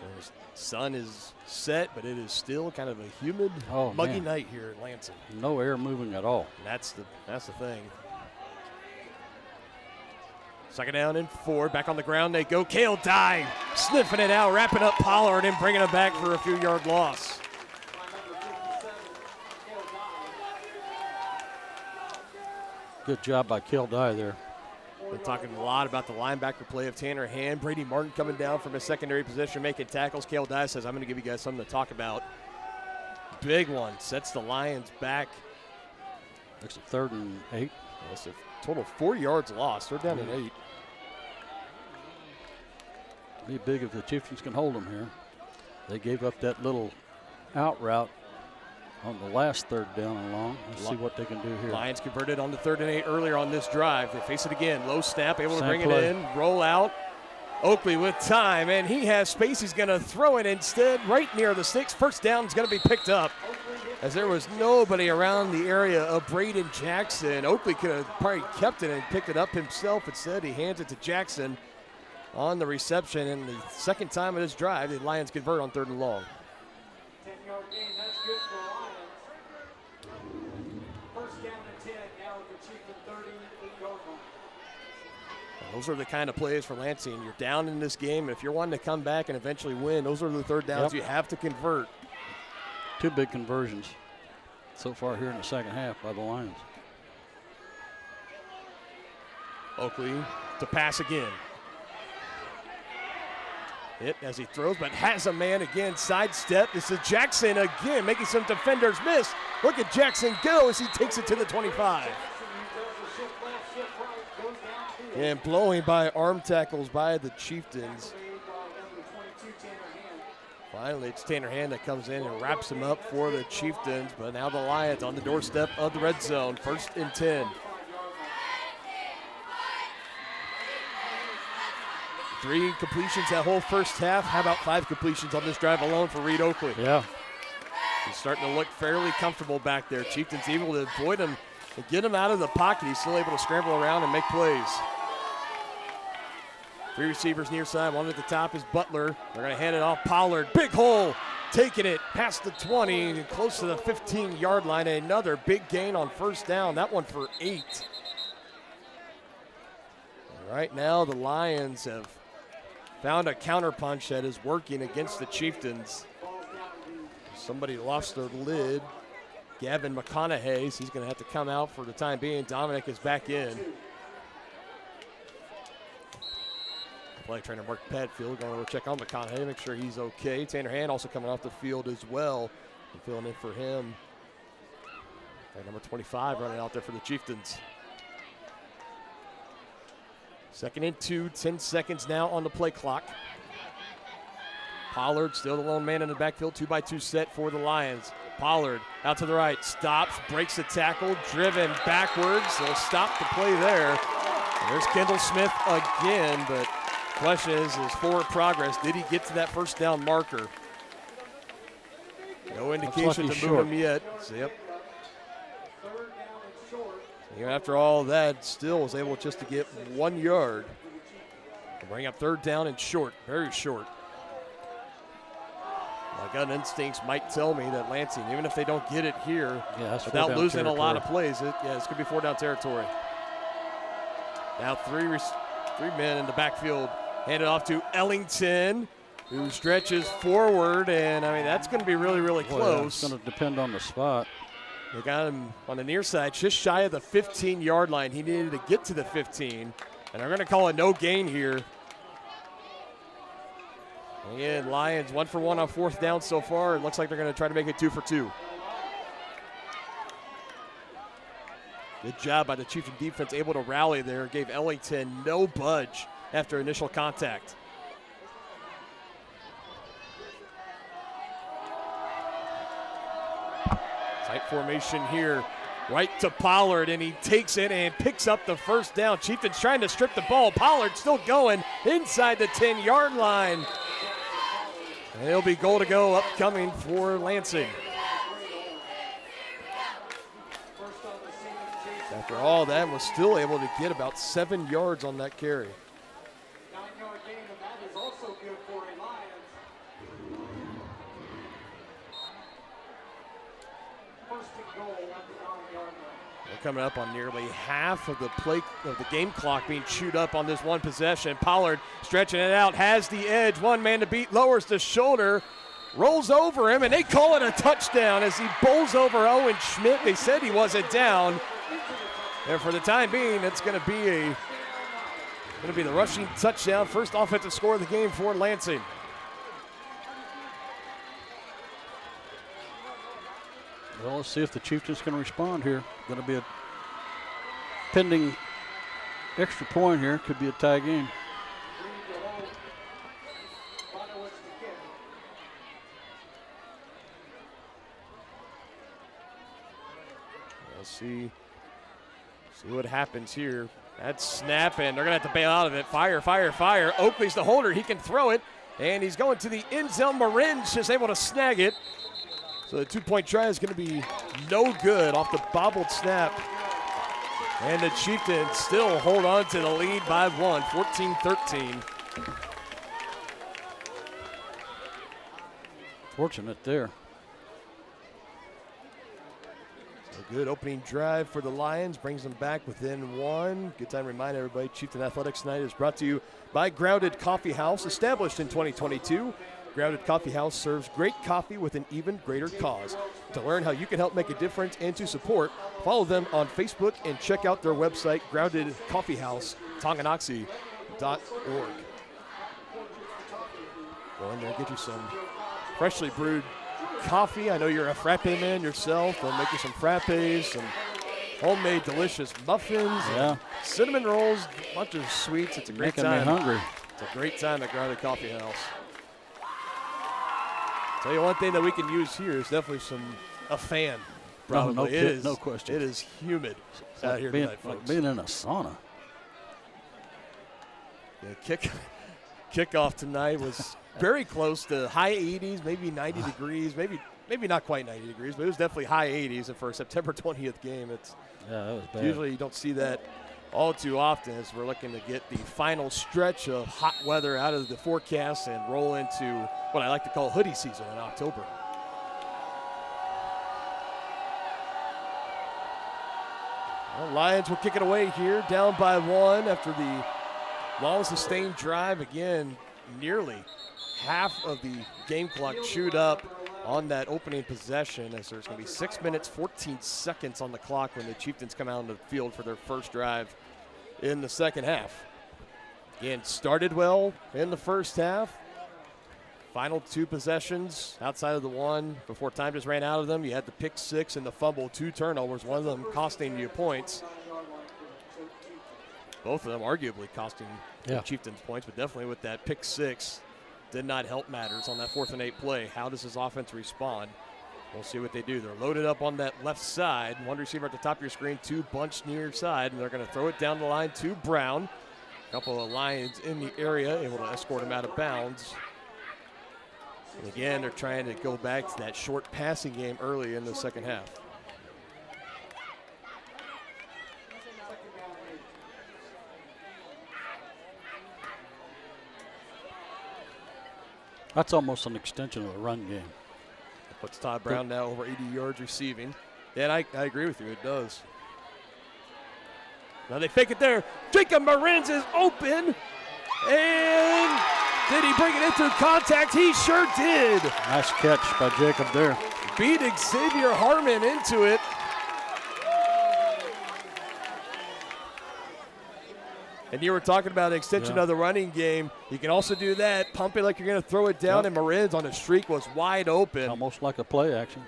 The sun is set, but it is still kind of a humid, muggy night here in Lansing. No air moving at all. That's the thing. Second down and 4. Back on the ground they go. Cale Dye sniffing it out, wrapping up Pollard and bringing it back for a few-yard loss. Good job by Cale Dye there. Been talking a lot about the linebacker play of Tanner Hand. Brady Martin coming down from his secondary position, making tackles. Cale Dye says, I'm going to give you guys something to talk about. Big one. Sets the Lions back. It's a 3rd and 8. That's a total of 4 yards lost. They're down at 8. Be big if the Chieftains can hold them here. They gave up that little out route on the last 3rd down and long. Let's see what they can do here. Lions converted on the 3rd and 8 earlier on this drive. They face it again. Low snap, able to bring it in, roll out. Oakley with time, and he has space. He's going to throw it instead right near the 6. First down is going to be picked up as there was nobody around the area of Braden Jackson. Oakley could have probably kept it and picked it up himself. Instead, he hands it to Jackson on the reception. And the second time of this drive, the Lions convert on 3rd and long. 10-yard gain, that's good for Lions. First down and 10 now at the Chieftain 38-yard line. Those are the kind of plays for Lansing. You're down in this game. If you're wanting to come back and eventually win, those are the third downs you have to convert. 2 big conversions so far here in the second half by the Lions. Oakley to pass again. Hit as he throws, but has a man again. Sidestep. This is Jackson again, making some defenders miss. Look at Jackson go as he takes it to the 25. And blowing by arm tackles by the Chieftains. Finally, it's Tanner Hand that comes in and wraps him up for the Chieftains. But now the Lions on the doorstep of the red zone. 1st and 10. 3 completions that whole first half. How about 5 completions on this drive alone for Reed Oakley? Yeah. He's starting to look fairly comfortable back there. Chieftains able to avoid him and get him out of the pocket. He's still able to scramble around and make plays. 3 receivers near side. One at the top is Butler. They're going to hand it off. Pollard, big hole, taking it past the 20, close to the 15-yard line. Another big gain on first down. That one for 8. And right now, the Lions have found a counterpunch that is working against the Chieftains. Somebody lost their lid. Gavin McConaughey, he's going to have to come out for the time being. Dominic is back in. Play trainer Mark Padfield going to check on McConaughey, make sure he's okay. Tanner Hand also coming off the field as well. And filling in for him. Number 25 running out there for the Chieftains. 2nd and 2, 10 seconds now on the play clock. Pollard still the lone man in the backfield, 2-by-2 set for the Lions. Pollard out to the right, stops, breaks the tackle, driven backwards. They'll stop the play there. And there's Kendall Smith again, but question is forward progress. Did he get to that first down marker? No indication to move him yet. So, yep. Even after all that, still was able just to get 1 yard. Bring up 3rd down and short, very short. My gut instincts might tell me that Lansing, even if they don't get it here, without losing a lot of plays, it's going to be 4-down territory. Now 3 men in the backfield. Handed off to Ellington, who stretches forward, and I mean that's going to be really, really close. It's going to depend on the spot. They got him on the near side, just shy of the 15-yard line. He needed to get to the 15, and they're going to call a no gain here. Again, Lions 1 for 1 on 4th down so far. It looks like they're going to try to make it 2 for 2. Good job by the Chieftain defense, able to rally there. Gave Ellington no budge after initial contact. Tight formation here. Right to Pollard, and he takes it and picks up the first down. Chieftains trying to strip the ball. Pollard still going inside the 10-yard line. And it'll be goal to go upcoming for Lansing. After all that, was still able to get about 7 yards on that carry. 9-yard gain, and that is also good for a Lions. First and goal at the 9-yard line. We're coming up on nearly half of the play of the game clock being chewed up on this one possession. Pollard stretching it out, has the edge, one man to beat, lowers the shoulder, rolls over him, and they call it a touchdown as he bowls over Owen Schmidt. They said he wasn't down. And for the time being, it's going to be the rushing touchdown, first offensive score of the game for Lansing. Well, let's see if the Chieftains can respond here. Going to be a pending extra point here. Could be a tie game. We'll see what happens here. That's snap, and they're going to have to bail out of it. Fire, fire, fire. Oakley's the holder. He can throw it, and he's going to the end zone. Marin's just able to snag it. So the 2-point try is going to be no good off the bobbled snap. And the Chieftains still hold on to the lead by 1, 14-13. Fortunate there. A good opening drive for the Lions, brings them back within 1. Good time to remind everybody, Chieftain Athletics Night is brought to you by Grounded Coffee House, established in 2022. Grounded Coffee House serves great coffee with an even greater cause. To learn how you can help make a difference and to support, follow them on Facebook and check out their website, Grounded Coffee House, Tonganoxie.org. Go in there and get you some freshly brewed coffee. I know you're a frappe man yourself. They'll make you some frappes, some homemade delicious muffins, cinnamon rolls, a bunch of sweets. It's a great time. Making me hungry. It's a great time at Grounded Coffee House. Tell you one thing that we can use here is definitely a fan. Probably. No question. It is humid out here tonight, folks. Like being in a sauna. Yeah, kickoff tonight was very close to high 80s, maybe 90 degrees, maybe not quite 90 degrees, but it was definitely high 80s. And for a September 20th game, that was bad. Usually you don't see that all too often as we're looking to get the final stretch of hot weather out of the forecast and roll into what I like to call hoodie season in October. Well, Lions will kick it away here, down by 1 after the long sustained drive. Again, nearly half of the game clock chewed up on that opening possession, as there's going to be 6 minutes, 14 seconds on the clock when the Chieftains come out on the field for their first drive in the second half. Again, started well in the first half. Final 2 possessions outside of the one before time just ran out of them. You had the pick 6 and the fumble, 2 turnovers, one of them costing you points. Both of them arguably costing the Chieftains points, but definitely with that pick 6 did not help matters on that 4th and 8 play. How does this offense respond? We'll see what they do. They're loaded up on that left side. 1 receiver at the top of your screen, 2 bunched near your side, and they're going to throw it down the line to Brown. A couple of Lions in the area, able to escort him out of bounds. And again, they're trying to go back to that short passing game early in the second half. That's almost an extension of the run game. It puts Todd Brown now over 80 yards receiving. Yeah, and I agree with you. It does. Now they fake it there. Jacob Marins is open. And did he bring it in through contact? He sure did. Nice catch by Jacob there. Beat Xavier Harmon into it. And you were talking about an extension of the running game. You can also do that, pump it like you're going to throw it down, and Marin's on the streak was wide open. Almost like a play action.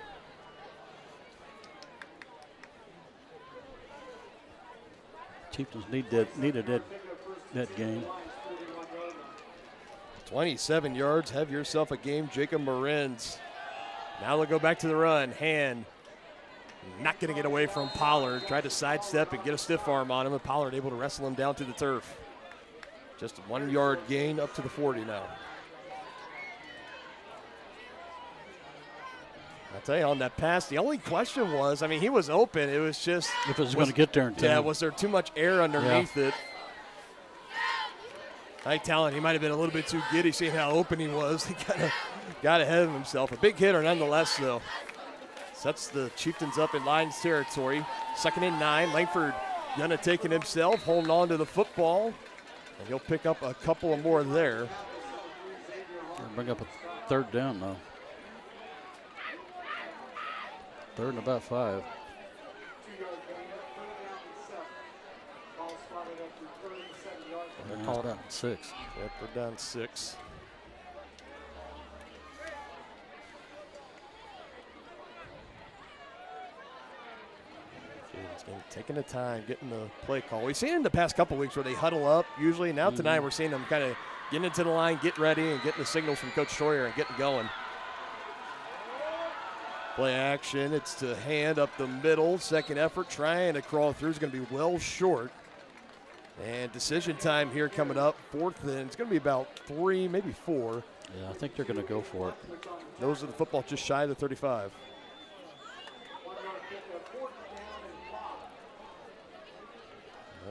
Chieftains needed that game. 27 yards. Have yourself a game, Jacob Marins. Now they'll go back to the run. Hand not going to get away from Pollard. Tried to sidestep and get a stiff arm on him, and Pollard able to wrestle him down to the turf. Just a 1 yard gain up to the 40 now. I'll tell you, on that pass, the only question was, I mean, he was open. It was just. If it was going to get there in time. Yeah, was there too much air underneath it? High talent, he might have been a little bit too giddy seeing how open he was. He kind of got ahead of himself. A big hitter nonetheless, though. Sets the Chieftains up in Lions territory. 2nd and 9. Langford gonna take it himself, holding on to the football. And he'll pick up a couple of more there. Bring up a 3rd down, though. 3rd and about 5. They're called out 6. Yep, they're down 6. Taking the time, getting the play call. We've seen it in the past couple weeks where they huddle up usually. Now tonight we're seeing them kind of getting into the line, get ready, and getting the signals from Coach Troyer and getting going. Play action. It's to Hand up the middle. Second effort, trying to crawl through. Is going to be well short. And decision time here coming up. 4th, and it's going to be about 3, maybe 4. Yeah, I think they're going to go for it. Those are the football just shy of the 35.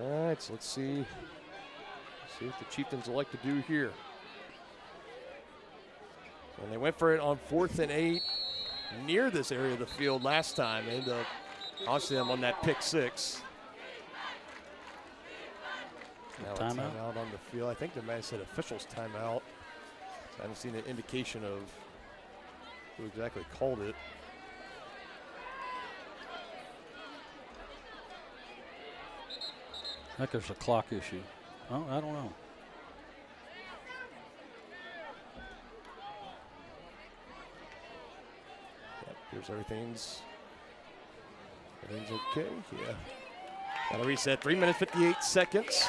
All right, so let's see what the Chieftains will like to do here. And they went for it on 4th and 8 near this area of the field last time. They ended up costing them on that pick 6. Now a timeout on the field. I think they might have said officials timeout. I haven't seen an indication of who exactly called it. I think there's a clock issue. Oh, I don't know. Yep, here's everything's okay. Yeah. Got to reset. 3 minutes, 58 seconds.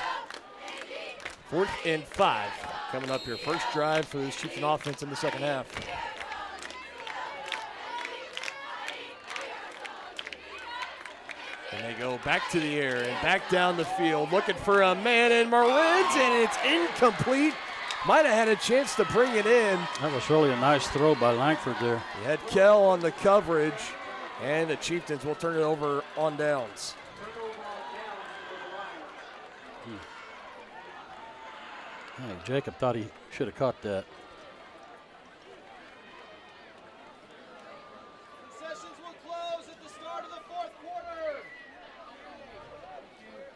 4th and 5 coming up here. First drive for this Chieftain offense in the second half. And they go back to the air and back down the field, looking for a man in Marins, and it's incomplete. Might have had a chance to bring it in. That was really a nice throw by Langford there. He had Kell on the coverage, and the Chieftains will turn it over on downs. Hey, Jacob thought he should have caught that.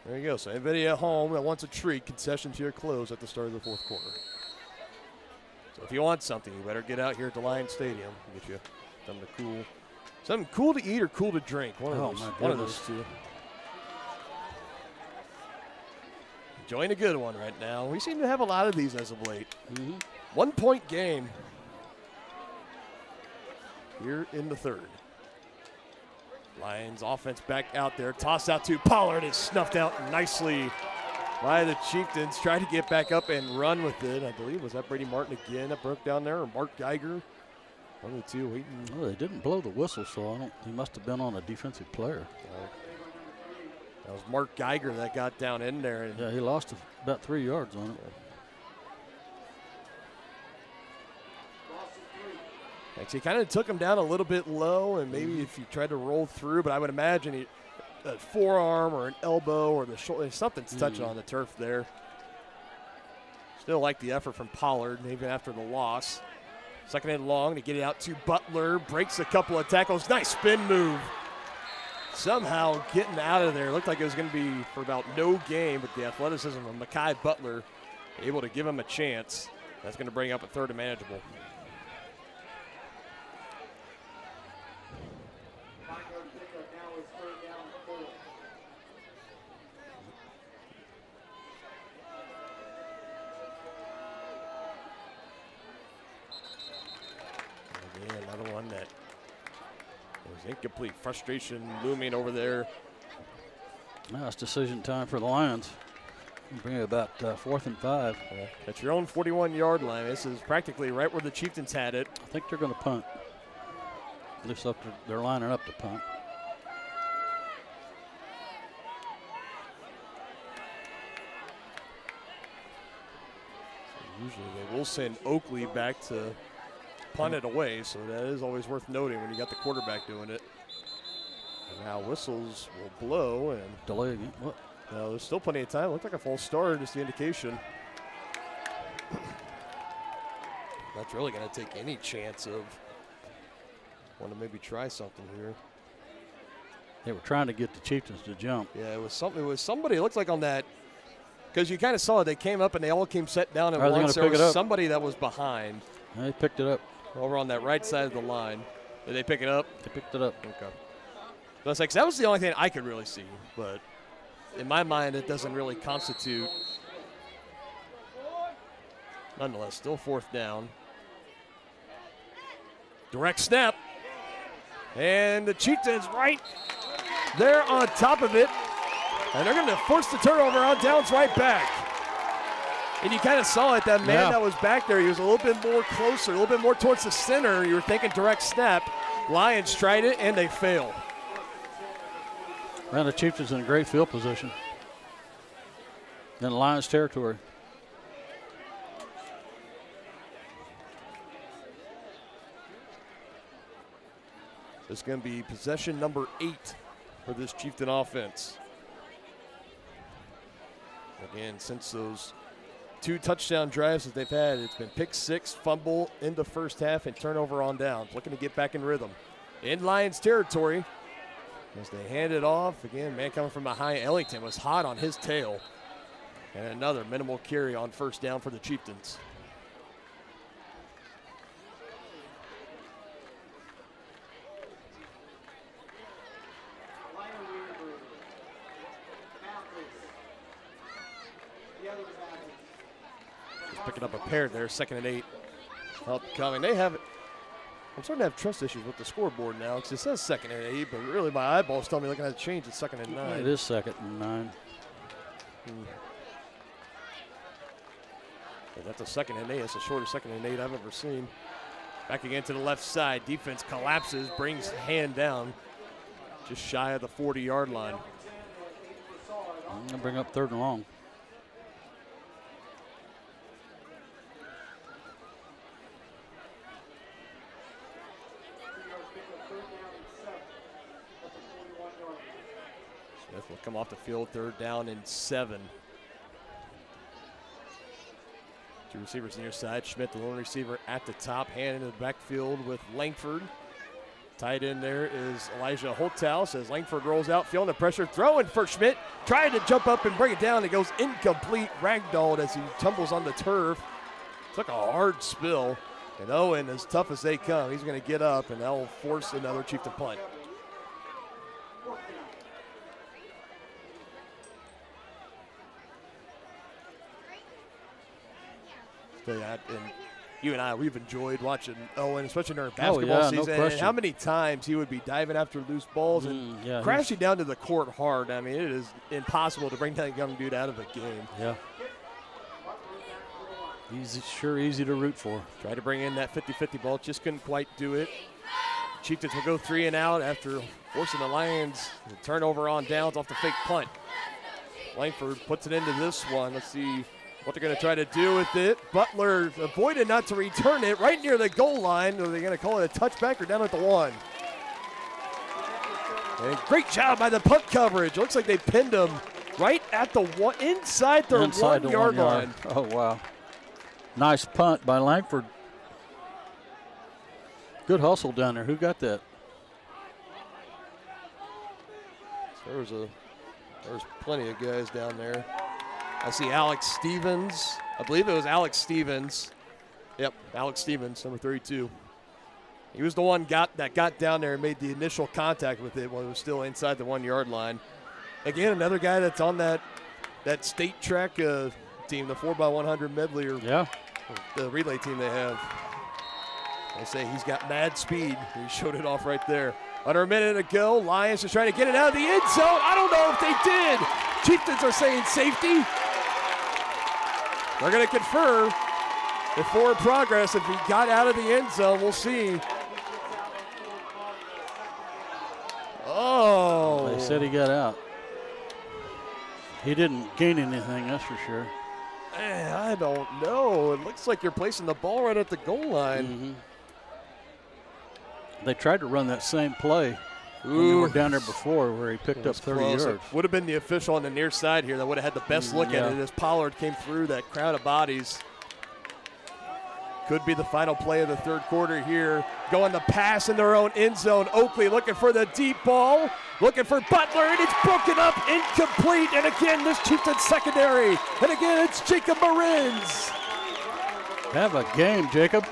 There you go. So anybody at home that wants a treat, concessions here close at the start of the 4th quarter. So if you want something, you better get out here at the Lions Stadium. Get you something cool to eat or cool to drink. One of those two. Enjoying a good one right now. We seem to have a lot of these as of late. 1 point game here in the 3rd. Lions offense back out there. Toss out to Pollard. Is snuffed out nicely by the Chieftains. Tried to get back up and run with it. I believe, was that Brady Martin again that broke down there, or Mark Geiger? One of the two waiting. Well, they didn't blow the whistle, so he must have been on a defensive player. That was Mark Geiger that got down in there. And yeah, he lost about 3 yards on it. He kind of took him down a little bit low, and maybe if you tried to roll through, but I would imagine a forearm or an elbow or the shoulder, something's touching on the turf there. Still like the effort from Pollard, even after the loss. 2nd and long to get it out to Butler, breaks a couple of tackles. Nice spin move. Somehow getting out of there. Looked like it was going to be for about no gain, but the athleticism of Mekhi Butler able to give him a chance. That's going to bring up a 3rd and manageable. It was incomplete. Frustration looming over there. Now it's decision time for the Lions. Bring it about 4th and 5. Yeah. At your own 41-yard line. This is practically right where the Chieftains had it. I think they're going to punt. At least they're lining up to punt. So usually they will send Oakley back to punt it away, so that is always worth noting when you got the quarterback doing it. And now whistles will blow and delay again. What? No, there's still plenty of time. Looked like a false start, just the indication. That's really going to take any chance of want to maybe try something here. They were trying to get the Chieftains to jump. Yeah, it was something. It was somebody. It looked like on that, because you kind of saw it. They came up and they all came set down at once. There was somebody that was behind. They picked it up over on that right side of the line. Did they pick it up? They picked it up. Okay. That's like that was the only thing I could really see, but in my mind, it doesn't really constitute. Nonetheless, still 4th down. Direct snap. And the Chieftains right there on top of it. And they're going to force the turnover on downs right back. And you kind of saw it, that man that was back there, he was a little bit more closer, a little bit more towards the center. You were thinking direct snap. Lions tried it, and they failed. And the Chieftains in a great field position in Lions territory. This is going to be possession number 8 for this Chieftain offense. Again, since those 2 touchdown drives that they've had, it's been pick 6, fumble in the first half, and turnover on downs. Looking to get back in rhythm. In Lions territory, as they hand it off. Again, man coming from behind. Ellington was hot on his tail. And another minimal carry on first down for the Chieftains. Just picking up a pair there, 2nd and 8. Upcoming. They have it. I'm starting to have trust issues with the scoreboard now because it says 2nd and 8, but really my eyeballs tell me looking at the change, it's 2nd and 9. It is 2nd and 9. Yeah, that's a 2nd and 8. That's the shortest 2nd and 8 I've ever seen. Back again to the left side. Defense collapses, brings hand down just shy of the 40-yard line. I'm going to bring up 3rd and long. Smith will come off the field, 3rd down and 7. 2 receivers near side. Schmidt, the lone receiver at the top, hand into the backfield with Langford. Tight end there is Elijah Holthouse as Langford rolls out, feeling the pressure, throwing for Schmidt, trying to jump up and bring it down. It goes incomplete, ragdolled as he tumbles on the turf. Took a hard spill. And Owen, as tough as they come, he's going to get up, and that'll force another Chieftain punt. And you and I, we've enjoyed watching Owen, especially during basketball season. No and how many times he would be diving after loose balls and crashing down to the court hard. I mean, it is impossible to bring that young dude out of a game. Yeah. He's sure easy to root for. Tried to bring in that 50-50 ball, just couldn't quite do it. Chieftains will go 3 and out after forcing the Lions to turnover on downs off the fake punt. Langford puts it into this one. Let's see what they're going to try to do with it. Butler avoided not to return it right near the goal line. Are they going to call it a touchback or down at the 1? And great job by the punt coverage. It looks like they pinned him right at the 1, inside the 1 yard line. Oh, wow. Nice punt by Langford. Good hustle down there. Who got that? There's plenty of guys down there. I see Alex Stevens. I believe it was Alex Stevens. Yep, Alex Stevens, number 32. He was the one that got down there and made the initial contact with it when it was still inside the 1 yard line. Again, another guy that's on that state track team, the 4x100 medley, or the relay team they have. I say he's got mad speed. He showed it off right there. Under a minute to go, Lions are trying to get it out of the end zone. I don't know if they did. Chieftains are saying safety. They're going to confer if forward progress. If he got out of the end zone, we'll see. Oh. They said he got out. He didn't gain anything, that's for sure. Man, I don't know. It looks like you're placing the ball right at the goal line. Mm-hmm. They tried to run that same play when they were down there before where he picked up 30 close. yards. It would have been the official on the near side here that would have had the best look at it as Pollard came through that crowd of bodies. Could be the final play of the third quarter here. Going to pass in their own end zone. Oakley looking for the deep ball. Looking for Butler, and it's broken up, incomplete. And again, this Chieftains secondary. And again, it's Jacob Marins. Have a game, Jacob.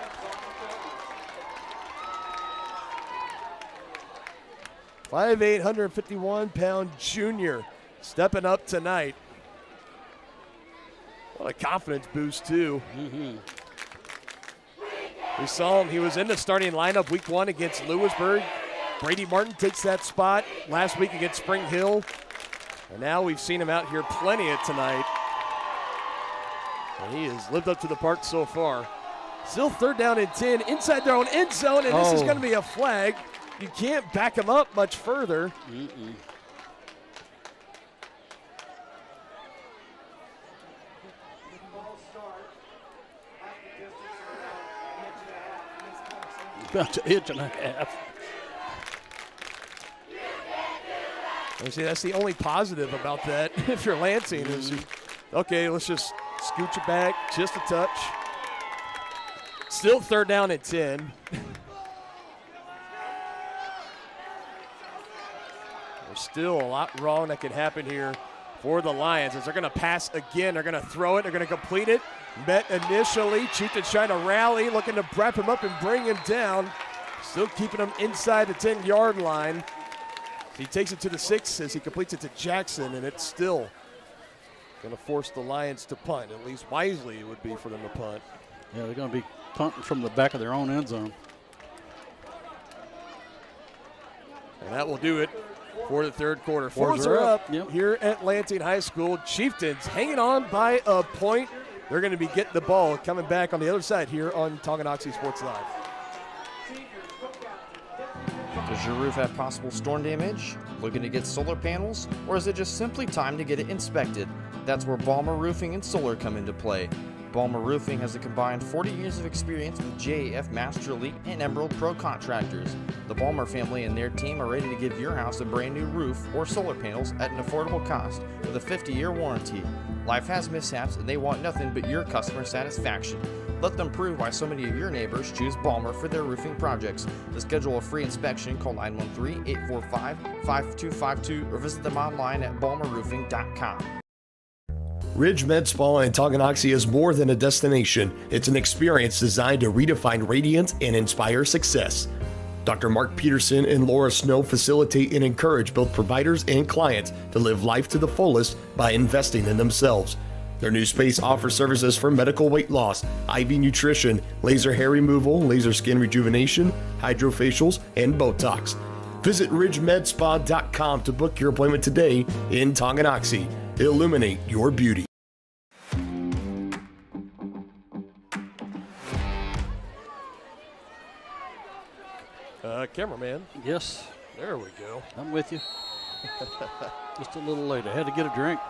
.58", 151-pound junior stepping up tonight. What a confidence boost, too. Mm-hmm. We saw him. He was in the starting lineup week 1 against Lewisburg. Brady Martin takes that spot last week against Spring Hill. And now we've seen him out here plenty of tonight. And he has lived up to the part so far. Still 3rd down and 10 inside their own end zone, and this is going to be a flag. You can't back him up much further. About an inch and a half. I see that's the only positive about that. If you're Lansing, is okay. Let's just scooch it back just a touch. Still 3rd down and 10. There's still a lot wrong that could happen here for the Lions as they're going to pass again. They're going to throw it. They're going to complete it. Met initially. Chieftains trying to rally, looking to wrap him up and bring him down. Still keeping him inside the 10-yard line. He takes it to the 6 as he completes it to Jackson, and it's still going to force the Lions to punt. At least wisely it would be for them to punt. Yeah, they're going to be punting from the back of their own end zone. And that will do it for the third quarter. Fours are up here at Lansing High School. Chieftains hanging on by a point. They're going to be getting the ball coming back on the other side here on Tonganoxie Sports Live. Does your roof have possible storm damage? Looking to get solar panels? Or is it just simply time to get it inspected? That's where Balmer Roofing and Solar come into play. Balmer Roofing has a combined 40 years of experience with JAF Master Elite and Emerald Pro contractors. The Balmer family and their team are ready to give your house a brand new roof or solar panels at an affordable cost with a 50-year warranty. Life has mishaps and they want nothing but your customer satisfaction. Let them prove why so many of your neighbors choose Balmer for their roofing projects. To schedule a free inspection, call 913-845-5252 or visit them online at balmerroofing.com. Ridge Med Spa in Tonganoxie is more than a destination. It's an experience designed to redefine radiance and inspire success. Dr. Mark Peterson and Laura Snow facilitate and encourage both providers and clients to live life to the fullest by investing in themselves. Their new space offers services for medical weight loss, IV nutrition, laser hair removal, laser skin rejuvenation, hydrofacials, and Botox. Visit ridgemedspa.com to book your appointment today in Tonganoxie. Illuminate your beauty. Cameraman. Yes. There we go. I'm with you. Just a little late. I had to get a drink.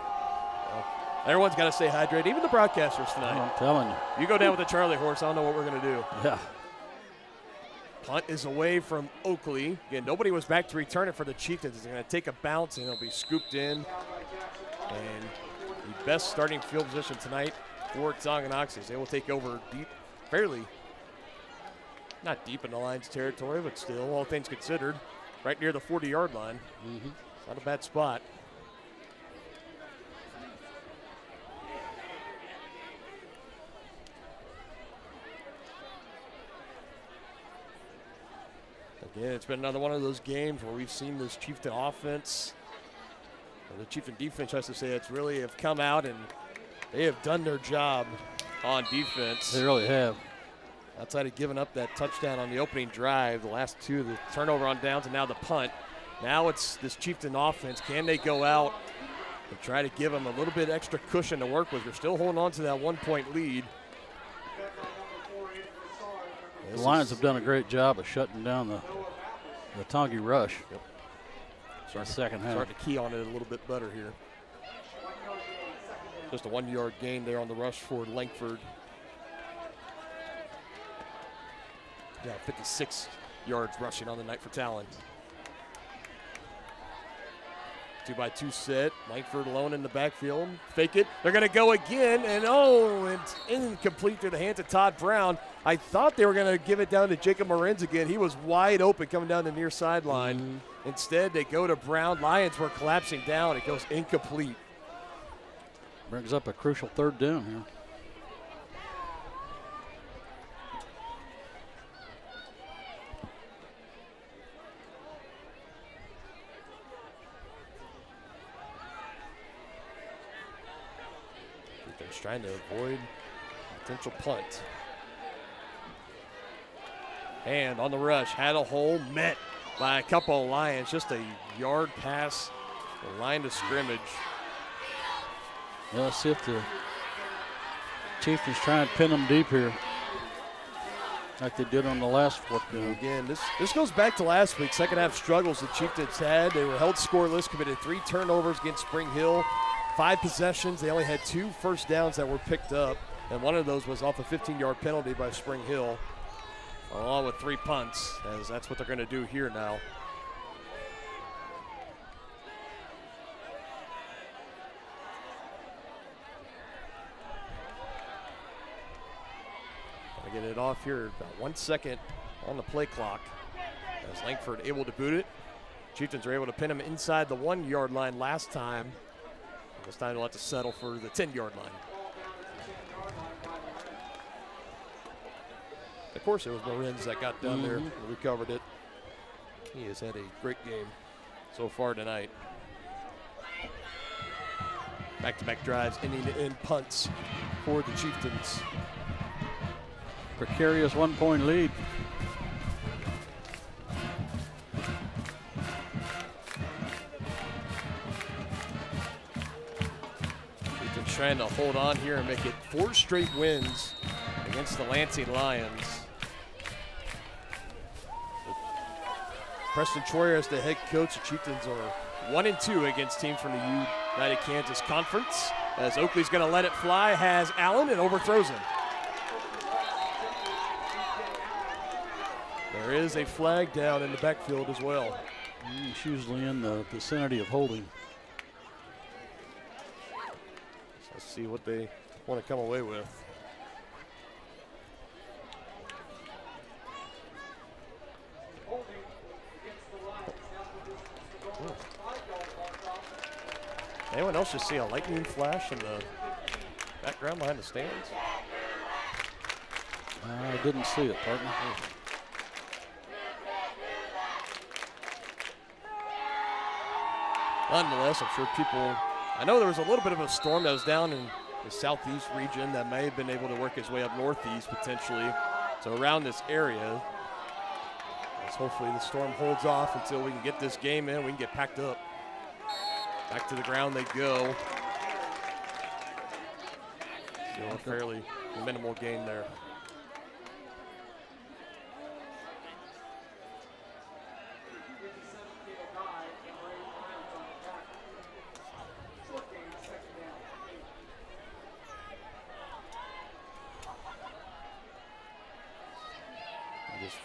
Everyone's got to stay hydrated, even the broadcasters tonight. I'm telling you. You go down with the Charlie horse, I don't know what we're going to do. Yeah. Punt is away from Oakley. Again, nobody was back to return it for the Chieftains. It's going to take a bounce, and it'll be scooped in. And the best starting field position tonight for Tonganoxie. They will take over deep, fairly, not deep in the Lions territory, but still, all things considered, right near the 40-yard line. Not a bad spot. Again, it's been another one of those games where we've seen this Chieftain offense, or the Chieftain defense, I should say, it's really have come out and they have done their job on defense. They really have. Outside of giving up that touchdown on the opening drive, the last two, the turnover on downs and now the punt. Now it's this Chieftain offense. Can they go out and try to give them a little bit extra cushion to work with? They're still holding on to that 1-point lead. The Lions have done a great job of shutting down the Tongi rush. Yep. In the second half. Starting to key on it a little bit better here. Just a 1-yard gain there on the rush for Langford. Yeah, 56 yards rushing on the night for Talon. 2-by-2 set. Langford alone in the backfield. Fake it. They're going to go again, and it's incomplete through the hands of Todd Brown. I thought they were going to give it down to Jacob Morenz again. He was wide open coming down the near sideline. Instead, they go to Brown. Lions were collapsing down. It goes incomplete. Brings up a crucial third down here. Trying to avoid potential punt. And on the rush, had a hole, met by a couple of Lions. Just a yard past the line of scrimmage. Well, let's see if the Chieftains try and pin them deep here, like they did on the last fourth down. Again, this goes back to last week's second half struggles the Chieftains had. They were held scoreless, committed 3 turnovers against Spring Hill. 5 possessions. They only had 2 first downs that were picked up, and one of those was off a 15-yard penalty by Spring Hill, along with 3 punts, as that's what they're going to do here now. Gonna get it off here, about 1 second on the play clock, as Langford able to boot it. Chieftains are able to pin him inside the 1-yard line last time. This time they'll have to settle for the 10-yard line. Of course, it was Morenz that got down there and recovered it. He has had a great game so far tonight. Back-to-back drives, ending in punts for the Chieftains. Precarious 1-point lead. Trying to hold on here and make it 4 straight wins against the Lansing Lions. Preston Troyer as the head coach. The Chieftains are 1-2 against teams from the United Kansas Conference. As Oakley's going to let it fly, has Allen and overthrows him. There is a flag down in the backfield as well. It's usually in the vicinity of holding. Let's see what they want to come away with. Anyone else just see a lightning flash in the background behind the stands? I didn't see it, partner. Nonetheless, I'm sure people, I know there was a little bit of a storm that was down in the southeast region that may have been able to work its way up northeast potentially. So around this area, as hopefully the storm holds off until we can get this game in, we can get packed up. Back to the ground they go. Still a fairly minimal gain there.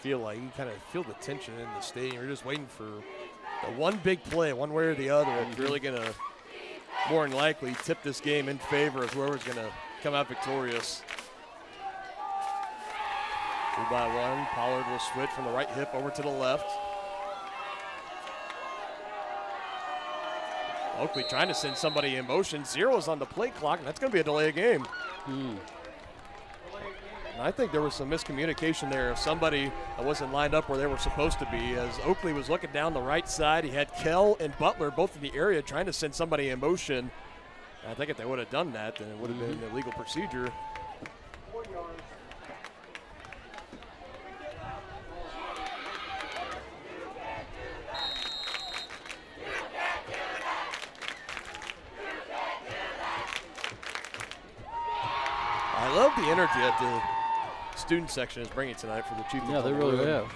Feel like you kind of feel the tension in the stadium. You're just waiting for the one big play, one way or the other. It's really going to, more than likely, tip this game in favor of whoever's going to come out victorious. 2-by-1. Pollard will switch from the right hip over to the left. Oakley trying to send somebody in motion. 0's on the play clock, and that's going to be a delay of game. I think there was some miscommunication there of somebody that wasn't lined up where they were supposed to be, as Oakley was looking down the right side. He had Kell and Butler both in the area trying to send somebody in motion. I think if they would have done that, then it would have been an illegal procedure. the energy at the student section is bringing tonight for the Chieftains. Yeah, they really have.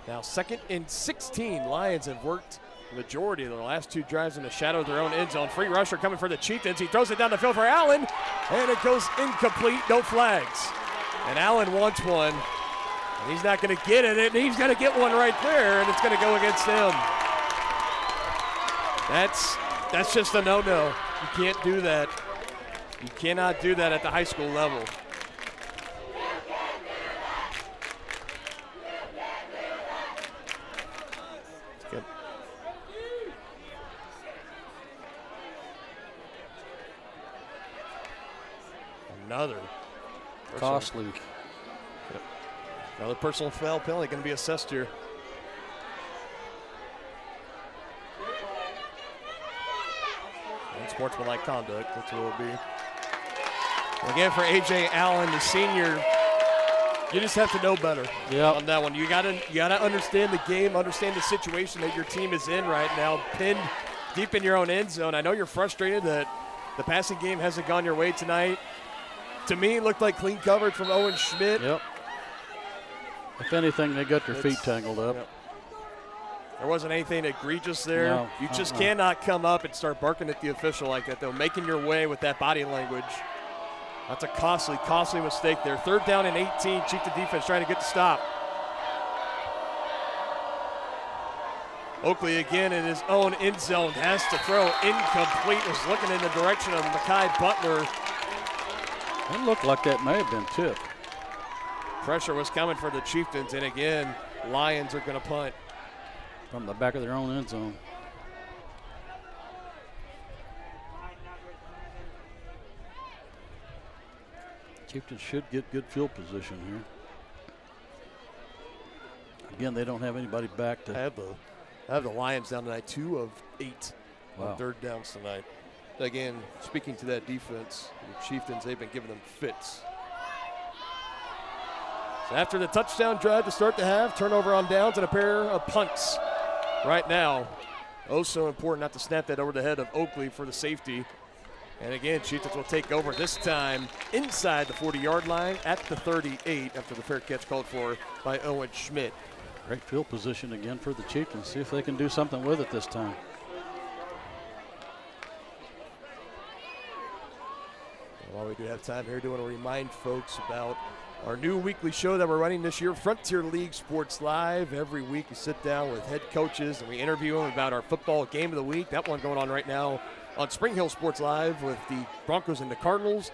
Now 2nd and 16. Lions have worked the majority of the last 2 drives in the shadow of their own end zone. Free rusher coming for the Chieftains. He throws it down the field for Allen, and it goes incomplete, no flags. And Allen wants one, and he's not going to get it, and he's going to get one right there, and it's going to go against him. That's just a no-no. You can't do that. You cannot do that at the high school level. Another costly. Yep. Another personal foul penalty going to be assessed here. Unsportsmanlike conduct, that's what it will be. Again, for A.J. Allen, the senior, you just have to know better on that one. You gotta understand the game, understand the situation that your team is in right now, pinned deep in your own end zone. I know you're frustrated that the passing game hasn't gone your way tonight. To me, it looked like clean coverage from Owen Schmidt. Yep. If anything, they got their feet tangled up. Yep. There wasn't anything egregious there. No, you just cannot come up and start barking at the official like that, though. Making your way with that body language. That's a costly, costly mistake there. 3rd down and 18. Chieftain defense trying to get the stop. Oakley again in his own end zone. Has to throw incomplete. Was looking in the direction of Mekhi Butler. It looked like that may have been tipped. Pressure was coming for the Chieftains, and again, Lions are going to punt. From the back of their own end zone. Chieftains should get good field position here. Again, they don't have anybody back to. I have the Lions down tonight, 2 of 8 wow. on 3rd downs tonight. Again, speaking to that defense, the Chieftains, they've been giving them fits. So after the touchdown drive to start the half, turnover on downs and a pair of punts right now. Oh, so important not to snap that over the head of Oakley for the safety. And again, Chieftains will take over this time inside the 40-yard line at the 38 after the fair catch called for by Owen Schmidt. Great field position again for the Chieftains. See if they can do something with it this time. While we do have time here, I do want to remind folks about our new weekly show that we're running this year, Frontier League Sports Live. Every week we sit down with head coaches and we interview them about our football game of the week. That one going on right now on Spring Hill Sports Live with the Broncos and the Cardinals.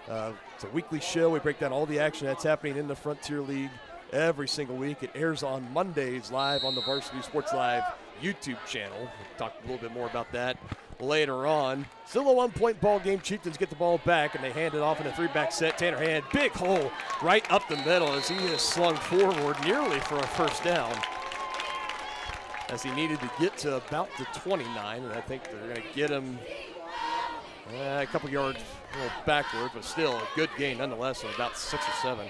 It's a weekly show. We break down all the action that's happening in the Frontier League every single week. It airs on Mondays live on the Varsity Sports Live YouTube channel. We'll talk a little bit more about that later on. Still a 1-point ball game. Chieftains get the ball back, and they hand it off in a 3-back set. Tanner Hand, big hole right up the middle as he is slung forward nearly for a first down. As he needed to get to about the 29, and I think they're going to get him a couple yards a little backward, but still a good gain nonetheless of about 6 or 7.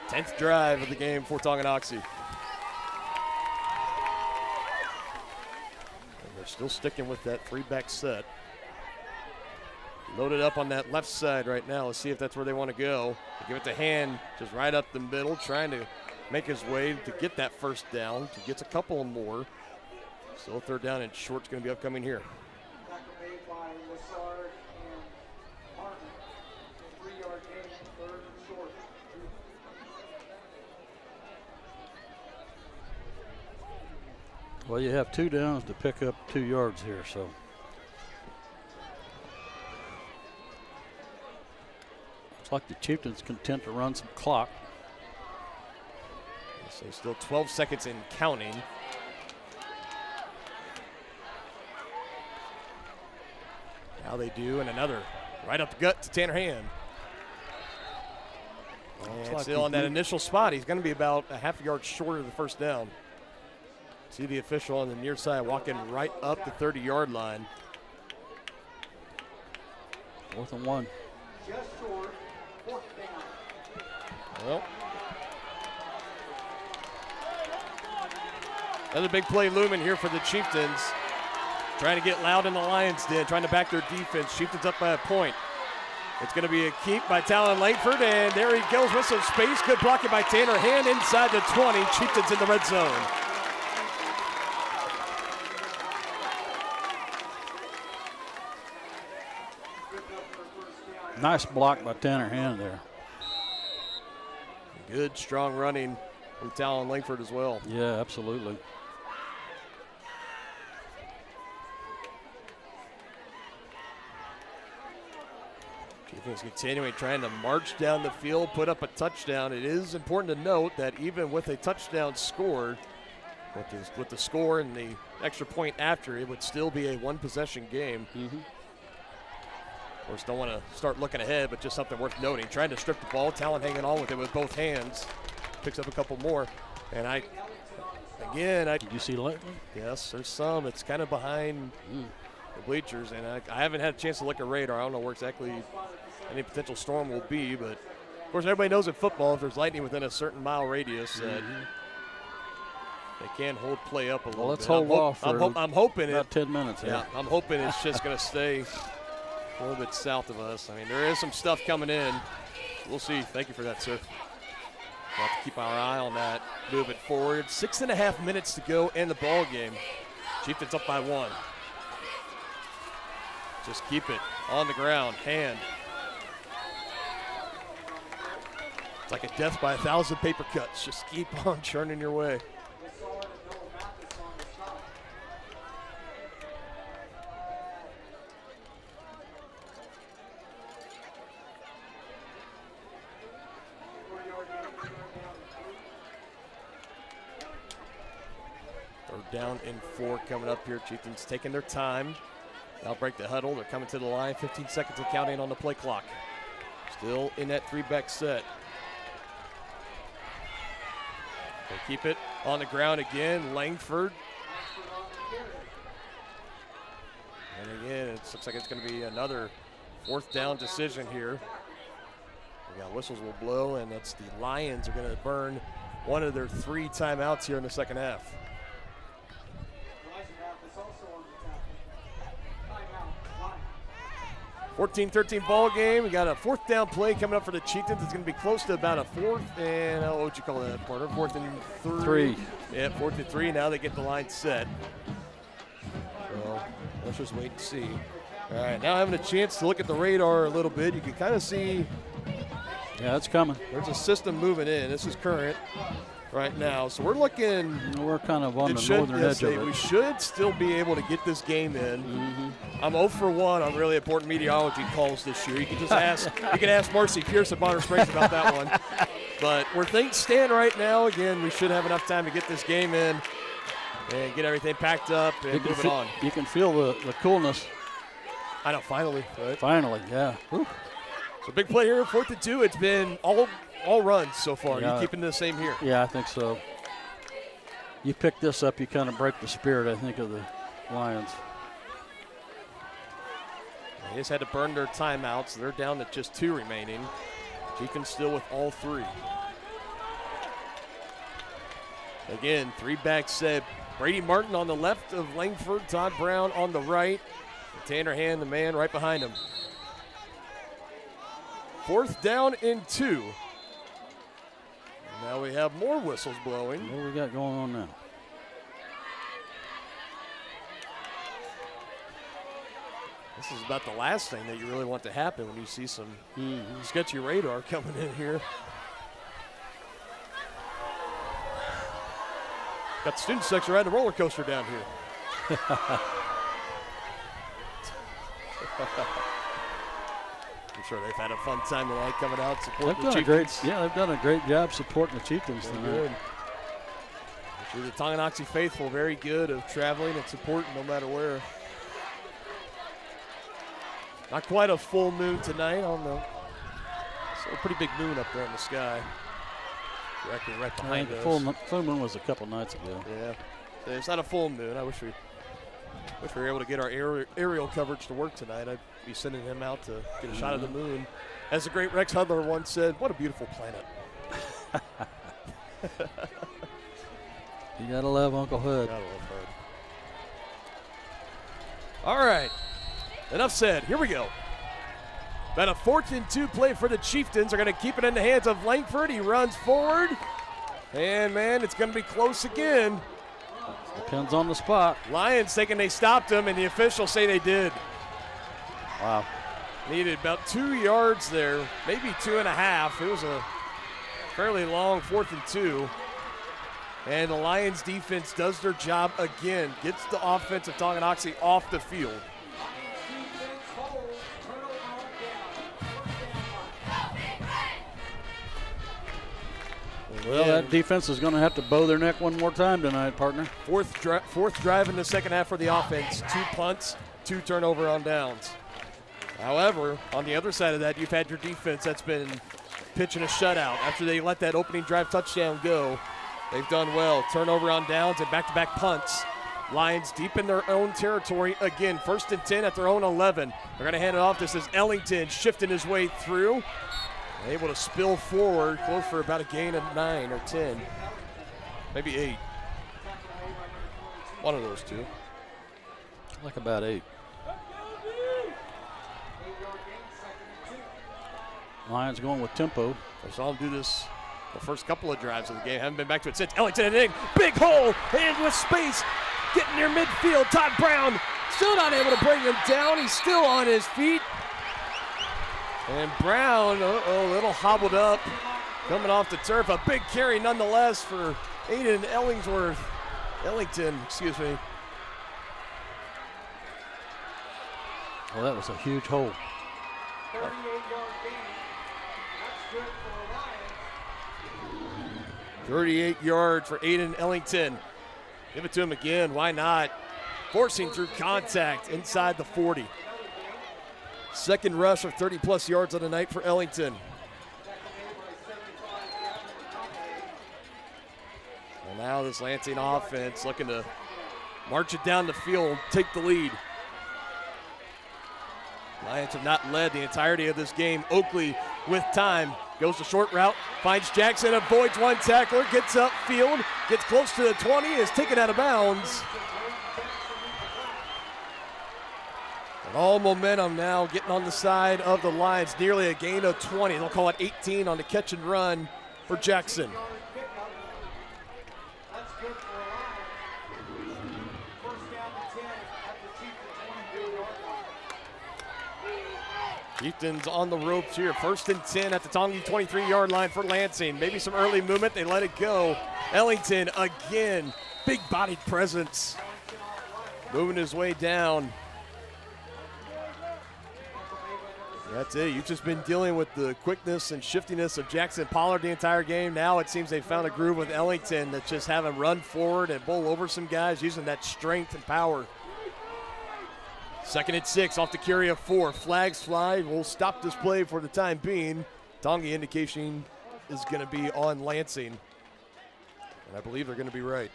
Tenth drive of the game for Tonganoxie. And they're still sticking with that 3-back set. Loaded up on that left side right now. Let's see if that's where they want to go. They give it to Hand, just right up the middle, trying to make his way to get that first down. He gets a couple more. Still 3rd down and short's going to be upcoming here. Well, you have 2 downs to pick up 2 yards here, so. Looks like the Chieftains content to run some clock. So still 12 seconds and counting. Now they do, and another right up the gut to Tanner Hand. And still on that initial spot, he's going to be about a half a yard short of the first down. See the official on the near side walking right up the 30-yard line. 4th and 1. Just short, 4th down. Well, Another big play looming here for the Chieftains. Trying to get loud in the Lions' den, trying to back their defense. Chieftains up by a point. It's going to be a keep by Talon Langford, and there he goes with some space. Good blocking by Tanner Hand inside the 20. Chieftains in the red zone. Nice block by Tanner Hand there. Good, strong running from Talon Langford as well. Yeah, absolutely. Chieftains continuing trying to march down the field, put up a touchdown. It is important to note that even with a touchdown scored, with the score and the extra point after, it would still be a one-possession game. Of course, don't want to start looking ahead, but just something worth noting. Trying to strip the ball, Talon hanging on with it with both hands. Picks up a couple more. And did you see lately? Yes, there's some. It's kind of behind the bleachers, and I haven't had a chance to look at radar. I don't know where exactly any potential storm will be, but of course everybody knows in football if there's lightning within a certain mile radius that they can hold play up a little bit. Let's hold off for I'm hoping about 10 minutes. Yeah, I'm hoping it's just going to stay a little bit south of us. I mean, there is some stuff coming in. We'll see. Thank you for that, sir. We'll have to keep our eye on that. Move it forward. 6.5 minutes to go in the ball game. Chieftains up by 1. Just keep it on the ground. Hand. It's like a death by 1,000 paper cuts. Just keep on churning your way. Down in 4 coming up here. Chieftains taking their time. They'll break the huddle. They're coming to the line. 15 seconds and counting on the play clock. Still in that 3-back set. They keep it on the ground again. Langford. And again, it looks like it's going to be another 4th down decision here. We got whistles will blow, and that's the Lions are going to burn one of their 3 timeouts here in the second half. 14-13 ball game. We got a 4th down play coming up for the Chieftains. It's going to be close to about a 4th and, what would you call that, partner? 4th and 3. Yeah, 4th and 3. Now they get the line set. So let's just wait and see. All right, now having a chance to look at the radar a little bit, you can kind of see. Yeah, it's coming. There's a system moving in. This is current right now. So we're looking. We're kind of on the northern edge of it. We should still be able to get this game in. I'm 0 for 1 on really important meteorology calls this year. You can just ask. You can ask Marcy Pierce at Bonner Springs about that one. But where things stand right now, again, we should have enough time to get this game in and get everything packed up and move it on. You can feel the coolness. I know, finally, right? Finally, yeah. Whew. So big play here, 4th and 2. It's been all runs so far. Yeah. You keeping the same here? Yeah, I think so. You pick this up, you kind of break the spirit, I think, of the Lions. They just had to burn their timeouts. They're down to just 2 remaining. Chieftains still with all 3. Again, 3-back set. Brady Martin on the left of Langford. Todd Brown on the right. And Tanner Hand, the man right behind him. 4th down and 2. Now we have more whistles blowing. What we got going on now? This is about the last thing that you really want to happen when you see some sketchy radar coming in here. Got the student section riding the roller coaster down here. I'm sure they've had a fun time tonight coming out supporting the Chieftains. They've done a great job supporting the Chieftains tonight. Good. Sure, the Tonganoxie faithful, very good of traveling and supporting no matter where. Not quite a full moon tonight on the. Still a pretty big moon up there in the sky. Directly right behind us. Full moon was a couple nights ago. Yeah, it's not a full moon. I wish we were able to get our aerial coverage to work tonight. I'd be sending him out to get a shot of the moon. As the great Rex Hudler once said, "What a beautiful planet." You gotta love Uncle Hood. Gotta love Hood. All right, enough said. Here we go. About a 4th and 2 play for the Chieftains. Are going to keep it in the hands of Langford. He runs forward. And, man, it's going to be close again. Depends on the spot. Lions thinking they stopped him, and the officials say they did. Wow. Needed about 2 yards there, maybe 2.5. It was a fairly long 4th and 2. And the Lions defense does their job again. Gets the offense of Tonganoxie off the field. Well, that defense is going to have to bow their neck one more time tonight, partner. Fourth drive in the second half for the offense. 2 punts, 2 turnover on downs. However, on the other side of that, you've had your defense that's been pitching a shutout. After they let that opening drive touchdown go, they've done well. Turnover on downs and back-to-back punts. Lions deep in their own territory again. 1st and 10 at their own 11. They're going to hand it off. This is Ellington shifting his way through. Able to spill forward, close for about a gain of 9 or 10, maybe 8. One of those two. Like about 8. Lions going with tempo. I saw him do this the first couple of drives of the game. Haven't been back to it since. Ellington and in. Big hole, and with space, getting near midfield. Todd Brown still not able to bring him down. He's still on his feet. And Brown, a little hobbled up, coming off the turf. A big carry nonetheless for Aiden Ellington, excuse me. Well, that was a huge hole. 38-yard gain. That's good for the Lions. 38 yards for Aiden Ellington. Give it to him again, why not? Forcing through contact inside the 40. Second rush of 30-plus yards on the night for Ellington. And now this Lansing offense looking to march it down the field, take the lead. Lions have not led the entirety of this game. Oakley with time, goes the short route, finds Jackson, avoids one tackler, gets upfield, gets close to the 20, is taken out of bounds. And all momentum now getting on the side of the Lions, nearly a gain of 20. They'll call it 18 on the catch and run for Jackson. That's good for the Lions. First down to 10 at the Chieftains' 22-yard line. Chieftains on the ropes here. 1st and 10 at the Tongi 23-yard line for Lansing. Maybe some early movement. They let it go. Ellington again. Big-bodied presence. Moving his way down. That's it. You've just been dealing with the quickness and shiftiness of Jackson Pollard the entire game. Now it seems they found a groove with Ellington that just have him run forward and bowl over some guys using that strength and power. 2nd and 6 off the carry of 4. Flags fly. We'll stop this play for the time being. Tongi indication is going to be on Lansing. And I believe they're going to be right.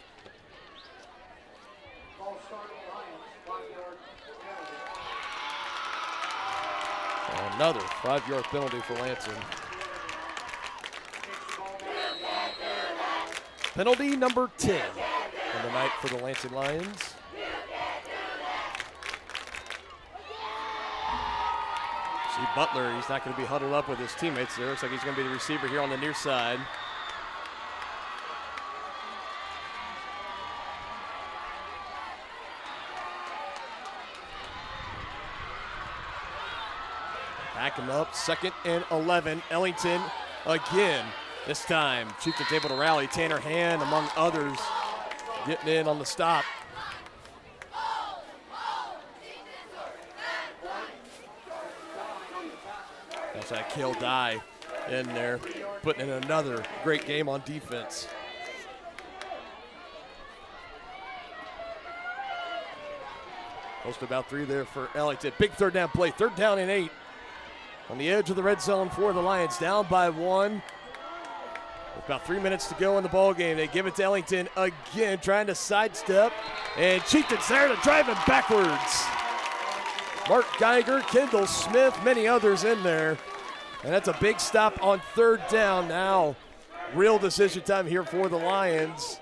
Another 5-yard penalty for Lansing. Penalty number 10 on the night for the Lansing Lions. See Butler, he's not going to be huddled up with his teammates there. Looks like he's going to be the receiver here on the near side. Back him up, 2nd and 11. Ellington again. This time, Chieftains able to rally. Tanner Hand, among others, getting in on the stop. That's that Kale Dye in there, putting in another great game on defense. Close to about 3 there for Ellington. Big 3rd down play, 3rd down and 8. On the edge of the red zone for the Lions, down by 1. With about 3 minutes to go in the ball game, they give it to Ellington again, trying to sidestep, and Chieftains there to drive him backwards. Mark Geiger, Kendall Smith, many others in there, and that's a big stop on 3rd down. Now, real decision time here for the Lions.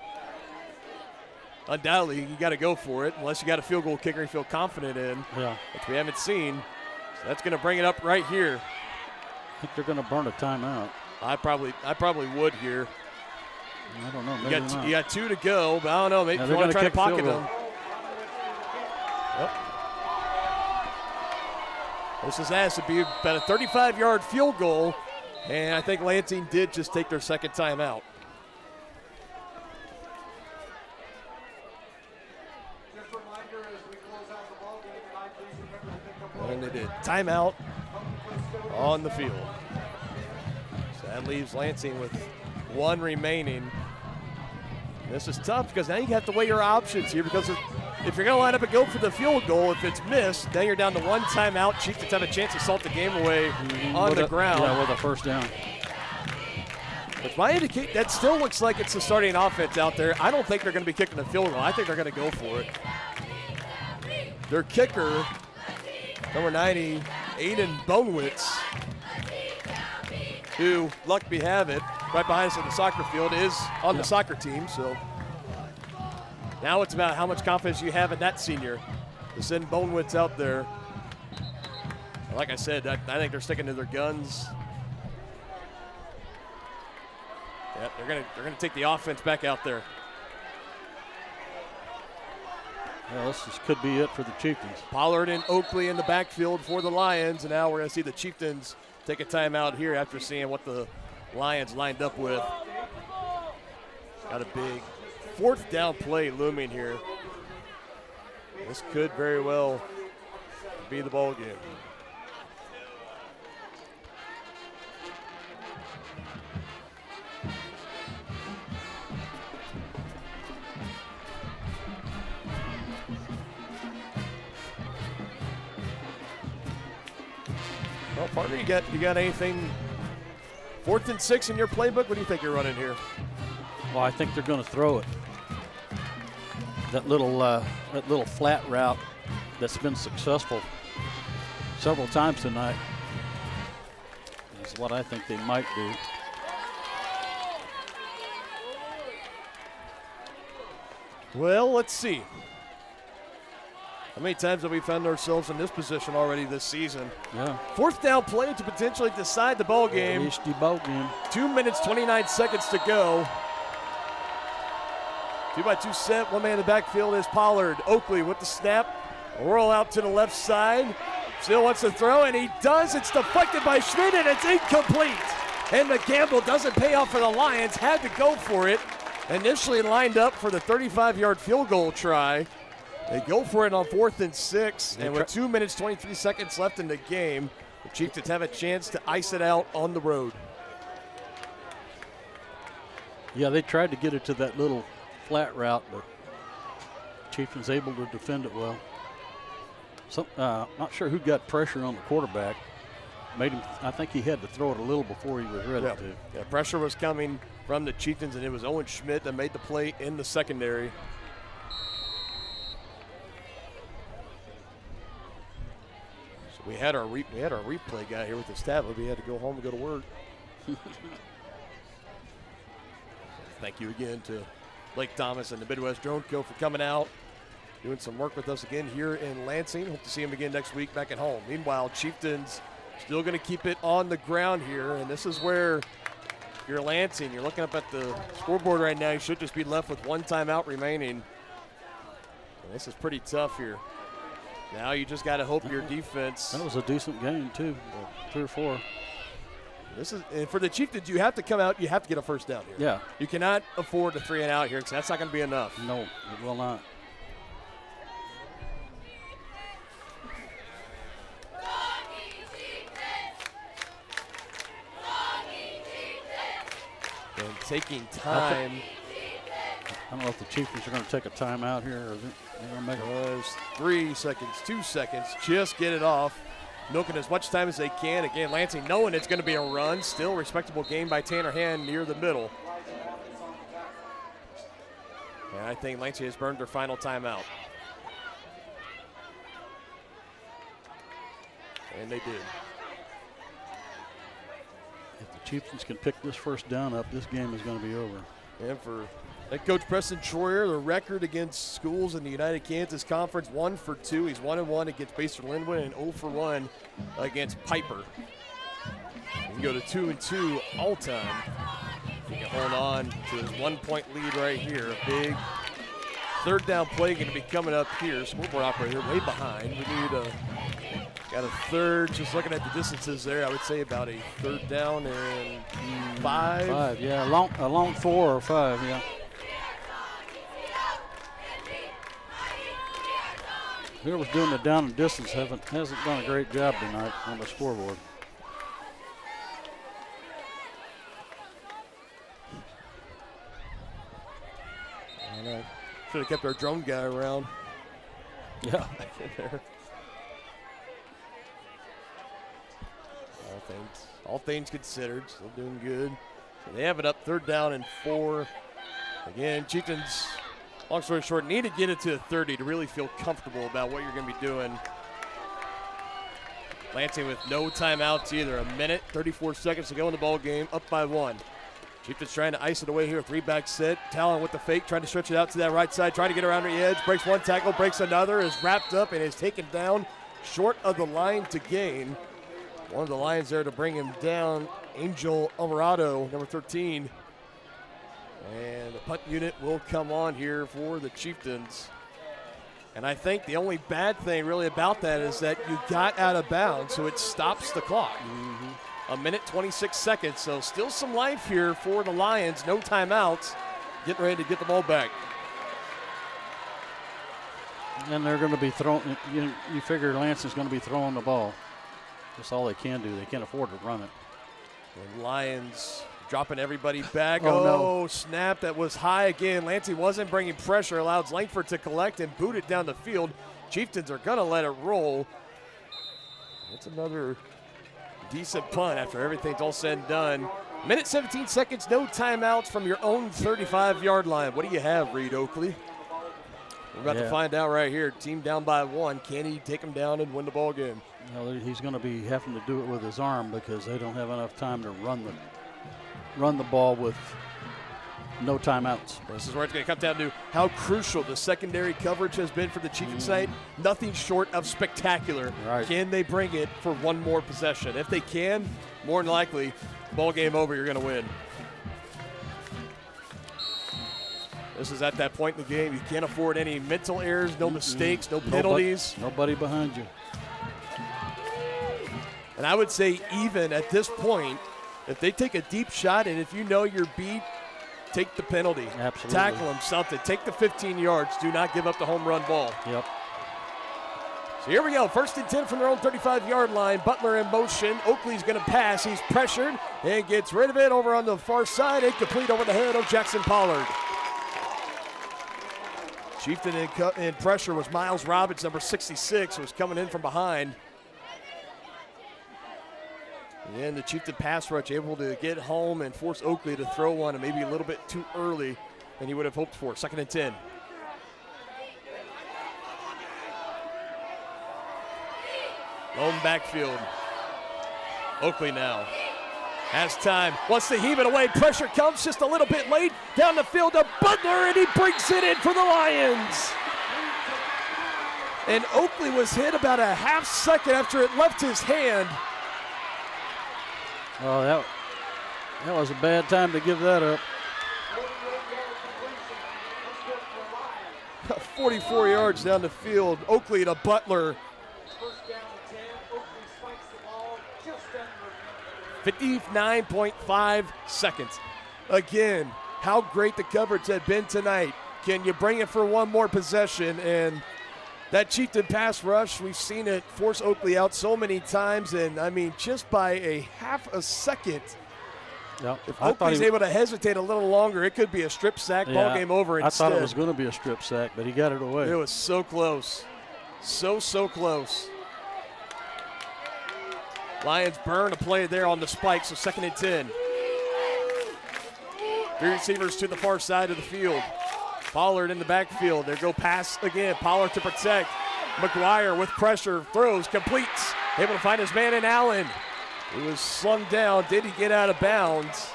undoubtedly you got to go for it unless you got a field goal kicker you feel confident in, which we haven't seen. So that's going to bring it up right here. I think they're going to burn a timeout. I probably would here. I don't know. Maybe not. You got 2 to go, but I don't know. Maybe if you want to try to pocket them. Yep. This has to be about a 35-yard field goal, and I think Lansing did just take their second timeout. And they did. Timeout on the field. So that leaves Lansing with 1 remaining. This is tough because now you have to weigh your options here because if you're going to line up and go for the field goal, if it's missed, then you're down to 1 timeout. Chieftains have a chance to salt the game away on the ground. Yeah, with a first down. Which might indicate that still looks like it's the starting offense out there. I don't think they're going to be kicking the field goal. I think they're going to go for it. Their kicker, number 90, Aiden Bonewitz, who, luck we have it, right behind us in the soccer field, is on the soccer team. So now it's about how much confidence you have in that senior to send Bonewitz out there. Like I said, I think they're sticking to their guns. Yeah, they're gonna take the offense back out there. Well, this could be it for the Chieftains. Pollard and Oakley in the backfield for the Lions, and now we're gonna see the Chieftains take a timeout here after seeing what the Lions lined up with. Got a big 4th down play looming here. This could very well be the ball game. Well, partner, you got anything? 4th and 6 in your playbook? What do you think you're running here? Well, I think they're going to throw it. That little flat route that's been successful several times tonight is what I think they might do. Well, let's see. How many times have we found ourselves in this position already this season? Yeah. 4th down play to potentially decide the ball game. The ball game. 2 minutes, 29 seconds to go. 2-by-2 set, 1 man in the backfield is Pollard. Oakley with the snap, roll out to the left side. Still wants to throw, and he does. It's deflected by Schmidt, and it's incomplete. And the gamble doesn't pay off for the Lions. Had to go for it. Initially lined up for the 35-yard field goal try. They go for it on 4th and 6, and with 2 minutes, 23 seconds left in the game, the Chieftains have a chance to ice it out on the road. Yeah, they tried to get it to that little flat route, but Chieftains able to defend it well. So, not sure who got pressure on the quarterback. Made him. I think he had to throw it a little before he was ready to. Yeah, pressure was coming from the Chieftains, and it was Owen Schmidt that made the play in the secondary. So we had our replay guy here with his tablet. We had to go home and go to work. Thank you again to Blake Thomas and the Midwest Drone Co. for coming out, doing some work with us again here in Lansing. Hope to see him again next week back at home. Meanwhile, Chieftains still going to keep it on the ground here, and this is where if you're Lansing, you're looking up at the scoreboard right now. You should just be left with 1 timeout remaining. And this is pretty tough here. Now you just got to hope your defense. That was a decent game too, 3 or 4. This is, and for the Chieftains, you have to come out. You have to get a first down here. Yeah. You cannot afford a 3 and out here because that's not going to be enough. No, it will not. And taking time. I don't know if the Chieftains are going to take a timeout here or they're going to make it. 3 seconds, 2 seconds. Just get it off. Milking as much time as they can. Again, Lansing knowing it's going to be a run. Still respectable game by Tanner Hand near the middle. And I think Lansing has burned their final timeout. And they did. If the Chieftains can pick this first down up, this game is going to be over. And for head coach Preston Troyer, the record against schools in the United Kansas Conference, 1 for 2. He's 1-1 against Pacer Linwood and 0 for 1 against Piper. He can go to 2-2 all time. He can hold on to his 1-point lead right here. A big third down play going to be coming up here. Scoreboard operator way behind. We need got a third. Just looking at the distances there, I would say about a third down and 5. 5, yeah, a long 4 or 5, yeah. Whoever's doing the down and distance hasn't done a great job tonight on the scoreboard. I know. Should have kept our drone guy around. Yeah. There. All things considered, still doing good. So they have it up 3rd down and 4. Again, Chieftains, long story short, need to get it to 30 to really feel comfortable about what you're going to be doing. Lansing with no timeouts either. 1 minute, 34 seconds to go in the ball game, up by 1. Chieftains trying to ice it away here. 3-back set. Talon with the fake, trying to stretch it out to that right side, trying to get around the edge. Breaks one tackle, breaks another, is wrapped up and is taken down short of the line to gain. One of the Lions there to bring him down, Angel Alvarado, number 13. And the punt unit will come on here for the Chieftains. And I think the only bad thing really about that is that you got out of bounds, so it stops the clock. 1 minute, 26 seconds, so still some life here for the Lions. No timeouts, getting ready to get the ball back. And they're going to be throwing, you figure Lansing's going to be throwing the ball. That's all they can do. They can't afford to run it. The Lions dropping everybody back. Oh, no. Snap that was high again. Lansing wasn't bringing pressure, allows Langford to collect and boot it down the field. Chieftains are going to let it roll. That's another decent punt after everything's all said and done. 1 minute, 17 seconds, no timeouts from your own 35-yard line. What do you have, Reed Oakley? We're about to find out right here. Team down by 1. Can he take them down and win the ball game? Well, he's going to be having to do it with his arm because they don't have enough time to run the ball with no timeouts. This is where it's going to come down to how crucial the secondary coverage has been for the Chieftains side. Nothing short of spectacular. Right. Can they bring it for one more possession? If they can, more than likely, ball game over, you're going to win. This is at that point in the game. You can't afford any mental errors, no mistakes, no penalties. Nobody behind you. And I would say even at this point, if they take a deep shot and if you know you're beat, take the penalty. Absolutely. Tackle them, something. Take the 15 yards. Do not give up the home run ball. Yep. So here we go. 1st and 10 from their own 35-yard line. Butler in motion. Oakley's going to pass. He's pressured and gets rid of it over on the far side. Incomplete over the head of Jackson Pollard. Chieftain in pressure was Miles Roberts, number 66, who was coming in from behind. And the Chieftain pass rush able to get home and force Oakley to throw one, and maybe a little bit too early than he would have hoped for. 2nd and 10. Lone backfield. Oakley now has time, wants to heave it away. Pressure comes just a little bit late. Down the field to Butler, and he brings it in for the Lions. And Oakley was hit about a half second after it left his hand. Oh, that was a bad time to give that up. 44 yards down the field. Oakley to Butler. 59.5 seconds. Again, how great the coverage had been tonight. Can you bring it for one more possession? And that Chieftain pass rush, we've seen it force Oakley out so many times, and I mean, just by a half a second. Yep. If Oakley's able to hesitate a little longer, it could be a strip sack, ball game over instead. I thought it was going to be a strip sack, but he got it away. It was so close. So close. Lions burn a play there on the spike, so 2nd and 10. 3 receivers to the far side of the field. Pollard in the backfield. There go pass again. Pollard to protect. McGuire with pressure, throws, completes. Able to find his man in Allen. He was slung down. Did he get out of bounds?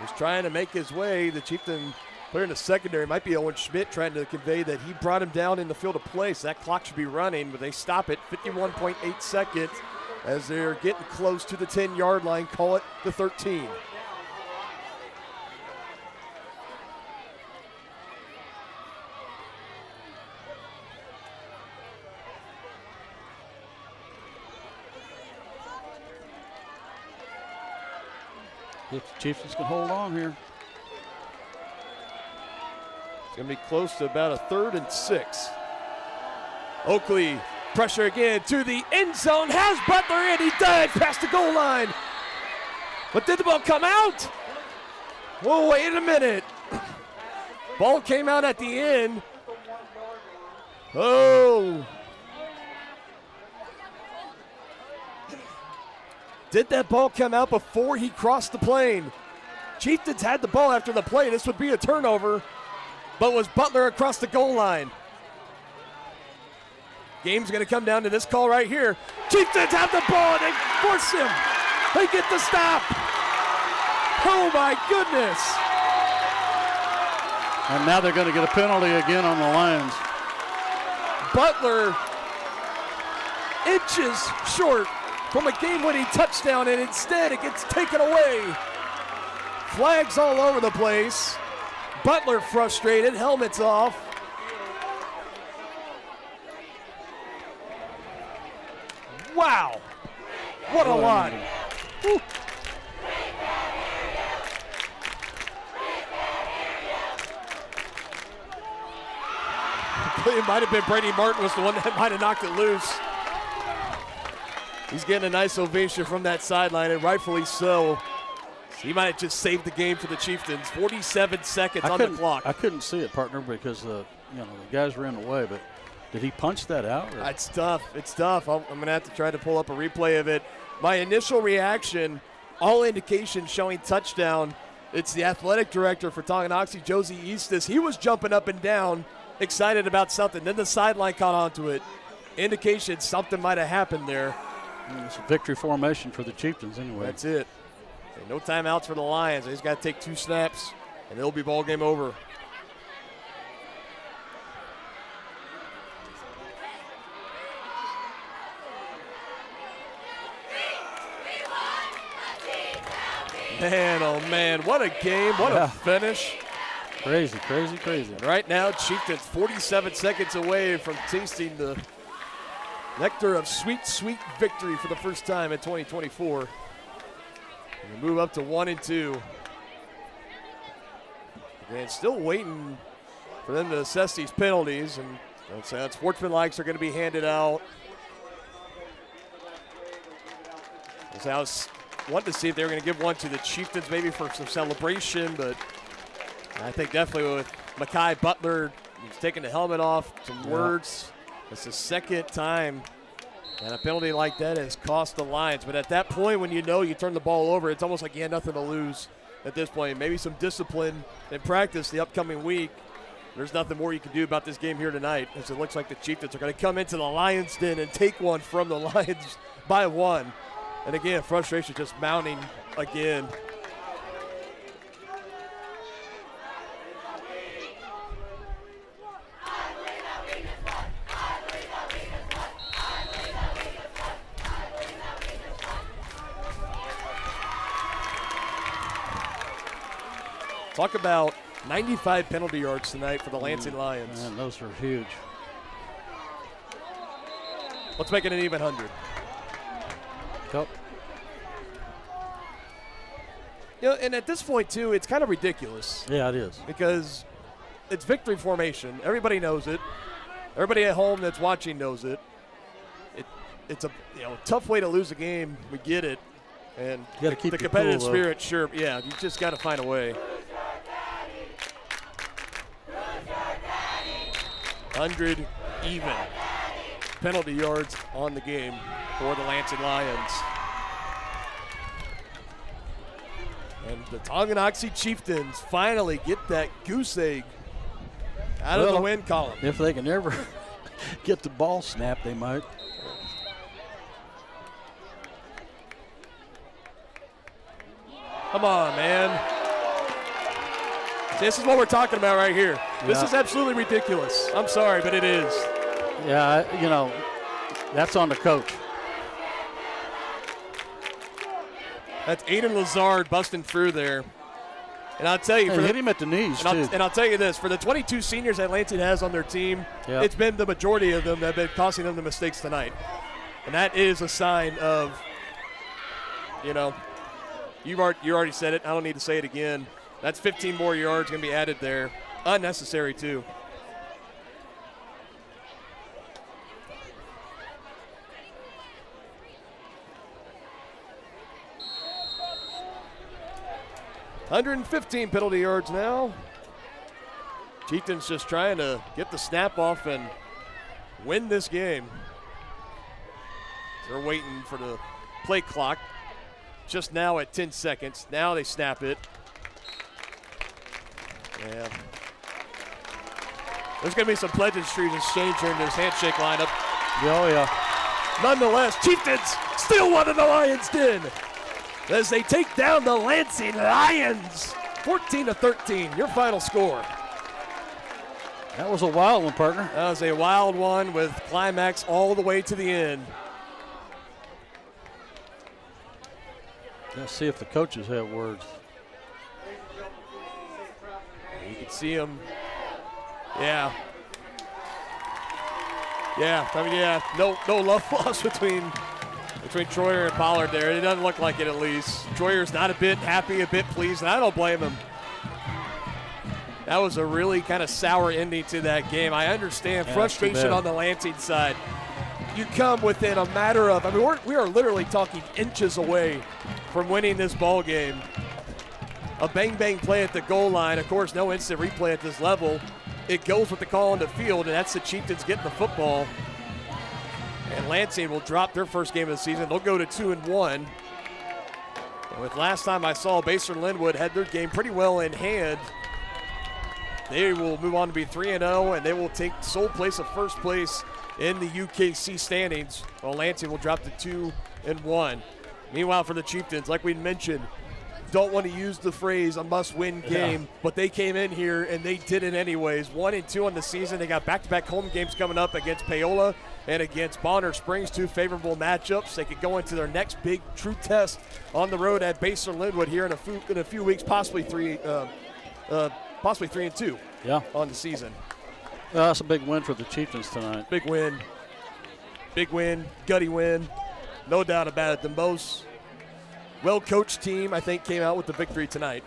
was trying to make his way. The Chieftain player in the secondary might be Owen Schmidt trying to convey that he brought him down in the field of play. So that clock should be running, but they stop it. 51.8 seconds as they're getting close to the 10-yard line. Call it the 13. If the Chieftains can hold on here. It's going to be close to about a 3rd and 6. Oakley, pressure again to the end zone. Has Butler in. He dives past the goal line. But did the ball come out? Whoa, wait a minute. Ball came out at the end. Oh. Did that ball come out before he crossed the plane? Chieftains had the ball after the play. This would be a turnover, but was Butler across the goal line? Game's going to come down to this call right here. Chieftains have the ball, and they force him. They get the stop. Oh, my goodness. And now they're going to get a penalty again on the Lions. Butler inches short from a game-winning touchdown, and instead it gets taken away. Flags all over the place. Butler frustrated, helmets off. Wow, what a lot. Woo. It might have been Brady Martin was the one that might have knocked it loose. He's getting a nice ovation from that sideline, and rightfully so. He might have just saved the game for the Chieftains. 47 seconds on the clock. I couldn't see it, partner, because the guys were in the way. But did he punch that out? Or? It's tough. It's tough. I'm going to have to try to pull up a replay of it. My initial reaction, all indications showing touchdown. It's the athletic director for Tonganoxie, Josie Eastis. He was jumping up and down, excited about something. Then the sideline caught onto it. Indication something might have happened there. It's a victory formation for the Chieftains anyway. That's it. And no timeouts for the Lions. They just got to take 2 snaps, and it'll be ball game over. Man, oh man, what a game, what a finish. Crazy, crazy, crazy. And right now, Chieftains 47 seconds away from tasting the nectar of sweet, sweet victory for the first time in 2024. We move up to 1-2. And still waiting for them to assess these penalties. And sportsmanlikes are going to be handed out. I was wanting to see if they were going to give one to the Chieftains maybe for some celebration, but I think definitely with Mekhi Butler, he's taking the helmet off, some words. It's the second time and a penalty like that has cost the Lions. But at that point, when you know you turn the ball over, it's almost like you had nothing to lose at this point. Maybe some discipline in practice the upcoming week. There's nothing more you can do about this game here tonight, as it looks like the Chieftains are going to come into the Lions' den and take one from the Lions by 1. And again, frustration just mounting again. Talk about 95 penalty yards tonight for the Lansing Lions. Man, those are huge. Let's make it an even 100. Yep. And at this point, too, it's kind of ridiculous. Yeah, it is. Because it's victory formation. Everybody knows it. Everybody at home that's watching knows it. It's a tough way to lose a game. We get it. And you got to keep the competitive cool, spirit, sure. Yeah, you just got to find a way. 100 even penalty yards on the game for the Lansing Lions. And the Tonganoxie Chieftains finally get that goose egg out of the win column. If they can ever get the ball snapped, they might. Come on, man. This is what we're talking about right here. This is absolutely ridiculous. I'm sorry, but it is. Yeah, that's on the coach. That's Aiden Lazard busting through there. And I'll tell you, hit him at the knees, too. And I'll tell you this, for the 22 seniors that Lansing has on their team, Yep. it's been the majority of them that have been costing them the mistakes tonight. And that is a sign of, you already said it. I don't need to say it again. That's 15 more yards going to be added there. Unnecessary, too. $115 penalty yards now. Chieftains just trying to get the snap off and win this game. They're waiting for the play clock. Just now at 10 seconds. Now they snap it. Yeah. There's going to be some pleasantries exchange here in this handshake lineup. Oh, yeah. Nonetheless, Chieftains still one in the Lions' den as they take down the Lansing Lions. 14-13, your final score. That was a wild one, partner. That was a wild one with climax all the way to the end. Let's see if the coaches have words. You can see them. Yeah. Yeah, no love lost between Troyer and Pollard there. It doesn't look like it, at least. Troyer's not a bit happy, a bit pleased, and I don't blame him. That was a really kind of sour ending to that game. I understand frustration on the Lansing side. You come within a matter of, we are literally talking inches away from winning this ball game. A bang-bang play at the goal line. Of course, no instant replay at this level. It goes with the call on the field, and that's the Chieftains getting the football. And Lansing will drop their first game of the season. They'll go to 2-1. And with last time I saw, Baser and Linwood had their game pretty well in hand. They will move on to be 3-0, and they will take sole place of first place in the UKC standings, while Lansing will drop to 2-1. Meanwhile, for the Chieftains, like we mentioned, don't want to use the phrase a must-win game, but they came in here and they did it anyways. 1-2 on the season. They got back-to-back home games coming up against Paola and against Bonner Springs, two favorable matchups. They could go into their next big true test on the road at Baser Linwood here in a few weeks, possibly 3-2 on the season. Well, that's a big win for the Chieftains tonight. Big win, gutty win, no doubt about it. The most well-coached team, I think, came out with the victory tonight.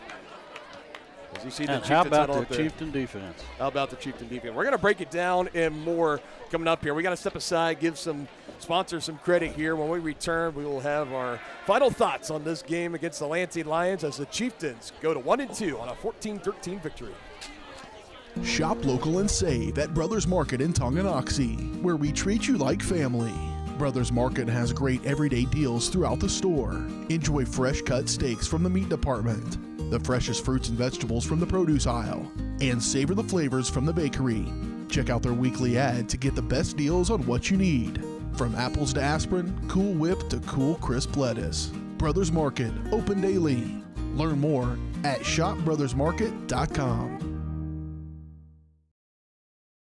As you see, the how about the Chieftain defense? How about the Chieftain defense? We're going to break it down and more coming up here. We got to step aside, give some sponsors some credit here. When we return, we will have our final thoughts on this game against the Lansing Lions as the Chieftains go to 1-2 on a 14-13 victory. Shop local and save at Brothers Market in Tonganoxie, where we treat you like family. Brothers Market has great everyday deals throughout the store. Enjoy fresh cut steaks from the meat department, the freshest fruits and vegetables from the produce aisle, and savor the flavors from the bakery. Check out their weekly ad to get the best deals on what you need. From apples to aspirin, Cool Whip to cool crisp lettuce. Brothers Market, open daily. Learn more at shopbrothersmarket.com.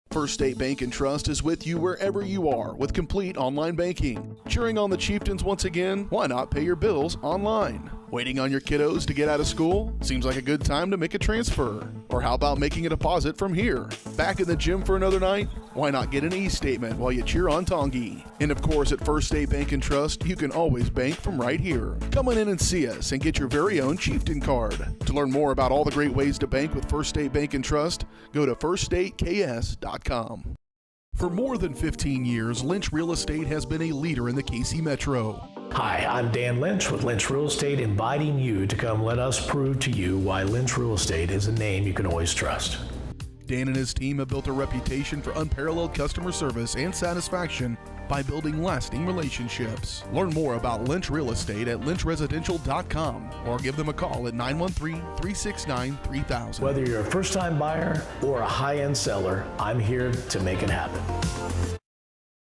First State Bank & Trust is with you wherever you are with complete online banking. Cheering on the Chieftains once again? Why not pay your bills online? Waiting on your kiddos to get out of school? Seems like a good time to make a transfer. Or how about making a deposit from here? Back in the gym for another night? Why not get an e-statement while you cheer on Tongi? And of course, at First State Bank & Trust, you can always bank from right here. Come on in and see us and get your very own Chieftain card. To learn more about all the great ways to bank with First State Bank & Trust, go to firststateks.com. For more than 15 years, Lynch Real Estate has been a leader in the KC Metro. Hi, I'm Dan Lynch with Lynch Real Estate, inviting you to come let us prove to you why Lynch Real Estate is a name you can always trust. Dan and his team have built a reputation for unparalleled customer service and satisfaction by building lasting relationships. Learn more about Lynch Real Estate at lynchresidential.com or give them a call at 913-369-3000. Whether you're a first-time buyer or a high-end seller, I'm here to make it happen.